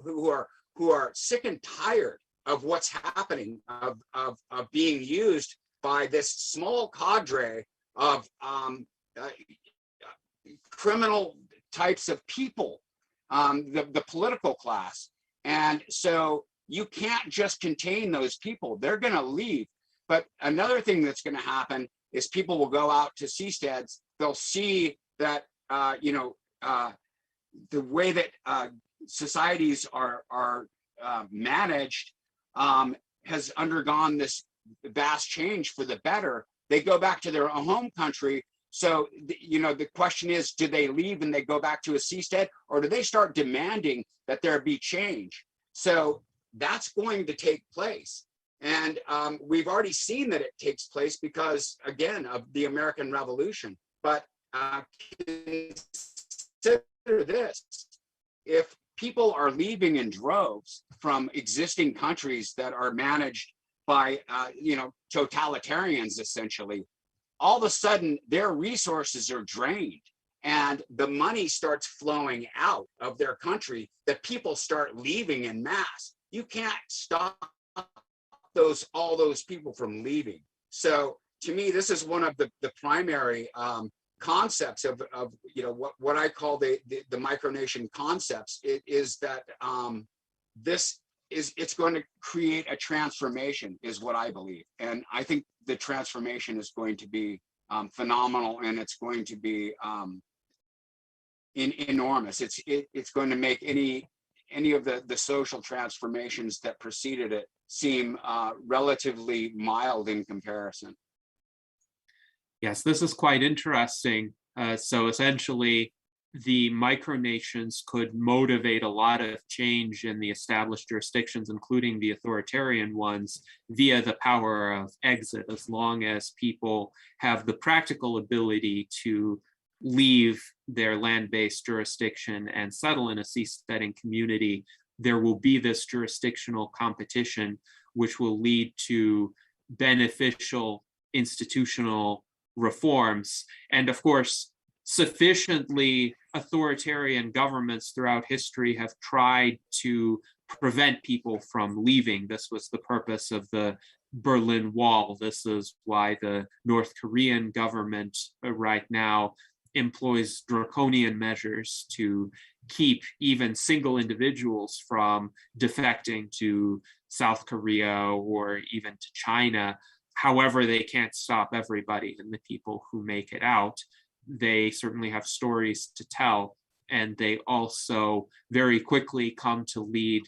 who are sick and tired of what's happening, of being used by this small cadre of criminal types of people, the political class. And so you can't just contain those people. They're going to leave. But another thing that's going to happen is people will go out to seasteads. They'll see that, the way that societies are managed has undergone this vast change for the better. They go back to their home country. So, the question is, do they leave and they go back to a seastead, or do they start demanding that there be change? So that's going to take place. And we've already seen that it takes place because, again, of the American Revolution. But consider this: if people are leaving in droves from existing countries that are managed by, totalitarians, essentially, all of a sudden their resources are drained and the money starts flowing out of their country, that people start leaving en masse. You can't stop all those people from leaving. So to me, this is one of the primary concepts of what I call the micronation concepts. It is that it's going to create a transformation, is what I believe. And I think the transformation is going to be phenomenal, and it's going to be enormous. It's going to make any of the social transformations that preceded it seem relatively mild in comparison. Yes, this is quite interesting. So essentially, the micronations could motivate a lot of change in the established jurisdictions, including the authoritarian ones, via the power of exit, as long as people have the practical ability to leave their land-based jurisdiction and settle in a seasteading community. There will be this jurisdictional competition, which will lead to beneficial institutional reforms. And of course, sufficiently authoritarian governments throughout history have tried to prevent people from leaving. This was the purpose of the Berlin Wall. This is why the North Korean government right now employs draconian measures to keep even single individuals from defecting to South Korea or even to China. However, they can't stop everybody, and the people who make it out, they certainly have stories to tell, and they also very quickly come to lead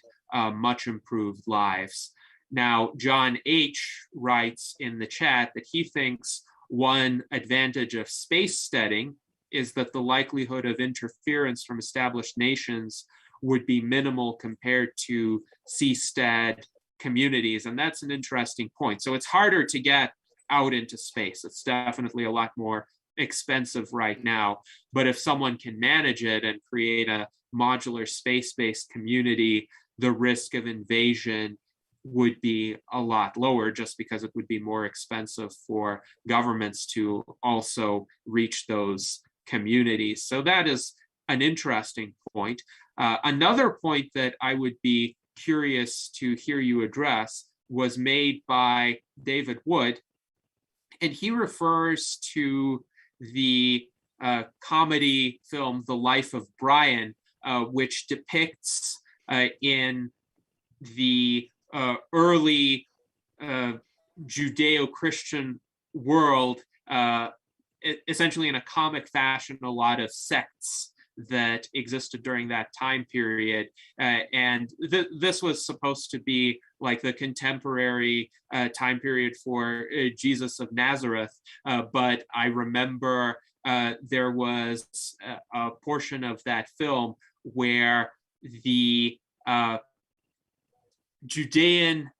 much improved lives. Now, John H. writes in the chat that he thinks one advantage of seasteading is that the likelihood of interference from established nations would be minimal compared to seastead communities. And that's an interesting point. So it's harder to get out into space. It's definitely a lot more expensive right now. But if someone can manage it and create a modular space-based community, the risk of invasion would be a lot lower, just because it would be more expensive for governments to also reach those communities. So that is an interesting point. Another point that I would be curious to hear you address was made by David Wood, and he refers to the comedy film The Life of Brian, which depicts in the early Judeo-Christian world, essentially in a comic fashion, a lot of sects that existed during that time period. And this was supposed to be like the contemporary time period for Jesus of Nazareth. But I remember there was a portion of that film where the Judean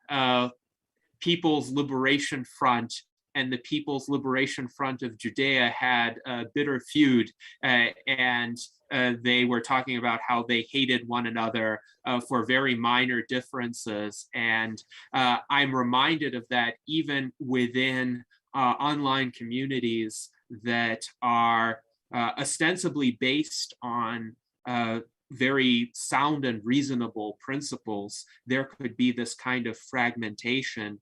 People's Liberation Front and the People's Liberation Front of Judea had a bitter feud, and they were talking about how they hated one another for very minor differences. And I'm reminded of that even within online communities that are ostensibly based on very sound and reasonable principles. There could be this kind of fragmentation.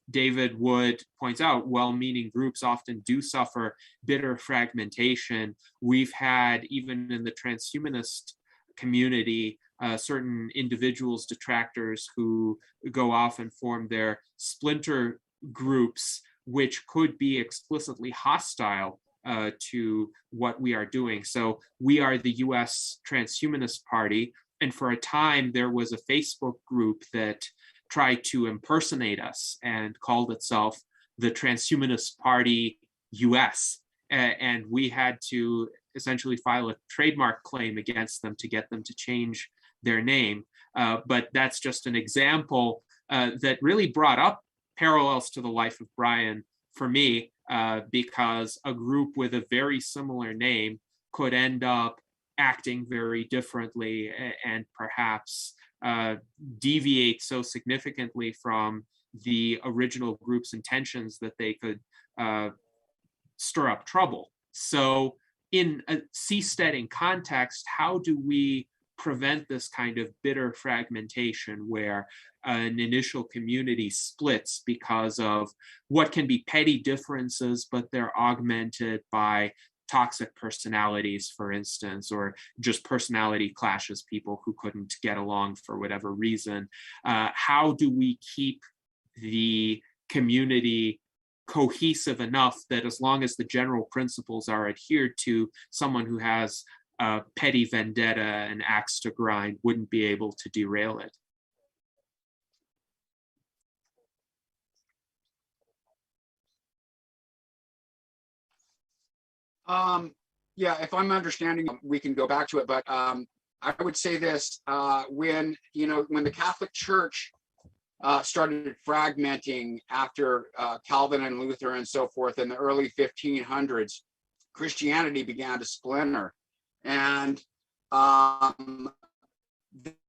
David Wood points out well-meaning groups often do suffer bitter fragmentation. We've had, even in the transhumanist community, certain individuals, detractors, who go off and form their splinter groups, which could be explicitly hostile to what we are doing. So we are the US Transhumanist Party, and for a time there was a Facebook group that tried to impersonate us and called itself the Transhumanist Party US. And we had to essentially file a trademark claim against them to get them to change their name. But that's just an example that really brought up parallels to The Life of Brian for me, because a group with a very similar name could end up acting very differently and perhaps deviate so significantly from the original group's intentions that they could stir up trouble. So in a seasteading context, how do we prevent this kind of bitter fragmentation where an initial community splits because of what can be petty differences, but they're augmented by toxic personalities, for instance, or just personality clashes, people who couldn't get along for whatever reason? How do we keep the community cohesive enough that as long as the general principles are adhered to, someone who has a petty vendetta and axe to grind wouldn't be able to derail it? Yeah, if I'm understanding, we can go back to it, but I would say this: when the Catholic Church started fragmenting after Calvin and Luther and so forth in the early 1500s, Christianity began to splinter, and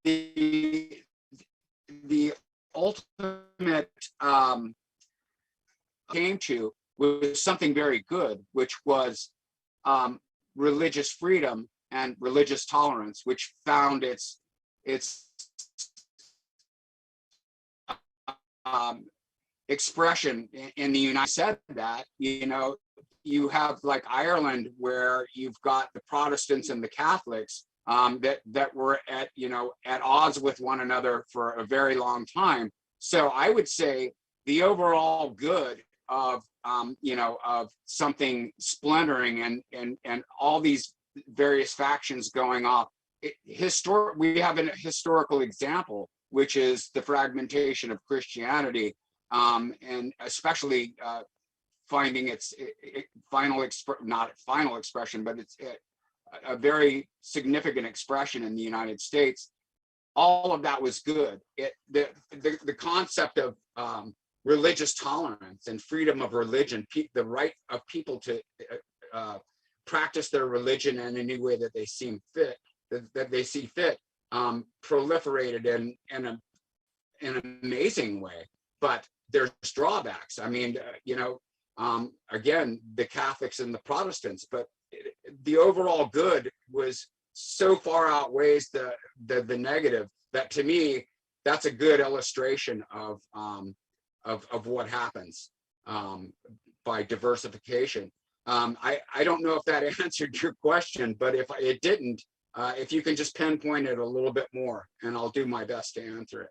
the ultimate came to was something very good, which was religious freedom and religious tolerance, which found its expression in the United States. Said that, you have like Ireland, where you've got the Protestants and the Catholics that were at odds with one another for a very long time. So I would say the overall good of of something splintering and all these various factions going off. We have a historical example, which is the fragmentation of Christianity, and especially finding its not final expression, but it's a very significant expression in the United States. All of that was good. The concept of religious tolerance and freedom of religion, the right of people to practice their religion in any way that they see fit, proliferated in an amazing way. But there's drawbacks. I mean, again, the Catholics and the Protestants, but the overall good was so far outweighs the negative that, to me, that's a good illustration of what happens by diversification. I don't know if that answered your question, but if it didn't, if you can just pinpoint it a little bit more, and I'll do my best to answer it.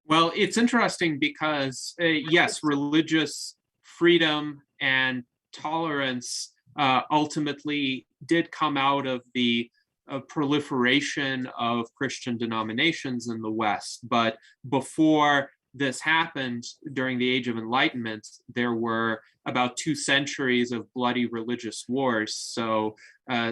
Well, it's interesting because, yes, religious freedom and tolerance ultimately did come out of the proliferation of Christian denominations in the West. But before this happened, during the Age of Enlightenment, there were about 2 centuries of bloody religious wars. So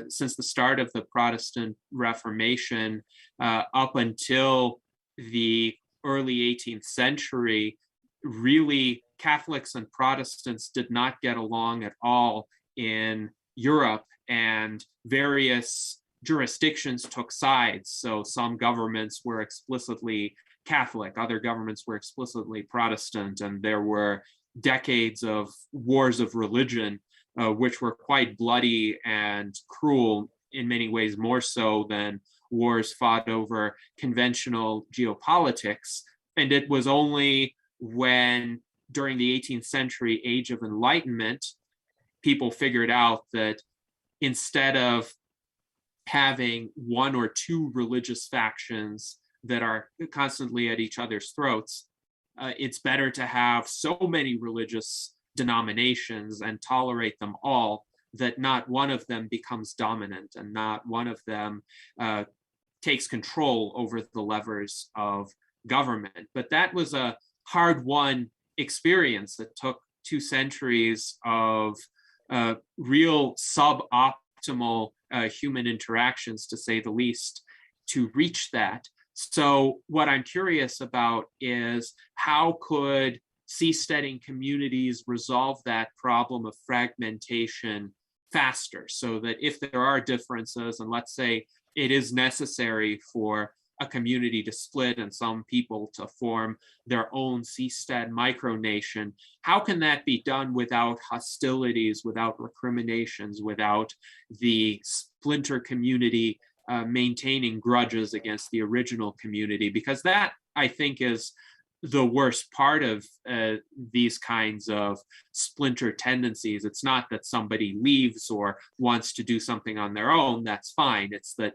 since the start of the Protestant Reformation up until the early 18th century, really Catholics and Protestants did not get along at all in Europe, and various jurisdictions took sides. So some governments were explicitly Catholic, other governments were explicitly Protestant, and there were decades of wars of religion, which were quite bloody and cruel, in many ways more so than wars fought over conventional geopolitics. And it was only when, during the 18th century Age of Enlightenment, people figured out that instead of having 1 or 2 religious factions that are constantly at each other's throats, it's better to have so many religious denominations and tolerate them all that not one of them becomes dominant and not one of them takes control over the levers of government. But that was a hard-won experience that took 2 centuries of real suboptimal human interactions, to say the least, to reach that. So what I'm curious about is, how could seasteading communities resolve that problem of fragmentation faster, so that if there are differences, and let's say it is necessary for a community to split and some people to form their own seastead micronation, how can that be done without hostilities, without recriminations, without the splinter community maintaining grudges against the original community? Because that, I think, is the worst part of these kinds of splinter tendencies. It's not that somebody leaves or wants to do something on their own, that's fine. It's that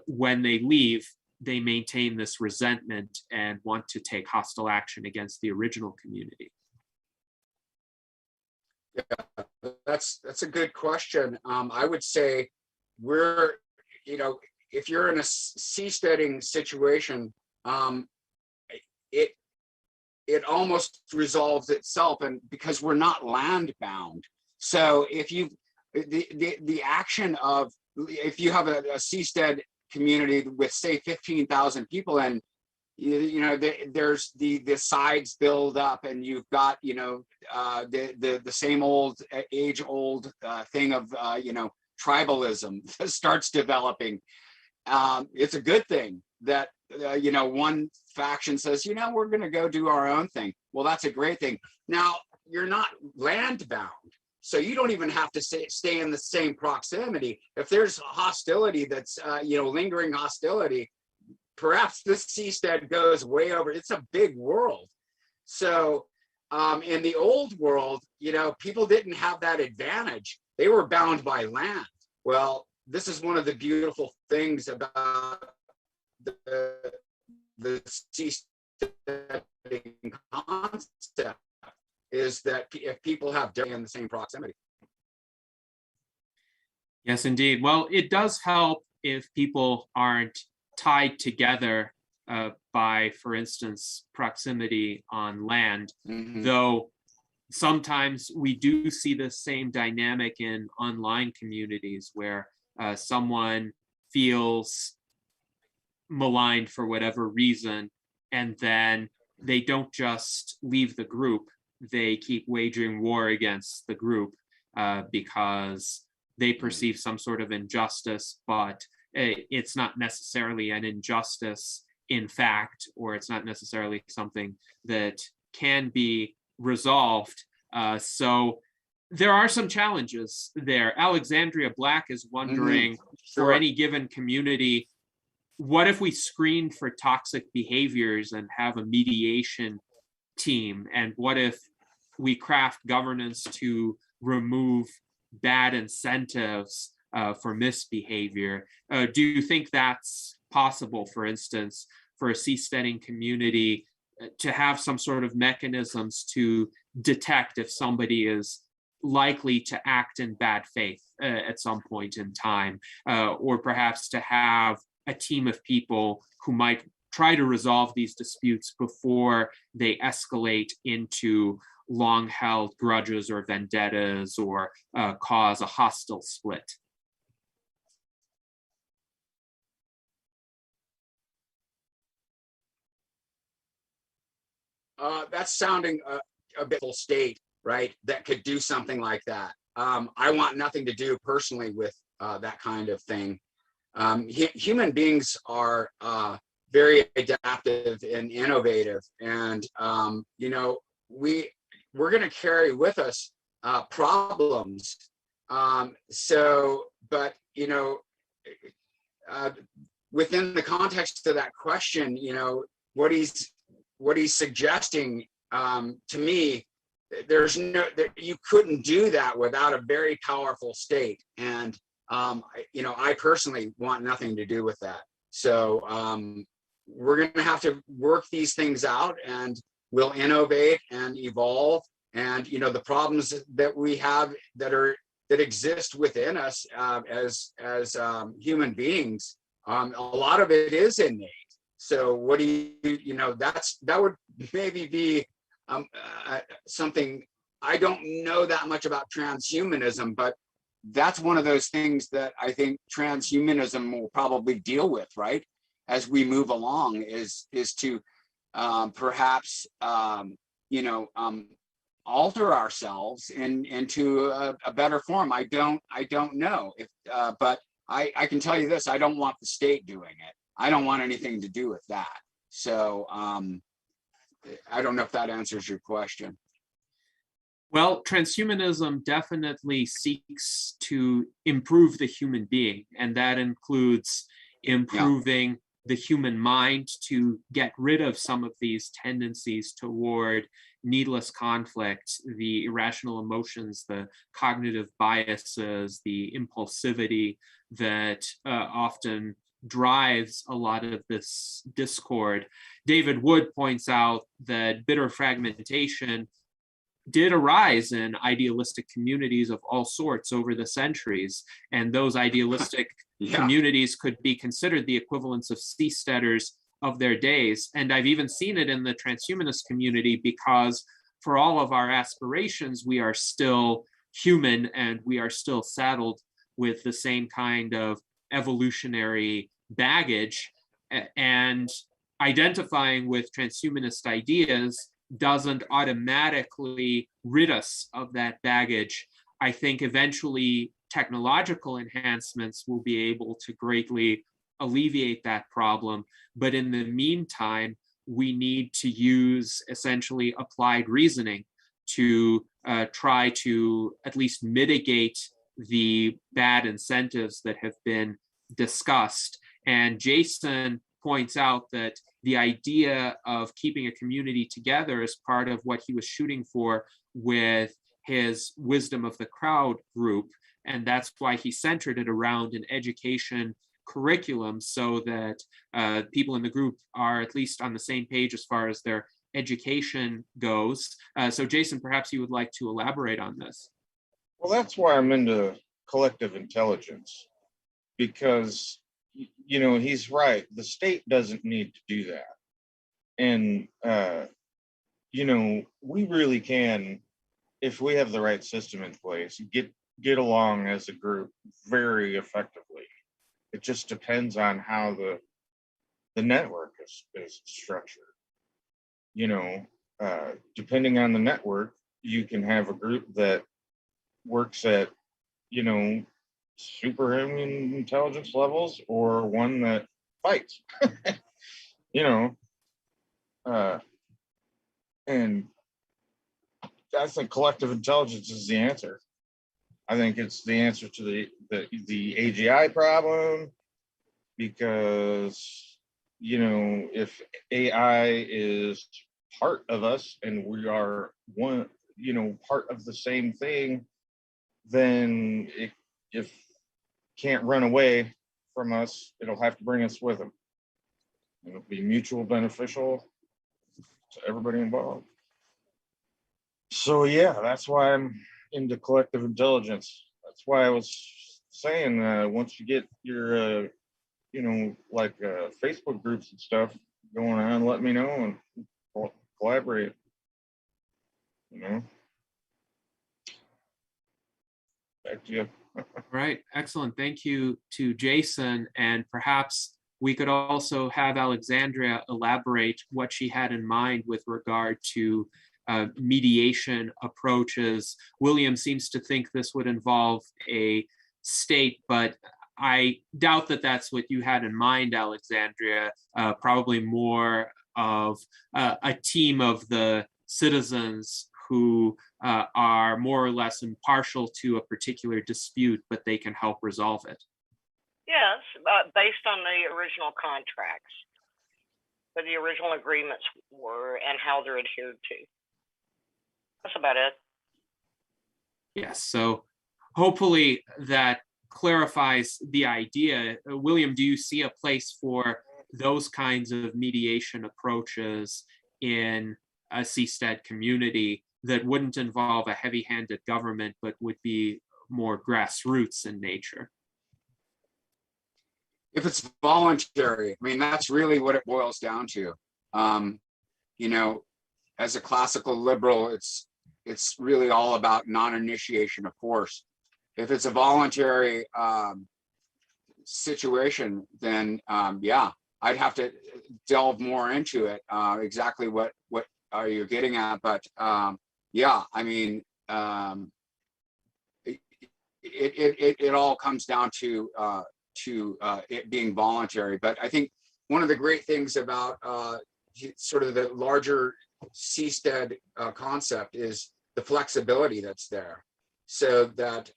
when they leave, they maintain this resentment and want to take hostile action against the original community. Yeah, that's a good question. I would say if you're in a seasteading situation, it almost resolves itself, and because we're not land bound. So if the action of, if you have a seastead community with, say, 15,000 people, and there's the sides build up, and you've got the same age old thing of tribalism that starts developing. It's a good thing that one faction says, we're going to go do our own thing. Well, that's a great thing. Now, you're not land bound, so you don't even have to stay in the same proximity. If there's hostility that's lingering hostility, perhaps this seastead goes way over. It's a big world. So in the old world, people didn't have that advantage. They were bound by land. Well, this is one of the beautiful things about the seasteading concept, is that if people have in the same proximity. Yes, indeed. Well, it does help if people aren't tied together by, for instance, proximity on land, though sometimes we do see the same dynamic in online communities where someone feels maligned for whatever reason, and then they don't just leave the group, they keep waging war against the group because they perceive some sort of injustice, but it's not necessarily an injustice in fact, or it's not necessarily something that can be resolved. So there are some challenges there. Alexandria Black is wondering, for any given community, what if we screen for toxic behaviors and have a mediation team? And what if we craft governance to remove bad incentives for misbehavior? Do you think that's possible, for instance, for a seasteading community to have some sort of mechanisms to detect if somebody is likely to act in bad faith at some point in time, or perhaps to have a team of people who might try to resolve these disputes before they escalate into long-held grudges or vendettas or cause a hostile split? That's sounding a bit full state, right? That could do something like that. I want nothing to do personally with that kind of thing. Human beings are very adaptive and innovative, and we're going to carry with us problems. But within the context of that question, what he's suggesting to me, you couldn't do that without a very powerful state, and I personally want nothing to do with that. So we're going to have to work these things out, and we'll innovate and evolve. And the problems that we have that exist within us as human beings, a lot of it is innate. So what do that would maybe be something. I don't know that much about transhumanism, but that's one of those things that I think transhumanism will probably deal with, right, as we move along, is to perhaps alter ourselves into a better form. I don't know if, but I can tell you this: I don't want the state doing it. I don't want anything to do with that. So I don't know if that answers your question. Well, transhumanism definitely seeks to improve the human being, and that includes improving the human mind to get rid of some of these tendencies toward needless conflict, the irrational emotions, the cognitive biases, the impulsivity that often drives a lot of this discord. David Wood points out that bitter fragmentation did arise in idealistic communities of all sorts over the centuries, and those idealistic communities could be considered the equivalents of seasteaders of their days. And I've even seen it in the transhumanist community, because for all of our aspirations, we are still human, and we are still saddled with the same kind of evolutionary baggage, and identifying with transhumanist ideas doesn't automatically rid us of that baggage. I think eventually technological enhancements will be able to greatly alleviate that problem. But in the meantime, we need to use essentially applied reasoning to try to at least mitigate the bad incentives that have been discussed. And Jason points out that the idea of keeping a community together is part of what he was shooting for with his Wisdom of the Crowd group. And that's why he centered it around an education curriculum, so that people in the group are at least on the same page as far as their education goes. So Jason, perhaps you would like to elaborate on this. Well, that's why I'm into collective intelligence, because, you know, he's right. The state doesn't need to do that. And, you know, we really can, if we have the right system in place, get along as a group very effectively. It just depends on how the network is structured. You know, depending on the network, you can have a group that works at, you know, superhuman intelligence levels, or one that fights. You know, and I think collective intelligence is the answer. I think it's the answer to the AGI problem, because, you know, if AI is part of us and we are one, you know, part of the same thing, then if can't run away from us, it'll have to bring us with them. It'll be mutual beneficial to everybody involved. So yeah, that's why I'm into collective intelligence. That's why I was saying, once you get your, you know, like Facebook groups and stuff going on, let me know and collaborate. You know. Back to you. All right, excellent. Thank you to Jason. And perhaps we could also have Alexandria elaborate what she had in mind with regard to mediation approaches. William seems to think this would involve a state, but I doubt that that's what you had in mind, Alexandria. Probably more of a team of the citizens who are more or less impartial to a particular dispute, but they can help resolve it. Yes, based on the original contracts, what the original agreements were and how they're adhered to. That's about it. Yes, so hopefully that clarifies the idea. William, do you see a place for those kinds of mediation approaches in a seastead community that wouldn't involve a heavy-handed government, but would be more grassroots in nature? If it's voluntary, I mean, that's really what it boils down to. You know, as a classical liberal, it's really all about non-initiation of force. If it's a voluntary situation, then yeah, I'd have to delve more into it. Exactly what are you getting at? But yeah, I mean, it all comes down to it being voluntary. But I think one of the great things about sort of the larger seastead concept is the flexibility that's there, so that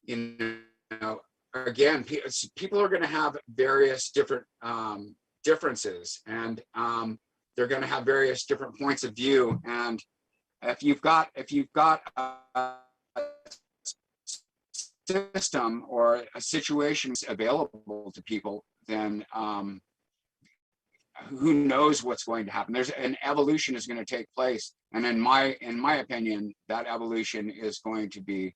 you know, again, people are going to have various different differences, and they're going to have various different points of view. And if you've got a system or a situation available to people, then who knows what's going to happen. There's an evolution is going to take place, and in my opinion, that evolution is going to be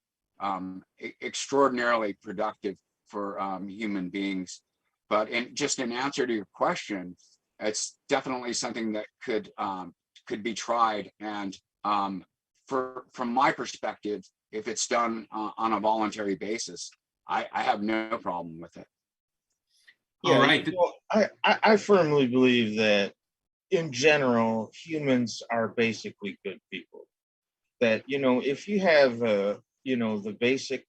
extraordinarily productive for human beings. But just in answer to your question, it's definitely something that could be tried. And from my perspective, if it's done on a voluntary basis, I have no problem with it. Yeah, all right. Well, I firmly believe that in general, humans are basically good people. That, you know, if you have, you know, the basic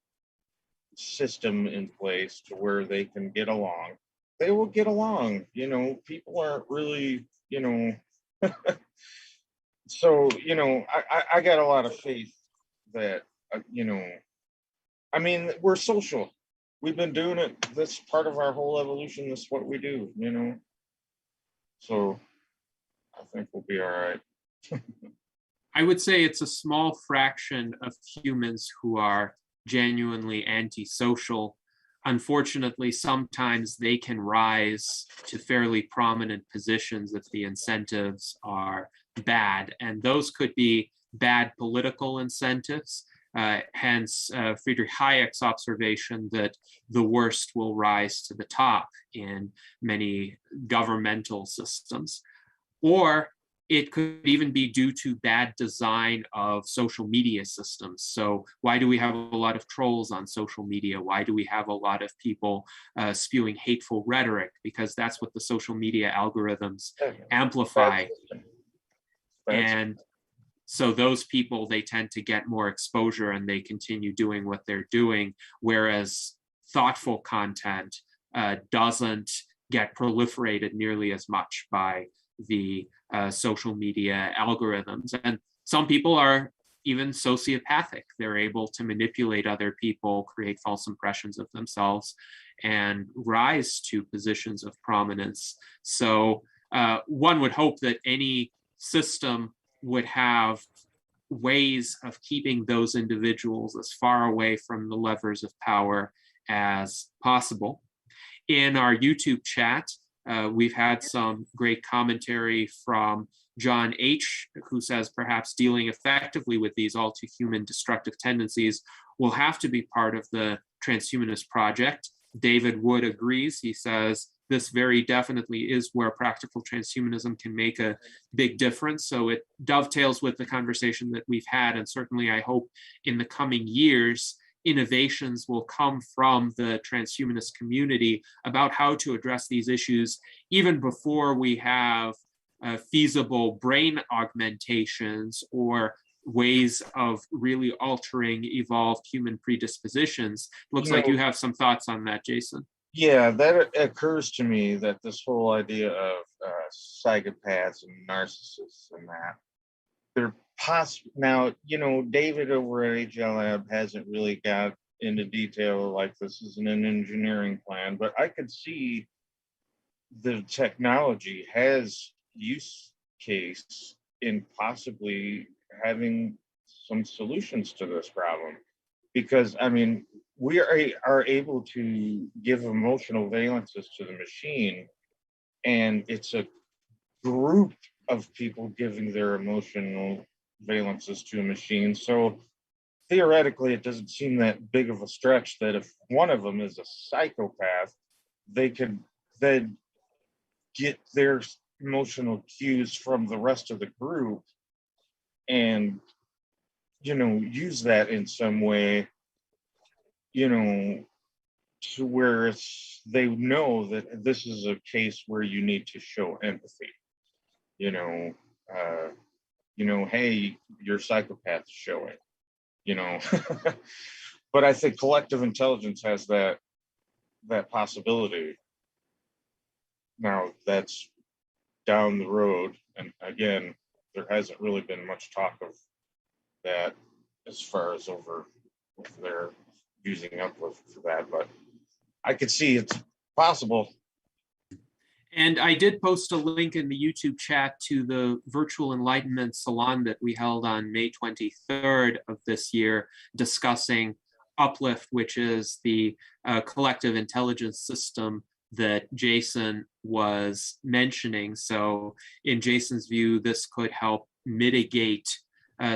system in place to where they can get along, they will get along. You know, people aren't really, you know, so, you know, I got a lot of faith that, you know, I mean, we're social. We've been doing it. That's part of our whole evolution. That's what we do, you know. So I think we'll be all right. I would say it's a small fraction of humans who are genuinely antisocial. Unfortunately, sometimes they can rise to fairly prominent positions if the incentives are bad, and those could be bad political incentives. Hence, Friedrich Hayek's observation that the worst will rise to the top in many governmental systems. Or it could even be due to bad design of social media systems. So why do we have a lot of trolls on social media? Why do we have a lot of people spewing hateful rhetoric? Because that's what the social media algorithms amplify. And so those people, they tend to get more exposure and they continue doing what they're doing, whereas thoughtful content doesn't get proliferated nearly as much by the social media algorithms. And some people are even sociopathic. They're able to manipulate other people, create false impressions of themselves, and rise to positions of prominence. So one would hope that any system would have ways of keeping those individuals as far away from the levers of power as possible. In our YouTube chat, we've had some great commentary from John H., who says perhaps dealing effectively with these all too human destructive tendencies will have to be part of the transhumanist project. David Wood agrees. He says this very definitely is where practical transhumanism can make a big difference. So it dovetails with the conversation that we've had. And certainly I hope in the coming years, innovations will come from the transhumanist community about how to address these issues, even before we have feasible brain augmentations or ways of really altering evolved human predispositions. Looks like you have some thoughts on that, Jason. Yeah, that occurs to me, that this whole idea of psychopaths and narcissists and that, they're possible. Now, David over at HL Lab hasn't really got into detail like this isn't an engineering plan, but I could see the technology has use case in possibly having some solutions to this problem. Because, I mean, we are able to give emotional valences to the machine, and it's a group of people giving their emotional valences to a machine. So theoretically, it doesn't seem that big of a stretch that if one of them is a psychopath, they could then get their emotional cues from the rest of the group and, use that in some way, to where they know that this is a case where you need to show empathy. Hey, your psychopath is showing, But I think collective intelligence has that possibility. Now that's down the road, and again, there hasn't really been much talk of that as far as over there using up for that, but I could see it's possible. And I did post a link in the YouTube chat to the virtual Enlightenment Salon that we held on May 23rd of this year, discussing Uplift, which is the collective intelligence system that Jason was mentioning. So in Jason's view, this could help mitigate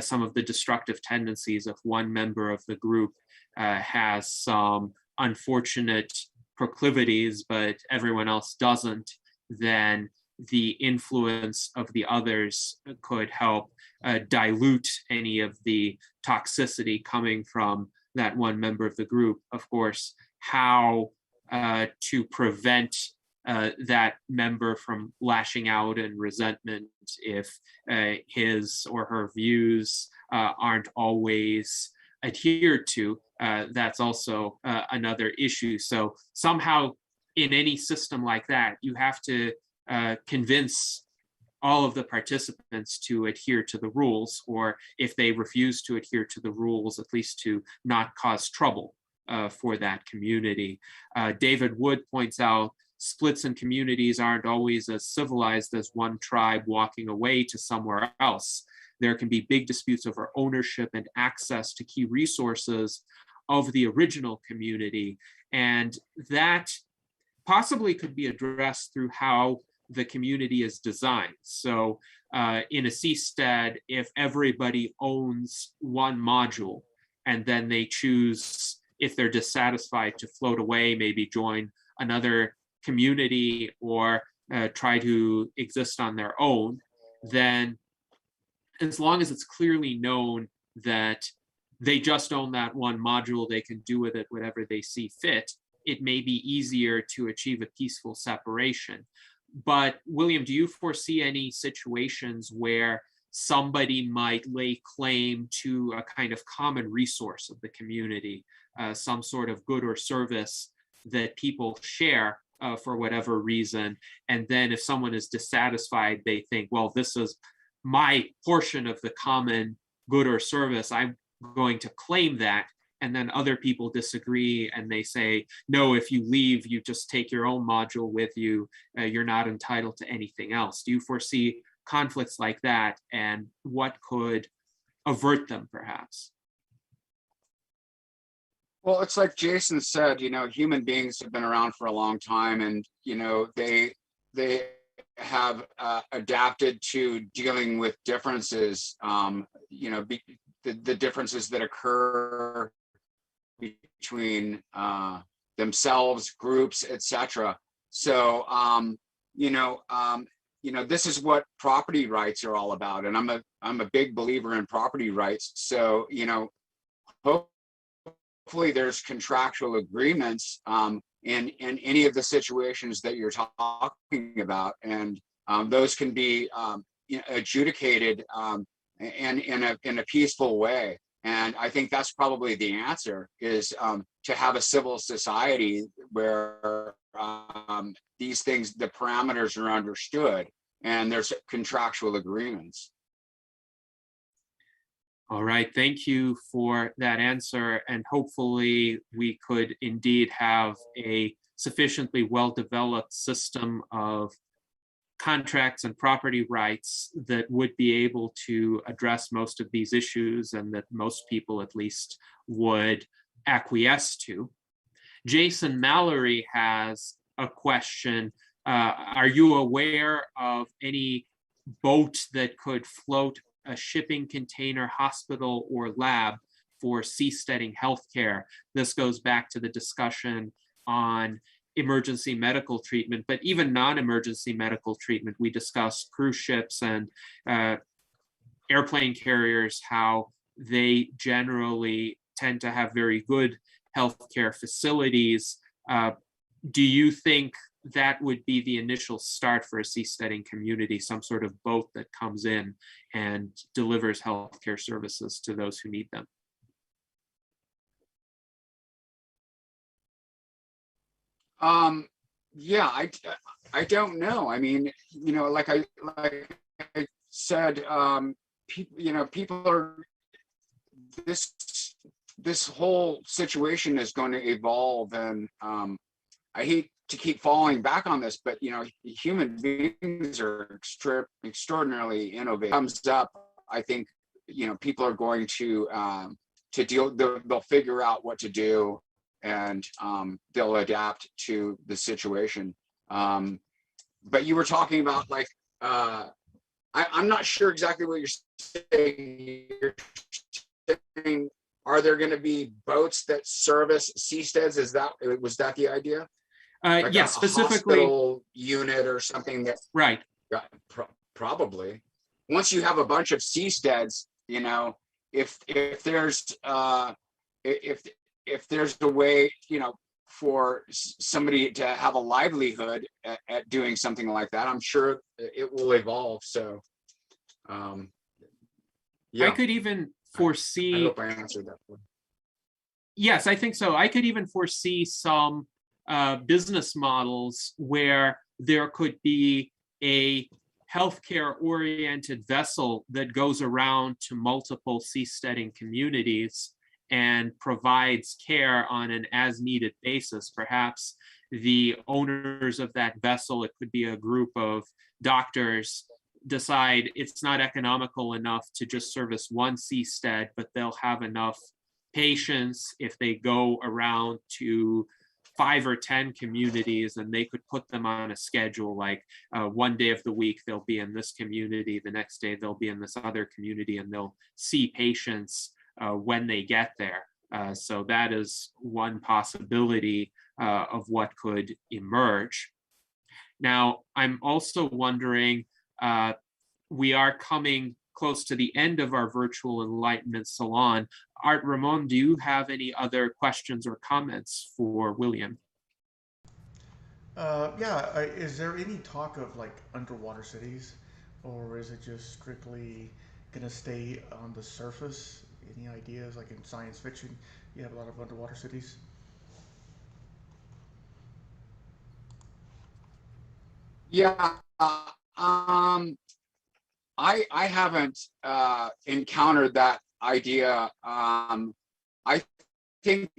some of the destructive tendencies if one member of the group has some unfortunate proclivities, but everyone else doesn't. Then the influence of the others could help dilute any of the toxicity coming from that one member of the group. Of course, how to prevent that member from lashing out in resentment if his or her views aren't always adhered to, that's also another issue. So somehow in any system like that, you have to convince all of the participants to adhere to the rules, or if they refuse to adhere to the rules, at least to not cause trouble for that community. David Wood points out splits in communities aren't always as civilized as one tribe walking away to somewhere else. There can be big disputes over ownership and access to key resources of the original community. And that possibly could be addressed through how the community is designed. So in a seastead, if everybody owns one module and then they choose, if they're dissatisfied, to float away, maybe join another community or try to exist on their own, then as long as it's clearly known that they just own that one module, they can do with it whatever they see fit, it may be easier to achieve a peaceful separation. But William, do you foresee any situations where somebody might lay claim to a kind of common resource of the community, some sort of good or service that people share for whatever reason, and then if someone is dissatisfied, they think, well, this is my portion of the common good or service, I'm going to claim that, and then other people disagree and they say, no, if you leave, you just take your own module with you, you're not entitled to anything else. Do you foresee conflicts like that, and what could avert them perhaps? Well, it's like Jason said, human beings have been around for a long time, and they have adapted to dealing with differences. The differences that occur between themselves, groups, etc. So this is what property rights are all about, and I'm a big believer in property rights. So hopefully there's contractual agreements in any of the situations that you're talking about, and those can be adjudicated and in a peaceful way. And I think that's probably the answer, is to have a civil society where these things, the parameters are understood and there's contractual agreements. All right, thank you for that answer. And hopefully we could indeed have a sufficiently well-developed system of contracts and property rights that would be able to address most of these issues, and that most people at least would acquiesce to. Jason Mallory has a question. Are you aware of any boat that could float a shipping container, hospital, or lab for seasteading healthcare? This goes back to the discussion on emergency medical treatment, but even non-emergency medical treatment. We discussed cruise ships and airplane carriers, how they generally tend to have very good healthcare facilities. Do you think that would be the initial start for a seasteading community, some sort of boat that comes in and delivers healthcare services to those who need them? Yeah, I don't know. I mean, like I said, people are, this whole situation is going to evolve, and I hate to keep falling back on this, but human beings are extraordinarily innovative. Comes up, I think people are going to deal. They'll figure out what to do, and they'll adapt to the situation. But you were talking about, like, I'm not sure exactly what you're saying. You're saying, are there going to be boats that service seasteads? Was that the idea? Like yes, specifically a hospital unit or something. Right. Yeah, probably. Once you have a bunch of seasteads, if there's if there's a way, for somebody to have a livelihood at doing something like that, I'm sure it will evolve. So, yeah. I could even foresee. I hope I answered that one. Yes, I think so. I could even foresee some business models where there could be a healthcare-oriented vessel that goes around to multiple seasteading communities and provides care on an as needed basis. Perhaps the owners of that vessel, it could be a group of doctors, decide it's not economical enough to just service one seastead, but they'll have enough patients if they go around to 5 or 10 communities, and they could put them on a schedule, like one day of the week they'll be in this community, the next day they'll be in this other community, and they'll see patients when they get there. So that is one possibility of what could emerge. Now, I'm also wondering, we are coming close to the end of our virtual Enlightenment Salon. Art Ramon, do you have any other questions or comments for William? Yeah, is there any talk of like underwater cities, or is it just strictly gonna stay on the surface? Any ideas, like in science fiction, you have a lot of underwater cities? Yeah, I haven't encountered that idea. I think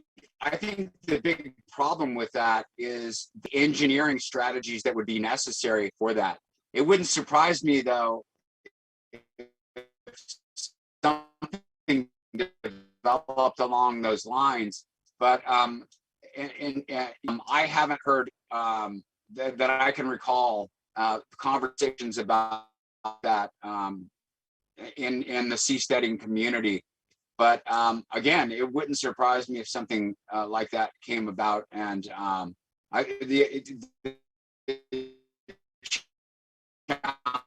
the big problem with that is the engineering strategies that would be necessary for that. It wouldn't surprise me though if something developed along those lines, but I haven't heard that I can recall conversations about that in the seasteading community. But again, it wouldn't surprise me if something like that came about. And the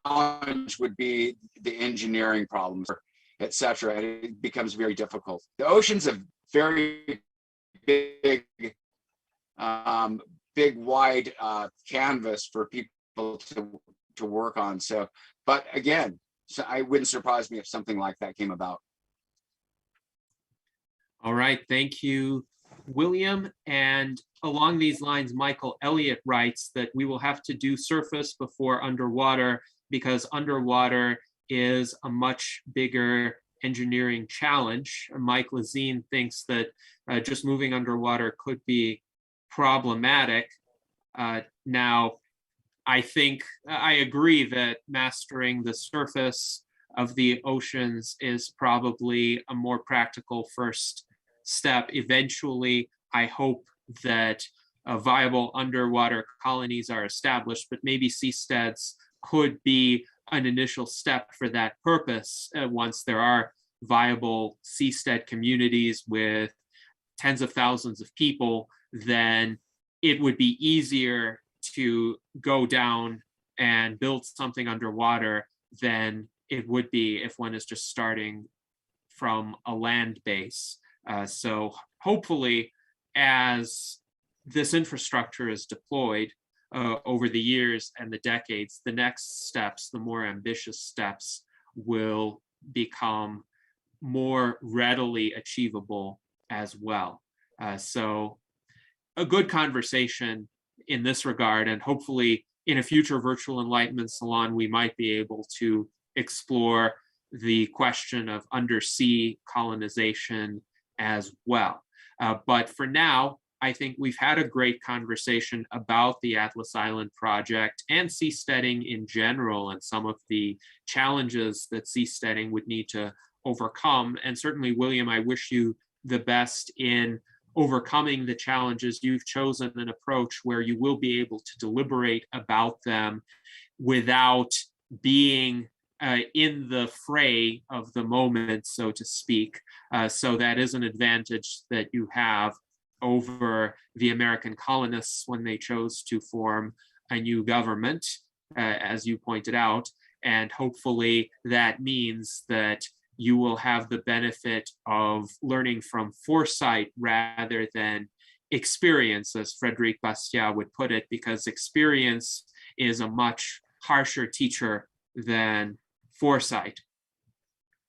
challenge would be the engineering problems, etc. It becomes very difficult. The ocean's a very big, wide canvas for people to work on. So, but again, so it wouldn't surprise me if something like that came about. All right, thank you, William. And along these lines, Michael Elliott writes that we will have to do surface before underwater, because underwater is a much bigger engineering challenge. Mike Lazine thinks that just moving underwater could be problematic. Now, I think I agree that mastering the surface of the oceans is probably a more practical first step. Eventually, I hope that viable underwater colonies are established, but maybe seasteads could be an initial step for that purpose. Once there are viable seastead communities with tens of thousands of people, then it would be easier to go down and build something underwater than it would be if one is just starting from a land base. So hopefully, as this infrastructure is deployed over the years and the decades, the next steps, the more ambitious steps, will become more readily achievable as well. So a good conversation in this regard, and hopefully in a future virtual Enlightenment Salon, we might be able to explore the question of undersea colonization as well. But for now, I think we've had a great conversation about the Atlas Island project and seasteading in general, and some of the challenges that seasteading would need to overcome. And certainly, William, I wish you the best in overcoming the challenges. You've chosen an approach where you will be able to deliberate about them without being in the fray of the moment, so to speak. So that is an advantage that you have over the American colonists when they chose to form a new government, as you pointed out. And hopefully that means that you will have the benefit of learning from foresight rather than experience, as Frederic Bastiat would put it, because experience is a much harsher teacher than foresight.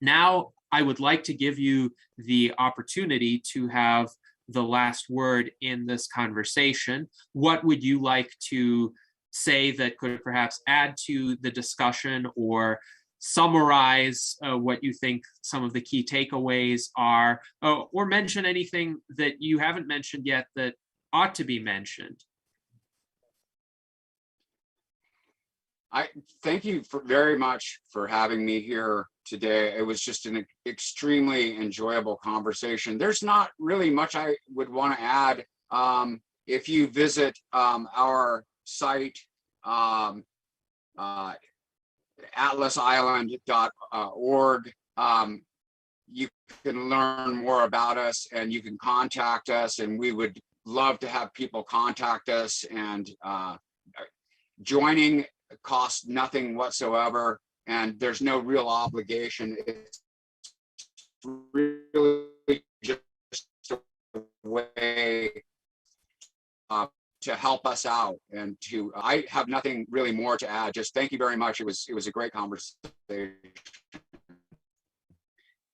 Now, I would like to give you the opportunity to have the last word in this conversation. What would you like to say that could perhaps add to the discussion or summarize what you think some of the key takeaways are, or mention anything that you haven't mentioned yet that ought to be mentioned. I thank you very much for having me here today. It was just an extremely enjoyable conversation. There's not really much I would want to add. If you visit our site, atlasisland.org, you can learn more about us, and you can contact us, and we would love to have people contact us. And joining costs nothing whatsoever, and there's no real obligation. It's really just a way to help us out, and I have nothing really more to add. Just thank you very much. It was a great conversation.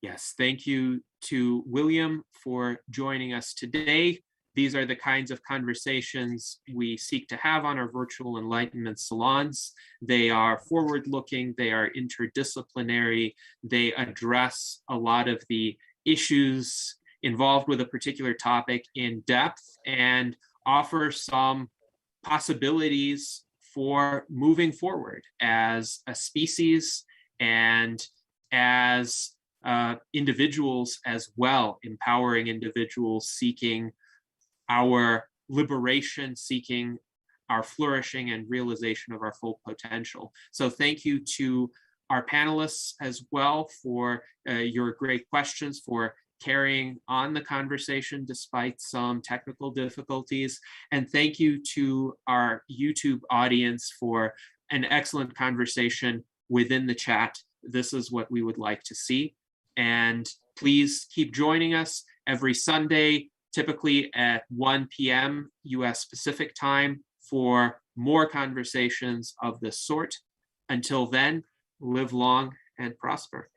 Yes, thank you to William for joining us today. These are the kinds of conversations we seek to have on our virtual Enlightenment salons. They are forward-looking, they are interdisciplinary, they address a lot of the issues involved with a particular topic in depth, and offer some possibilities for moving forward as a species and as individuals as well, empowering individuals seeking our liberation, seeking our flourishing and realization of our full potential. So thank you to our panelists as well for your great questions, for carrying on the conversation despite some technical difficulties. And thank you to our YouTube audience for an excellent conversation within the chat. This is what we would like to see. And please keep joining us every Sunday, typically at 1 p.m. US Pacific time, for more conversations of this sort. Until then, live long and prosper.